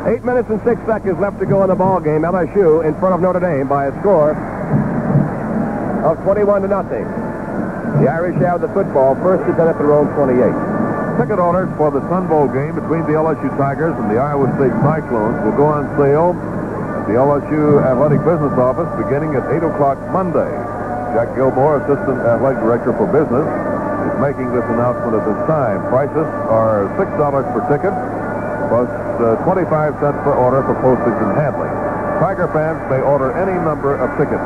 8 minutes and 6 seconds left to go in the ball game. LSU in front of Notre Dame by a score of 21-0. The Irish have the football, first and 10 at their own 28. Ticket orders for the Sun Bowl game between the LSU Tigers and the Iowa State Cyclones will go on sale at the LSU Athletic Business Office beginning at 8 o'clock Monday. Jack Gilmore, Assistant Athletic Director for Business, is making this announcement at this time. Prices are $6 per ticket, plus 25 cents per order for postage and handling. Tiger fans may order any number of tickets.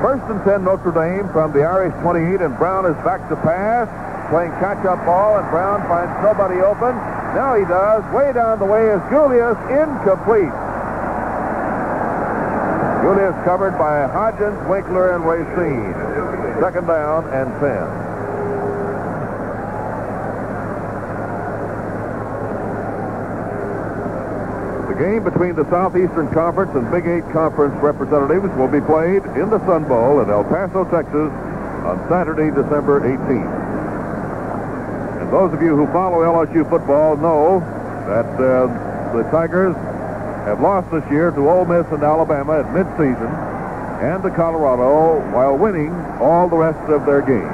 First and 10, Notre Dame from the Irish 28, and Brown is back to pass, playing catch-up ball, and Brown finds nobody open. Now he does. Way down the way is Julius, incomplete. Julius covered by Hodgins, Winkler, and Racine. Second down and 10. The game between the Southeastern Conference and Big 8 Conference representatives will be played in the Sun Bowl at El Paso, Texas on Saturday, December 18th. And those of you who follow LSU football know that the Tigers have lost this year to Ole Miss and Alabama at midseason and to Colorado while winning all the rest of their games.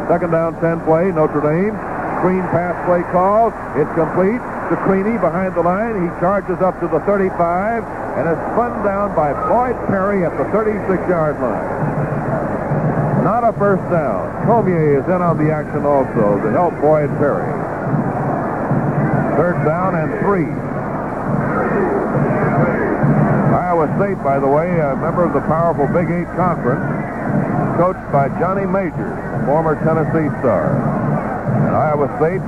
Second down, 10 play, Notre Dame. Screen pass play called. It's complete to Creaney behind the line. He charges up to the 35 and is spun down by Floyd Perry at the 36-yard line. Not a first down. Comier is in on the action also to help Floyd Perry. Third down and 3. Iowa State, by the way, a member of the powerful Big 8 Conference, coached by Johnny Majors, former Tennessee star. And Iowa State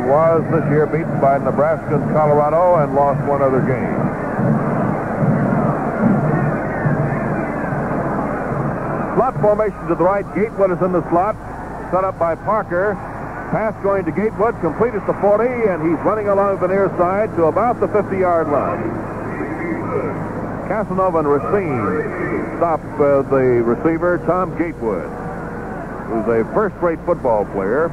was this year beaten by Nebraska and Colorado and lost one other game. Slot formation to the right. Gatewood is in the slot. Set up by Parker. Pass going to Gatewood. Complete at the 40, and he's running along the near side to about the 50-yard line. Casanova and Racine stop the receiver, Tom Gatewood, who's a first-rate football player.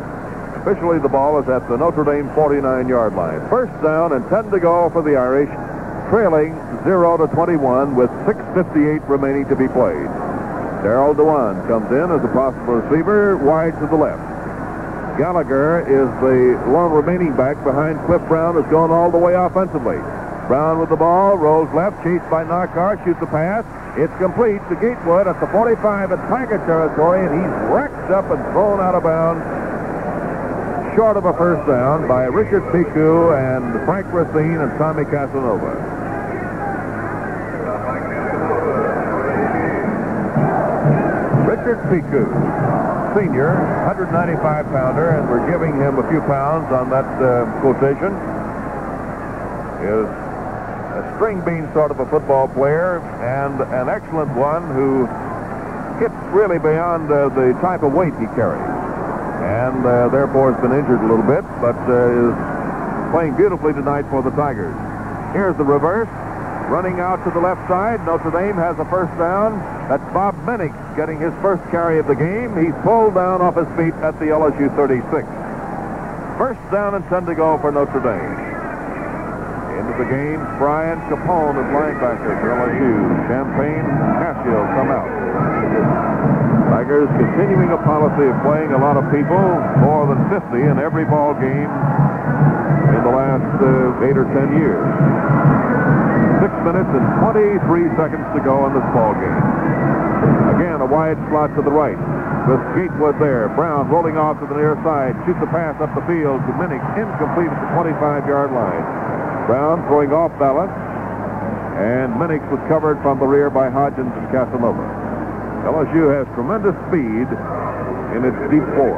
Officially, the ball is at the Notre Dame 49-yard line. First down and 10 to go for the Irish, trailing 0-21 with 6:58 remaining to be played. Darrell Dewan comes in as a possible receiver, wide to the left. Gallagher is the lone remaining back behind Cliff Brown, has gone all the way offensively. Brown with the ball, rolls left, chased by Knockhart, shoots a pass. It's complete to Gatewood at the 45 at Tiger territory, and he's racked up and thrown out of bounds short of a first down by Richard Piku and Frank Racine and Tommy Casanova. Richard Piku, senior, 195-pounder, and we're giving him a few pounds on that quotation, is a string bean sort of a football player and an excellent one who hits really beyond the type of weight he carries. And therefore has been injured a little bit, but is playing beautifully tonight for the Tigers. Here's the reverse. Running out to the left side. Notre Dame has a first down. That's Bob Minnick getting his first carry of the game. He's pulled down off his feet at the LSU 36. First down and 10 to go for Notre Dame. Into the game, Brian Capone is linebacker for LSU. Champagne Casio come out. Tigers continuing a policy of playing a lot of people, more than 50 in every ball game in the last 8 or 10 years. 6 minutes and 23 seconds to go in this ball game. Again, a wide slot to the right with Gatewood there. Brown rolling off to the near side, shoots a pass up the field to Minnick, incomplete at the 25-yard line. Brown throwing off balance, and Minnick was covered from the rear by Hodgins and Casanova. LSU has tremendous speed in its deep four.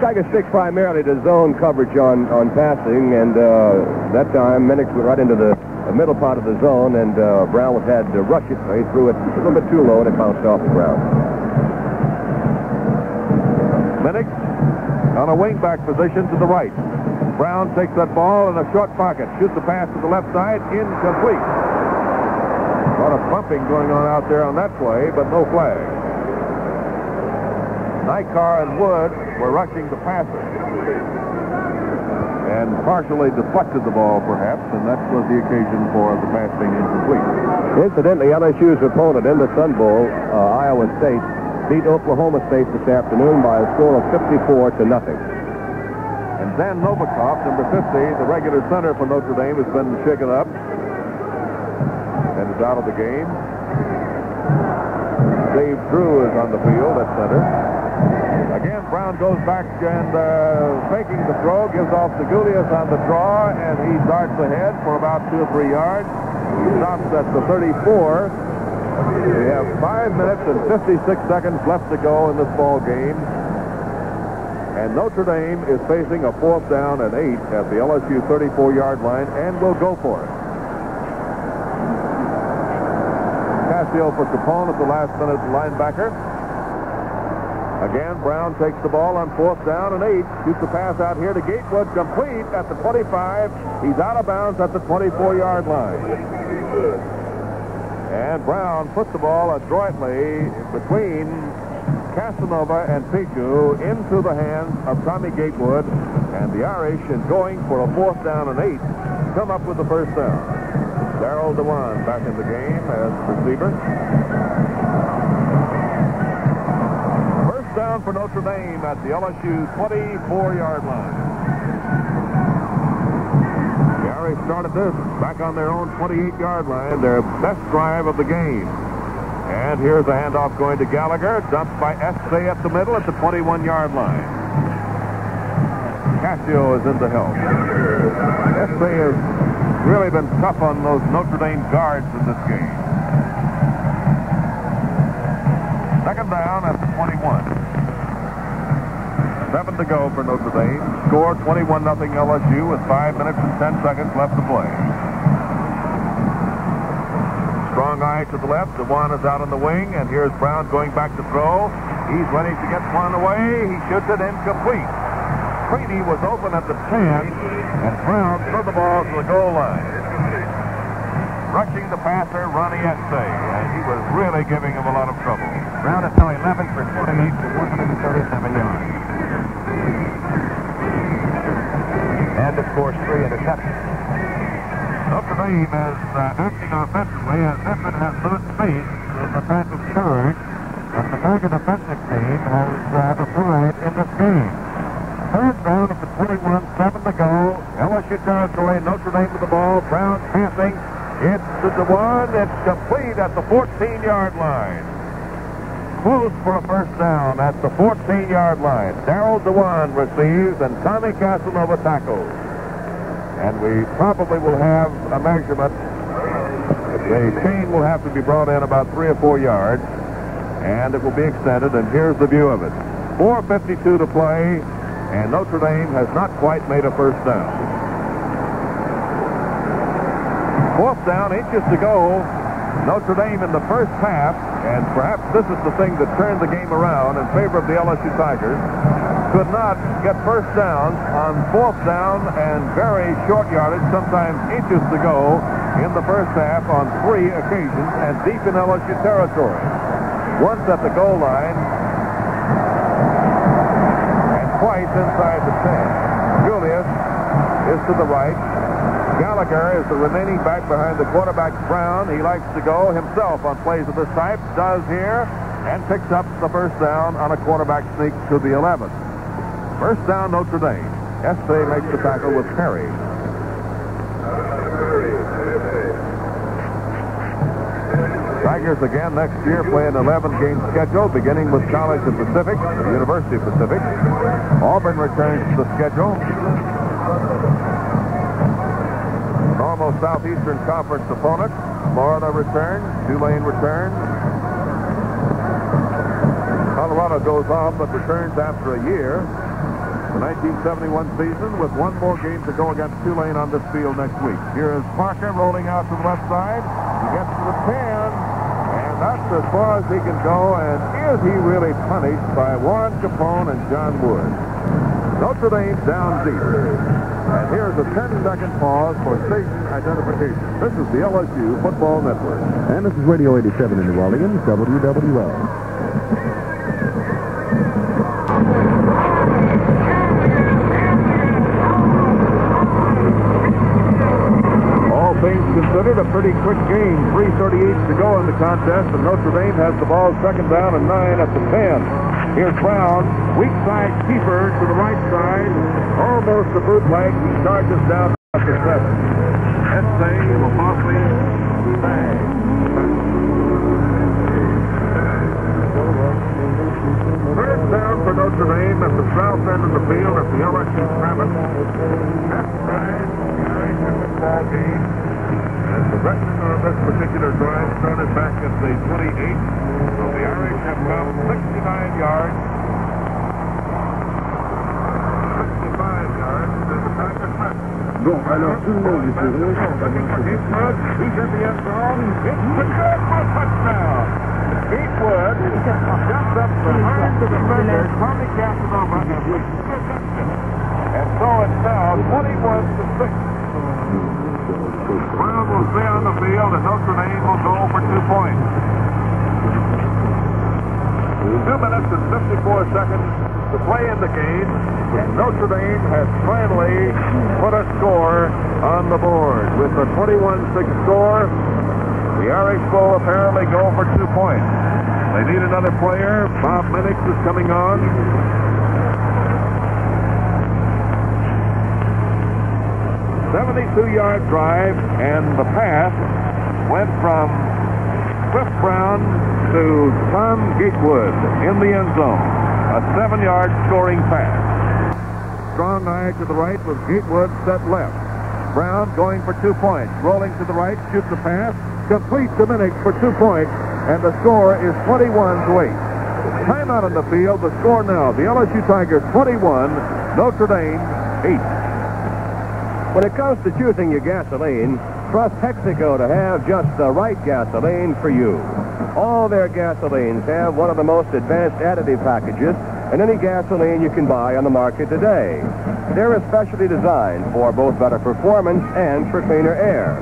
Tigers stick primarily to zone coverage on passing, and that time Minix went right into the middle part of the zone, and Brown had to rush it. He threw it a little bit too low, and it bounced off the ground. Minix on a wingback position to the right. Brown takes that ball in a short pocket, shoots the pass to the left side, incomplete. A lot of bumping going on out there on that play, but no flag. Nykar and Wood were rushing the passer and partially deflected the ball, perhaps, and that was the occasion for the pass being incomplete. Incidentally, LSU's opponent in the Sun Bowl, Iowa State, beat Oklahoma State this afternoon by a score of 54-0. And Dan Novikov, number 50, the regular center for Notre Dame, has been shaken up and is out of the game. Dave Drew is on the field at center. Again, Brown goes back and faking the throw, gives off to Gulius on the draw, and he darts ahead for about 2 or 3 yards. He stops at the 34. We have 5 minutes and 56 seconds left to go in this ball game. And Notre Dame is facing a 4th down and 8 at the LSU 34-yard line and will go for it. Casio for Capone at the last minute linebacker. Again, Brown takes the ball on 4th down and 8. Shoots the pass out here to Gatewood, complete at the 25. He's out of bounds at the 24-yard line. And Brown puts the ball adroitly between Casanova and Pichu into the hands of Tommy Gatewood, and the Irish, in going for a 4th down and 8, come up with the first down. Darrell Dewan back in the game as receiver. First down for Notre Dame at the LSU 24-yard line. The Irish started this back on their own 28-yard line, their best drive of the game. And here's a handoff going to Gallagher, dumped by Essay at the middle at the 21-yard line. Casio is in to help. Essay has really been tough on those Notre Dame guards in this game. Second down at the 21. 7 to go for Notre Dame. Score 21-0 LSU with 5 minutes and 10 seconds left to play. Strong eye to the left. Dewan is out on the wing, and here's Brown going back to throw. He's ready to get one away. He shoots it incomplete. Creedy was open at the 10, and Brown threw the ball to the goal line. Rushing the passer, Ronnie Essay, and he was really giving him a lot of trouble. Brown is now 11 for 28 to 137 yards. And, of course, 3 interceptions. Notre Dame is acting offensively as if it has lost faith in the defensive charge that the Tiger defensive team has applied in this game. Third down at the 21, 7 to go. LSU territory, Notre Dame with the ball. Brown passing. It's to Dewan. It's complete at the 14-yard line. Close for a first down at the 14-yard line. Darrell Dewan receives, and Tommy Casanova tackles. And we probably will have a measurement. The chain will have to be brought in about 3 or 4 yards, and it will be extended, and here's the view of it. 4:52 to play, and Notre Dame has not quite made a first down. 4th down, inches to go. Notre Dame in the first half, and perhaps this is the thing that turned the game around in favor of the LSU Tigers, could not get first downs on 4th down and very short yardage, sometimes inches to go in the first half on 3 occasions and deep in LSU territory. Once at the goal line and twice inside the 10. Julius is to the right. Gallagher is the remaining back behind the quarterback Brown. He likes to go himself on plays of this type, does here, and picks up the first down on a quarterback sneak to the 11. First down, Notre Dame. Essay makes the tackle with Perry. Tigers again next year play an 11-game schedule, beginning with College of Pacific, the University of Pacific. Auburn returns to the schedule. Normal Southeastern Conference opponent. Florida returns. Tulane returns. Colorado goes on but returns after a year. The 1971 season with one more game to go against Tulane on this field next week. Here is Parker rolling out to the left side. He gets to the 10, and that's as far as he can go. And is he really punished by Warren Capone and John Wood? Notre Dame down deep. And here's a 10-second pause for station identification. This is the LSU Football Network. And this is Radio 87 in New Orleans, WWL. Things considered, a pretty quick game. 3:38 to go in the contest, and Notre Dame has the ball second down and 9 at the 10. Here's Brown, weak side keeper to the right side, almost a bootleg. He charges down at the 7. Essay will possibly bang. Third down for Notre Dame at the south end of the field at the LSU 7. That's right. Ball game. And the record of this particular drive started back at the 28. So the Irish have come 69 yards. 65 yards to the Tigers' back. Bon, alors tout le monde est heureux. He's in the end zone. It's the good for a touchdown. Gatewood jumps up behind the defender. Tommy Casanova and interception. And so it's now 21-6. Brown will stay on the field, and Notre Dame will go for 2 points. 2 minutes and 54 seconds to play in the game. Notre Dame has finally put a score on the board. With the 21-6 score, the Irish will apparently go for 2 points. They need another player. Bob Minix is coming on. 72-yard drive, and the pass went from Cliff Brown to Tom Gatewood in the end zone. A 7-yard scoring pass. Strong eye to the right with Gatewood set left. Brown going for 2 points. Rolling to the right, shoots a pass, complete to Minix for 2 points, and the score is 21-8. Timeout on the field. The score now, the LSU Tigers 21, Notre Dame 8. When it comes to choosing your gasoline, trust Texaco to have just the right gasoline for you. All their gasolines have one of the most advanced additive packages in any gasoline you can buy on the market today. They're especially designed for both better performance and for cleaner air.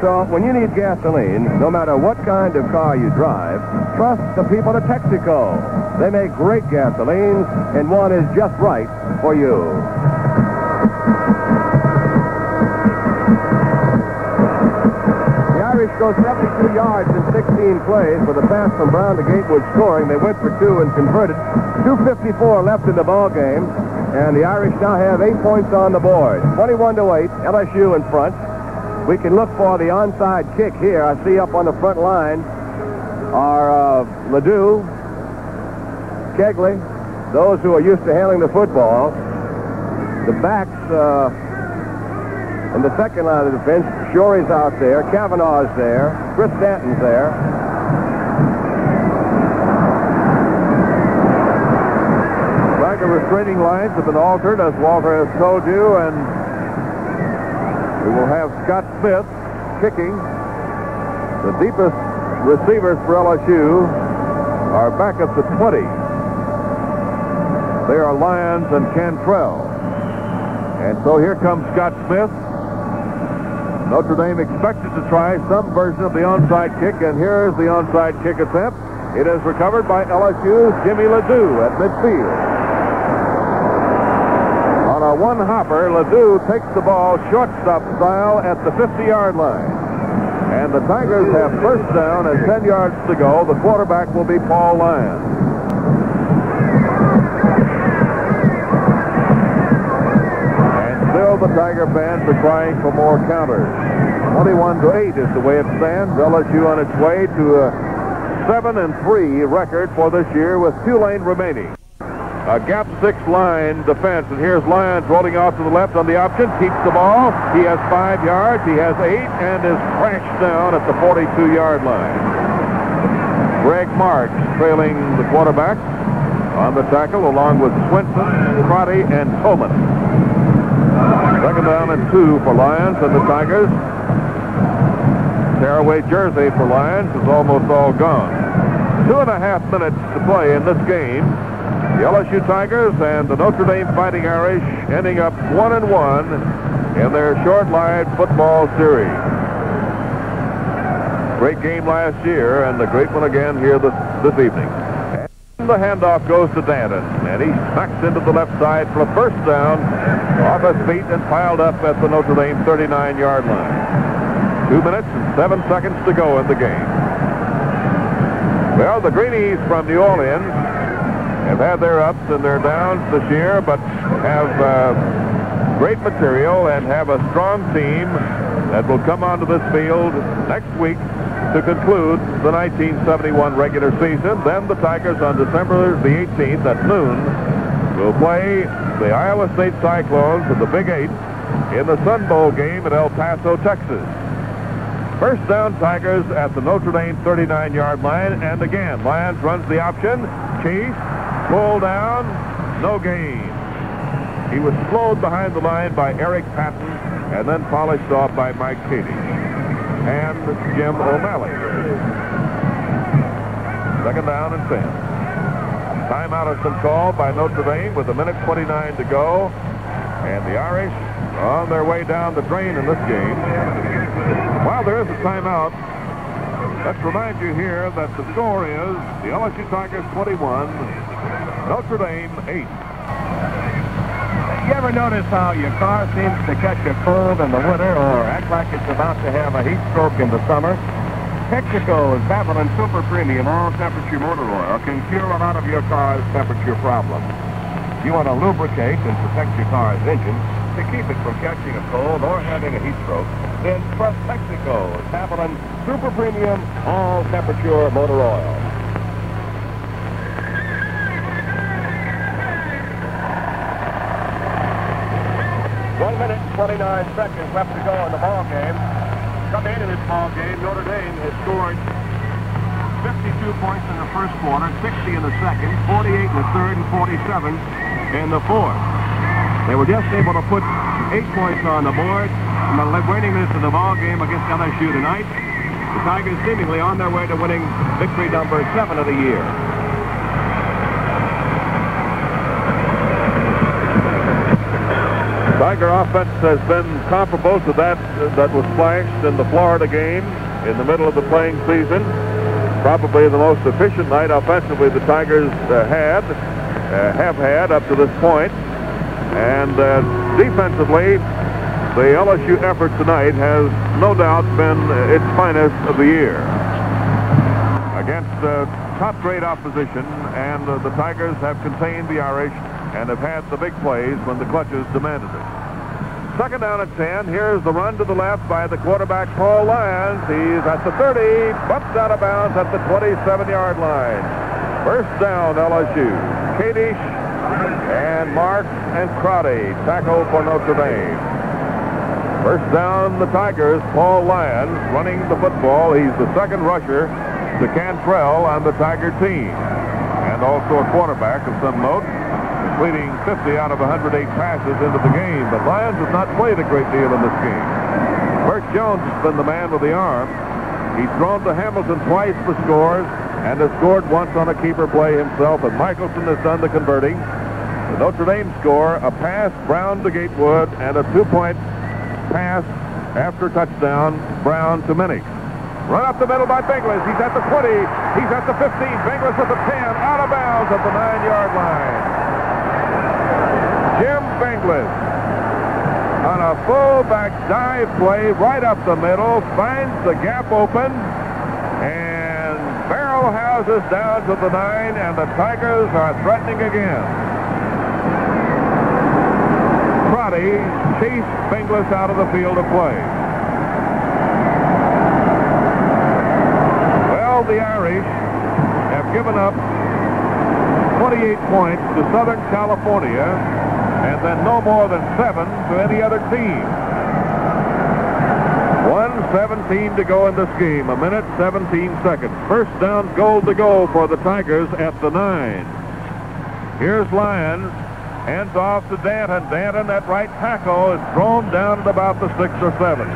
So when you need gasoline, no matter what kind of car you drive, trust the people at Texaco. They make great gasolines, and one is just right for you. Go 72 yards in 16 plays with a pass from Brown to Gatewood scoring. They went for 2 and converted. 2:54 left in the ball game, and the Irish now have 8 points on the board. 21-8, LSU in front. We can look for the onside kick here. I see up on the front line are Ledoux, Kegley, those who are used to handling the football. The backs in the second line of defense, Shorey's out there, Kavanaugh's there, Chris Stanton's there. Tiger restraining lines have been altered, as Walter has told you, and we will have Scott Smith kicking. The deepest receivers for LSU are back at the 20. They are Lyons and Cantrell. And so here comes Scott Smith. Notre Dame expected to try some version of the onside kick, and here's the onside kick attempt. It is recovered by LSU's Jimmy Ledoux at midfield. On a one-hopper, Ledoux takes the ball shortstop style at the 50-yard line. And the Tigers have first down and 10 yards to go. The quarterback will be Paul Lyons. The Tiger fans are crying for more counters. 21-8 is the way it stands. LSU on its way to a 7-3 record for this year with Tulane remaining. A gap 6 line defense, and here's Lyons rolling off to the left on the option, keeps the ball. He has 5 yards, he has 8, and is crashed down at the 42-yard line. Greg Marks trailing the quarterback. on the tackle, along with Swinson, Crotty, and Coleman. Second down and 2 for Lions and the Tigers. Tearaway jersey for Lions is almost all gone. 2.5 minutes to play in this game. The LSU Tigers and the Notre Dame Fighting Irish ending up 1-1 in their short-lived football series. Great game last year, and a great one again here this evening. And the handoff goes to Danton, and he smacks into the left side for a first down off his feet and piled up at the Notre Dame 39-yard line. 2 minutes and 7 seconds to go in the game. Well, the Greenies from New Orleans have had their ups and their downs this year, but have great material and have a strong team that will come onto this field next week to conclude the 1971 regular season. Then the Tigers on December the 18th at noon will play the Iowa State Cyclones of the Big Eight in the Sun Bowl game at El Paso, Texas. First down, Tigers at the Notre Dame 39-yard line, and again, Lions runs the option. Chase, pull down, no gain. He was slowed behind the line by Eric Patton and then polished off by Mike Cady and Jim O'Malley. Second down and 10. Timeout has been called by Notre Dame with 1:29 to go, and the Irish are on their way down the drain in this game. While there is a timeout, let's remind you here that the score is the LSU Tigers 21, Notre Dame 8. You ever notice how your car seems to catch a cold in the winter or act like it's about to have a heat stroke in the summer? Texaco's Babylon Super Premium all-temperature motor oil can cure a lot of your car's temperature problems. You want to lubricate and protect your car's engine to keep it from catching a cold or having a heat stroke, then trust Texaco's Babylon Super Premium all-temperature motor oil. 1 minute and 29 seconds left to go in the ball game. Coming into this ball game, Notre Dame has scored 52 points in the first quarter, 60 in the second, 48 in the third, and 47 in the fourth. They were just able to put 8 points on the board in the winningness of the ball game against LSU tonight. The Tigers seemingly on their way to winning victory number 7 of the year. Tiger offense has been comparable to that was flashed in the Florida game in the middle of the playing season. Probably the most efficient night offensively the Tigers have had up to this point. And defensively, the LSU effort tonight has no doubt been its finest of the year. Against top-grade opposition, and the Tigers have contained the Irish and have had the big plays when the clutches demanded it. Second down at 10. Here's the run to the left by the quarterback, Paul Lyons. He's at the 30, bumped out of bounds at the 27-yard line. First down, LSU. Kadish and Marks and Crotty tackle for Notre Dame. First down, the Tigers. Paul Lyons running the football. He's the second rusher to Cantrell on the Tiger team, and also a quarterback of some note, completing 50 out of 108 passes into the game. But Lyons has not played a great deal in this game. Bert Jones has been the man with the arm. He's thrown to Hamilton twice for scores and has scored once on a keeper play himself, and Michelson has done the converting. The Notre Dame score, a pass, Brown to Gatewood, and a 2-point pass after touchdown, Brown to Minix. Run up the middle by Bengals. He's at the 20. He's at the 15. Bengals at the 10. Out of bounds at the 9-yard line. Jim Bengals on a fullback dive play right up the middle, finds the gap open, and barrel houses down to the 9, and the Tigers are threatening again. Crotty chased Bengals out of the field of play. Well, the Irish have given up 28 points to Southern California, and then no more than 7 to any other team. 1:17 to go in this game. 1 minute, 17 seconds. First down, goal to go for the Tigers at the 9. Here's Lyons. Hands off to Danton. Danton at right tackle is thrown down at about the 6 or 7.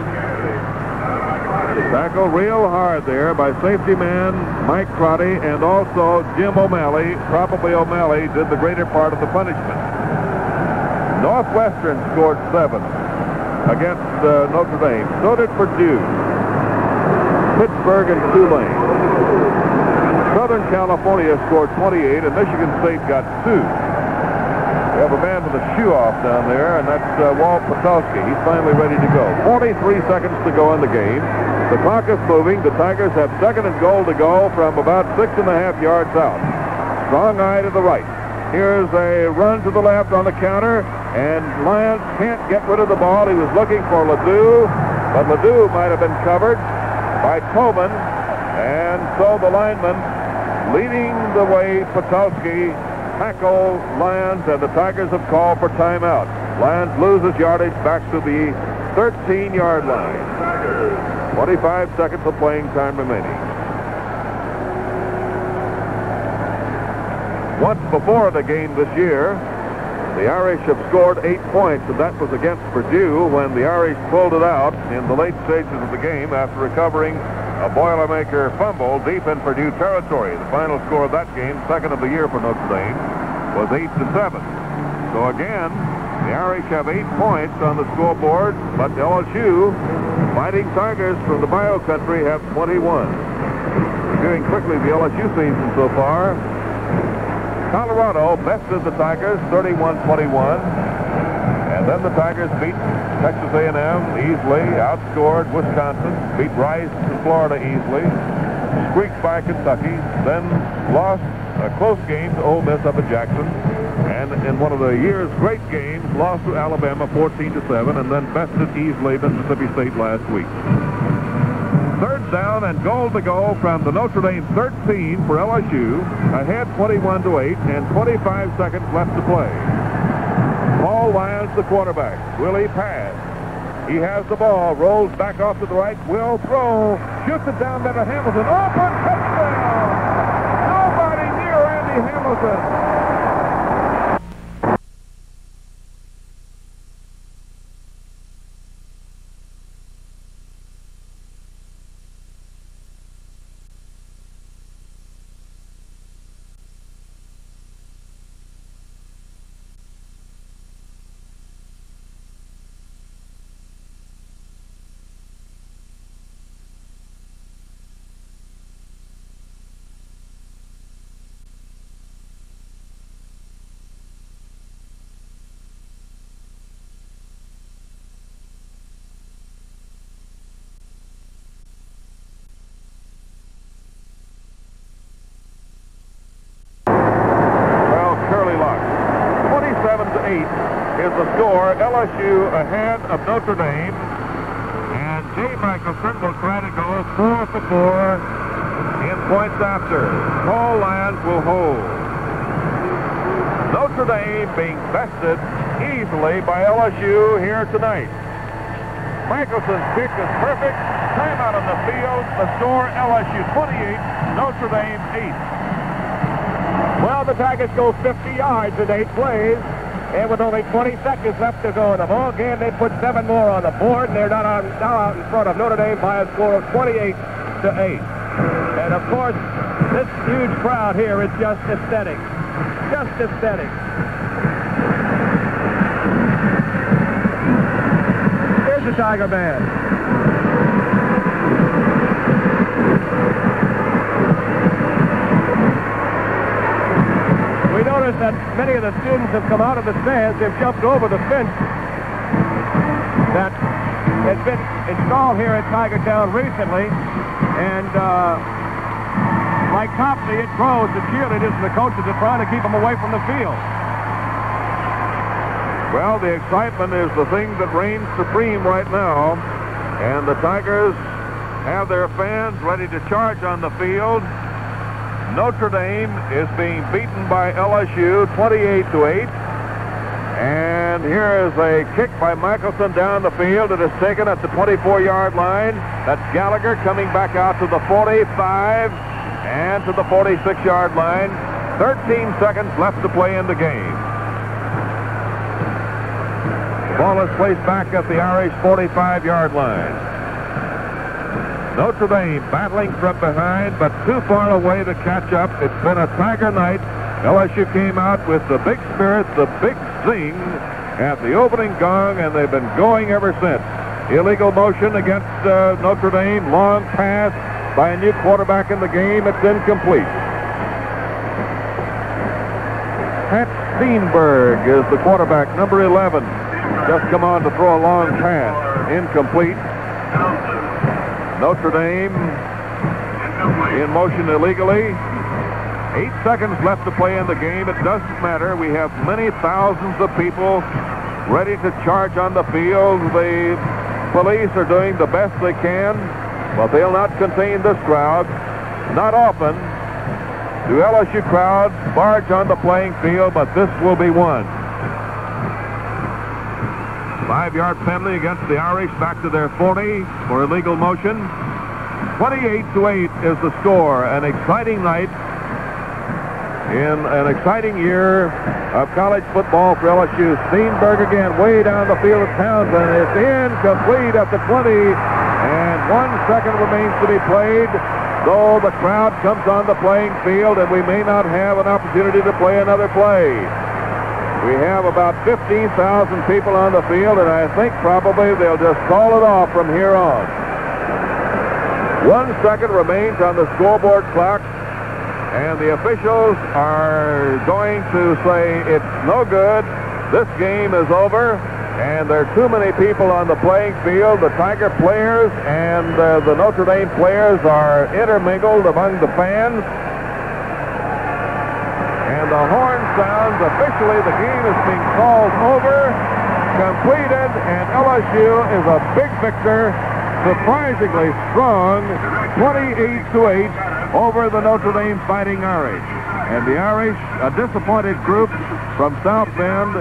Tackled real hard there by safety man Mike Crotty, and also Jim O'Malley. Probably O'Malley did the greater part of the punishment. Northwestern scored 7 against Notre Dame. So did Purdue, Pittsburgh, and Tulane. Southern California scored 28, and Michigan State got 2. We have a man with a shoe off down there, and that's Walt Patowski. He's finally ready to go. 43 seconds to go in the game. The clock is moving. The Tigers have 2nd and goal to go from about 6.5 yards out. Strong eye to the right. Here's a run to the left on the counter, and Lyons can't get rid of the ball. He was looking for Ledoux, but Ledoux might have been covered by Tobin, and so the lineman leading the way, Patowski, tackle Lyons, and the Tigers have called for timeout. Lyons loses yardage back to the 13-yard line. 25 seconds of playing time remaining. Once before the game this year, the Irish have scored 8 points, and that was against Purdue when the Irish pulled it out in the late stages of the game after recovering a Boilermaker fumble deep in Purdue territory. The final score of that game, 2nd of the year for Notre Dame, was 8-7. So again, the Irish have 8 points on the scoreboard, but LSU, Fighting Tigers from the Bayou country, have 21. Reviewing quickly the LSU season so far, Colorado bested the Tigers 31-21, and then the Tigers beat Texas A&M easily, outscored Wisconsin, beat Rice to Florida easily, squeaked by Kentucky, then lost a close game to Ole Miss up at Jackson, and in one of the year's great games, lost to Alabama 14-7, and then bested easily Mississippi State last week. 3rd down and goal to go from the Notre Dame 13 for LSU, ahead 21-8, and 25 seconds left to play. Paul Lyons, the quarterback. Will he pass? He has the ball, rolls back off to the right, will throw, shoots it down to Hamilton. Open touchdown! Nobody near Andy Hamilton. Is the score. LSU ahead of Notre Dame, and Jay Michelson will try to go 4 for 4 in points after. Paul Lyons will hold. Notre Dame being bested easily by LSU here tonight. Michelson's kick is perfect. Timeout on the field. The score: LSU 28, Notre Dame 8. Well, the Tigers go 50 yards in 8 plays. And with only 20 seconds left to go in the ball game, they put 7 more on the board, and they're now out in front of Notre Dame by a score of 28-8. And of course, this huge crowd here is just aesthetic. Just aesthetic. Here's the Tiger Band. We notice that many of the students have come out of the stands. They've jumped over the fence that has been installed here at Tigertown recently. And like Topsy, it grows. The cheerleaders and the coaches are trying to keep them away from the field. Well, the excitement is the thing that reigns supreme right now. And the Tigers have their fans ready to charge on the field. Notre Dame is being beaten by LSU 28-8. And here is a kick by Michelson down the field. It is taken at the 24-yard line. That's Gallagher coming back out to the 45 and to the 46-yard line. 13 seconds left to play in the game. Ball is placed back at the Irish 45-yard line. Notre Dame battling from behind, but too far away to catch up. It's been a Tiger night. LSU came out with the big spirit, the big zing at the opening gong, and they've been going ever since. Illegal motion against Notre Dame. Long pass by a new quarterback in the game. It's incomplete. Pat Steenberg is the quarterback, number 11. Just come on to throw a long pass. Incomplete. Notre Dame in motion illegally. 8 seconds left to play in the game. It doesn't matter. We have many thousands of people ready to charge on the field. The police are doing the best they can, but they'll not contain this crowd. Not often do LSU crowds barge on the playing field, but this will be one. 5-yard penalty against the Irish, back to their 40 for illegal motion. 28-8 is the score. An exciting night in an exciting year of college football for LSU. Steenberg again, way down the field of Townsend. It's incomplete at the 20, and 1 second remains to be played. So the crowd comes on the playing field, and we may not have an opportunity to play another play. We have about 15,000 people on the field, and I think probably they'll just call it off from here on. 1 second remains on the scoreboard clock, and the officials are going to say it's no good. This game is over, and there are too many people on the playing field. The Tiger players and the Notre Dame players are intermingled among the fans. And the horn sounds. Officially, the game is being called over, completed, and LSU is a big victor, surprisingly strong, 28-8 over the Notre Dame Fighting Irish. And the Irish, a disappointed group from South Bend,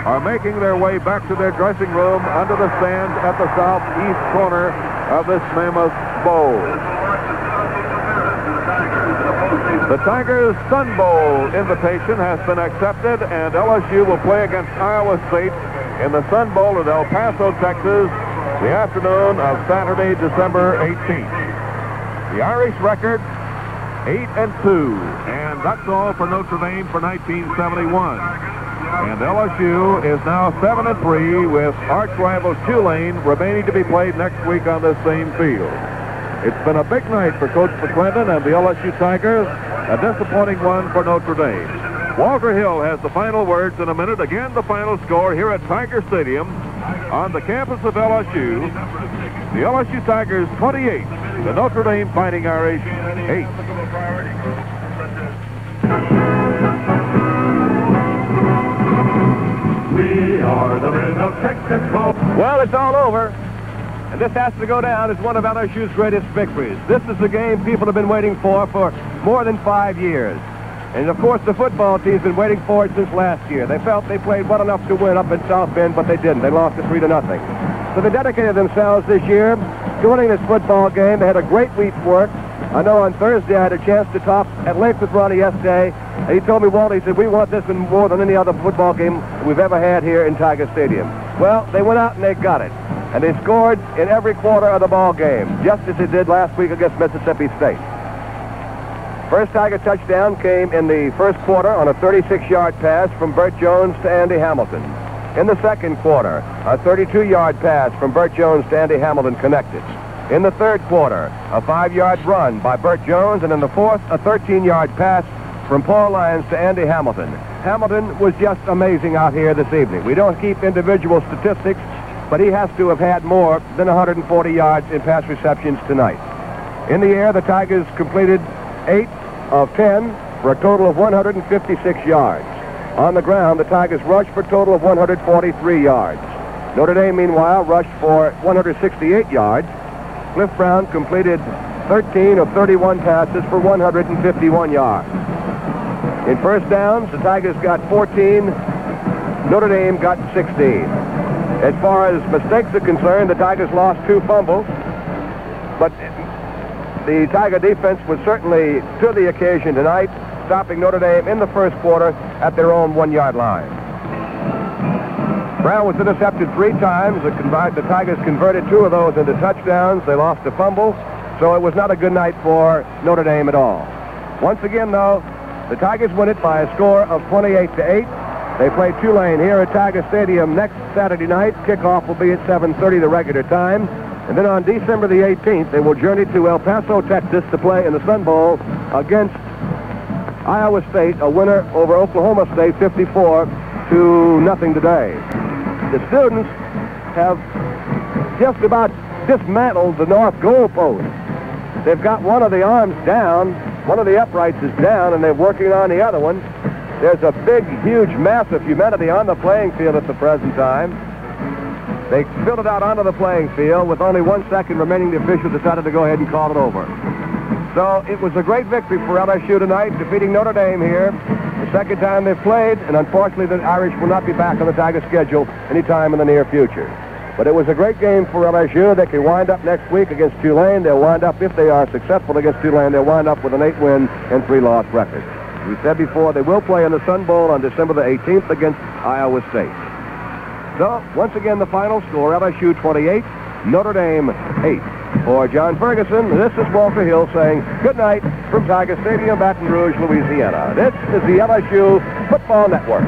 are making their way back to their dressing room under the stands at the southeast corner of this mammoth bowl. The Tigers' Sun Bowl invitation has been accepted, and LSU will play against Iowa State in the Sun Bowl at El Paso, Texas, the afternoon of Saturday, December 18th. The Irish record, 8-2, and that's all for Notre Dame for 1971. And LSU is now 7-3 with arch rival Tulane remaining to be played next week on this same field. It's been a big night for Coach McClendon and the LSU Tigers, a disappointing one for Notre Dame. Walter Hill has the final words in a minute. Again, the final score here at Tiger Stadium on the campus of LSU. The LSU Tigers 28, the Notre Dame Fighting Irish 8. We are the men of Texas. Well, it's all over. And this has to go down as one of LSU's greatest victories. This is the game people have been waiting for more than 5 years. And, of course, the football team's been waiting for it since last year. They felt they played well enough to win up in South Bend, but they didn't. They lost it 3-0. So they dedicated themselves this year to winning this football game. They had a great week's work. I know on Thursday I had a chance to talk at length with Ronnie yesterday. And he told me, Walt, he said, we want this one more than any other football game we've ever had here in Tiger Stadium. Well, they went out and they got it. And they scored in every quarter of the ball game, just as they did last week against Mississippi State. First Tiger touchdown came in the first quarter on a 36-yard pass from Burt Jones to Andy Hamilton. In the second quarter, a 32-yard pass from Burt Jones to Andy Hamilton connected. In the third quarter, a 5-yard run by Burt Jones, and in the fourth, a 13-yard pass from Paul Lyons to Andy Hamilton. Hamilton was just amazing out here this evening. We don't keep individual statistics, but he has to have had more than 140 yards in pass receptions tonight. In the air, the Tigers completed 8 of 10 for a total of 156 yards. On the ground, the Tigers rushed for a total of 143 yards. Notre Dame, meanwhile, rushed for 168 yards. Cliff Brown completed 13 of 31 passes for 151 yards. In first downs, the Tigers got 14. Notre Dame got 16. As far as mistakes are concerned, the Tigers lost 2 fumbles, but the Tiger defense was certainly to the occasion tonight. stopping Notre Dame in the first quarter at their own 1-yard line. Brown was intercepted 3 times. The Tigers converted 2 of those into touchdowns. They lost a fumble, so it was not a good night for Notre Dame at all. Once again, though, the Tigers win it by a score of 28-8. They play Tulane here at Tiger Stadium next Saturday night. Kickoff will be at 7:30 the regular time. And then on December the 18th, they will journey to El Paso, Texas to play in the Sun Bowl against Iowa State, a winner over Oklahoma State 54-0 today. The students have just about dismantled the north goal post. They've got one of the arms down, one of the uprights is down, and they're working on the other one. There's a big, huge mass of humidity on the playing field at the present time. They filled it out onto the playing field. With only 1 second remaining, the officials decided to go ahead and call it over. So it was a great victory for LSU tonight, defeating Notre Dame here. The second time they've played, and unfortunately the Irish will not be back on the Tiger schedule anytime in the near future. But it was a great game for LSU. They can wind up next week against Tulane. They'll wind up, if they are successful against Tulane, they'll wind up with an 8-win and 3-loss record. We said before, they will play in the Sun Bowl on December the 18th against Iowa State. So, once again, the final score, LSU 28, Notre Dame 8. For John Ferguson, this is Walter Hill saying good night from Tiger Stadium, Baton Rouge, Louisiana. This is the LSU Football Network.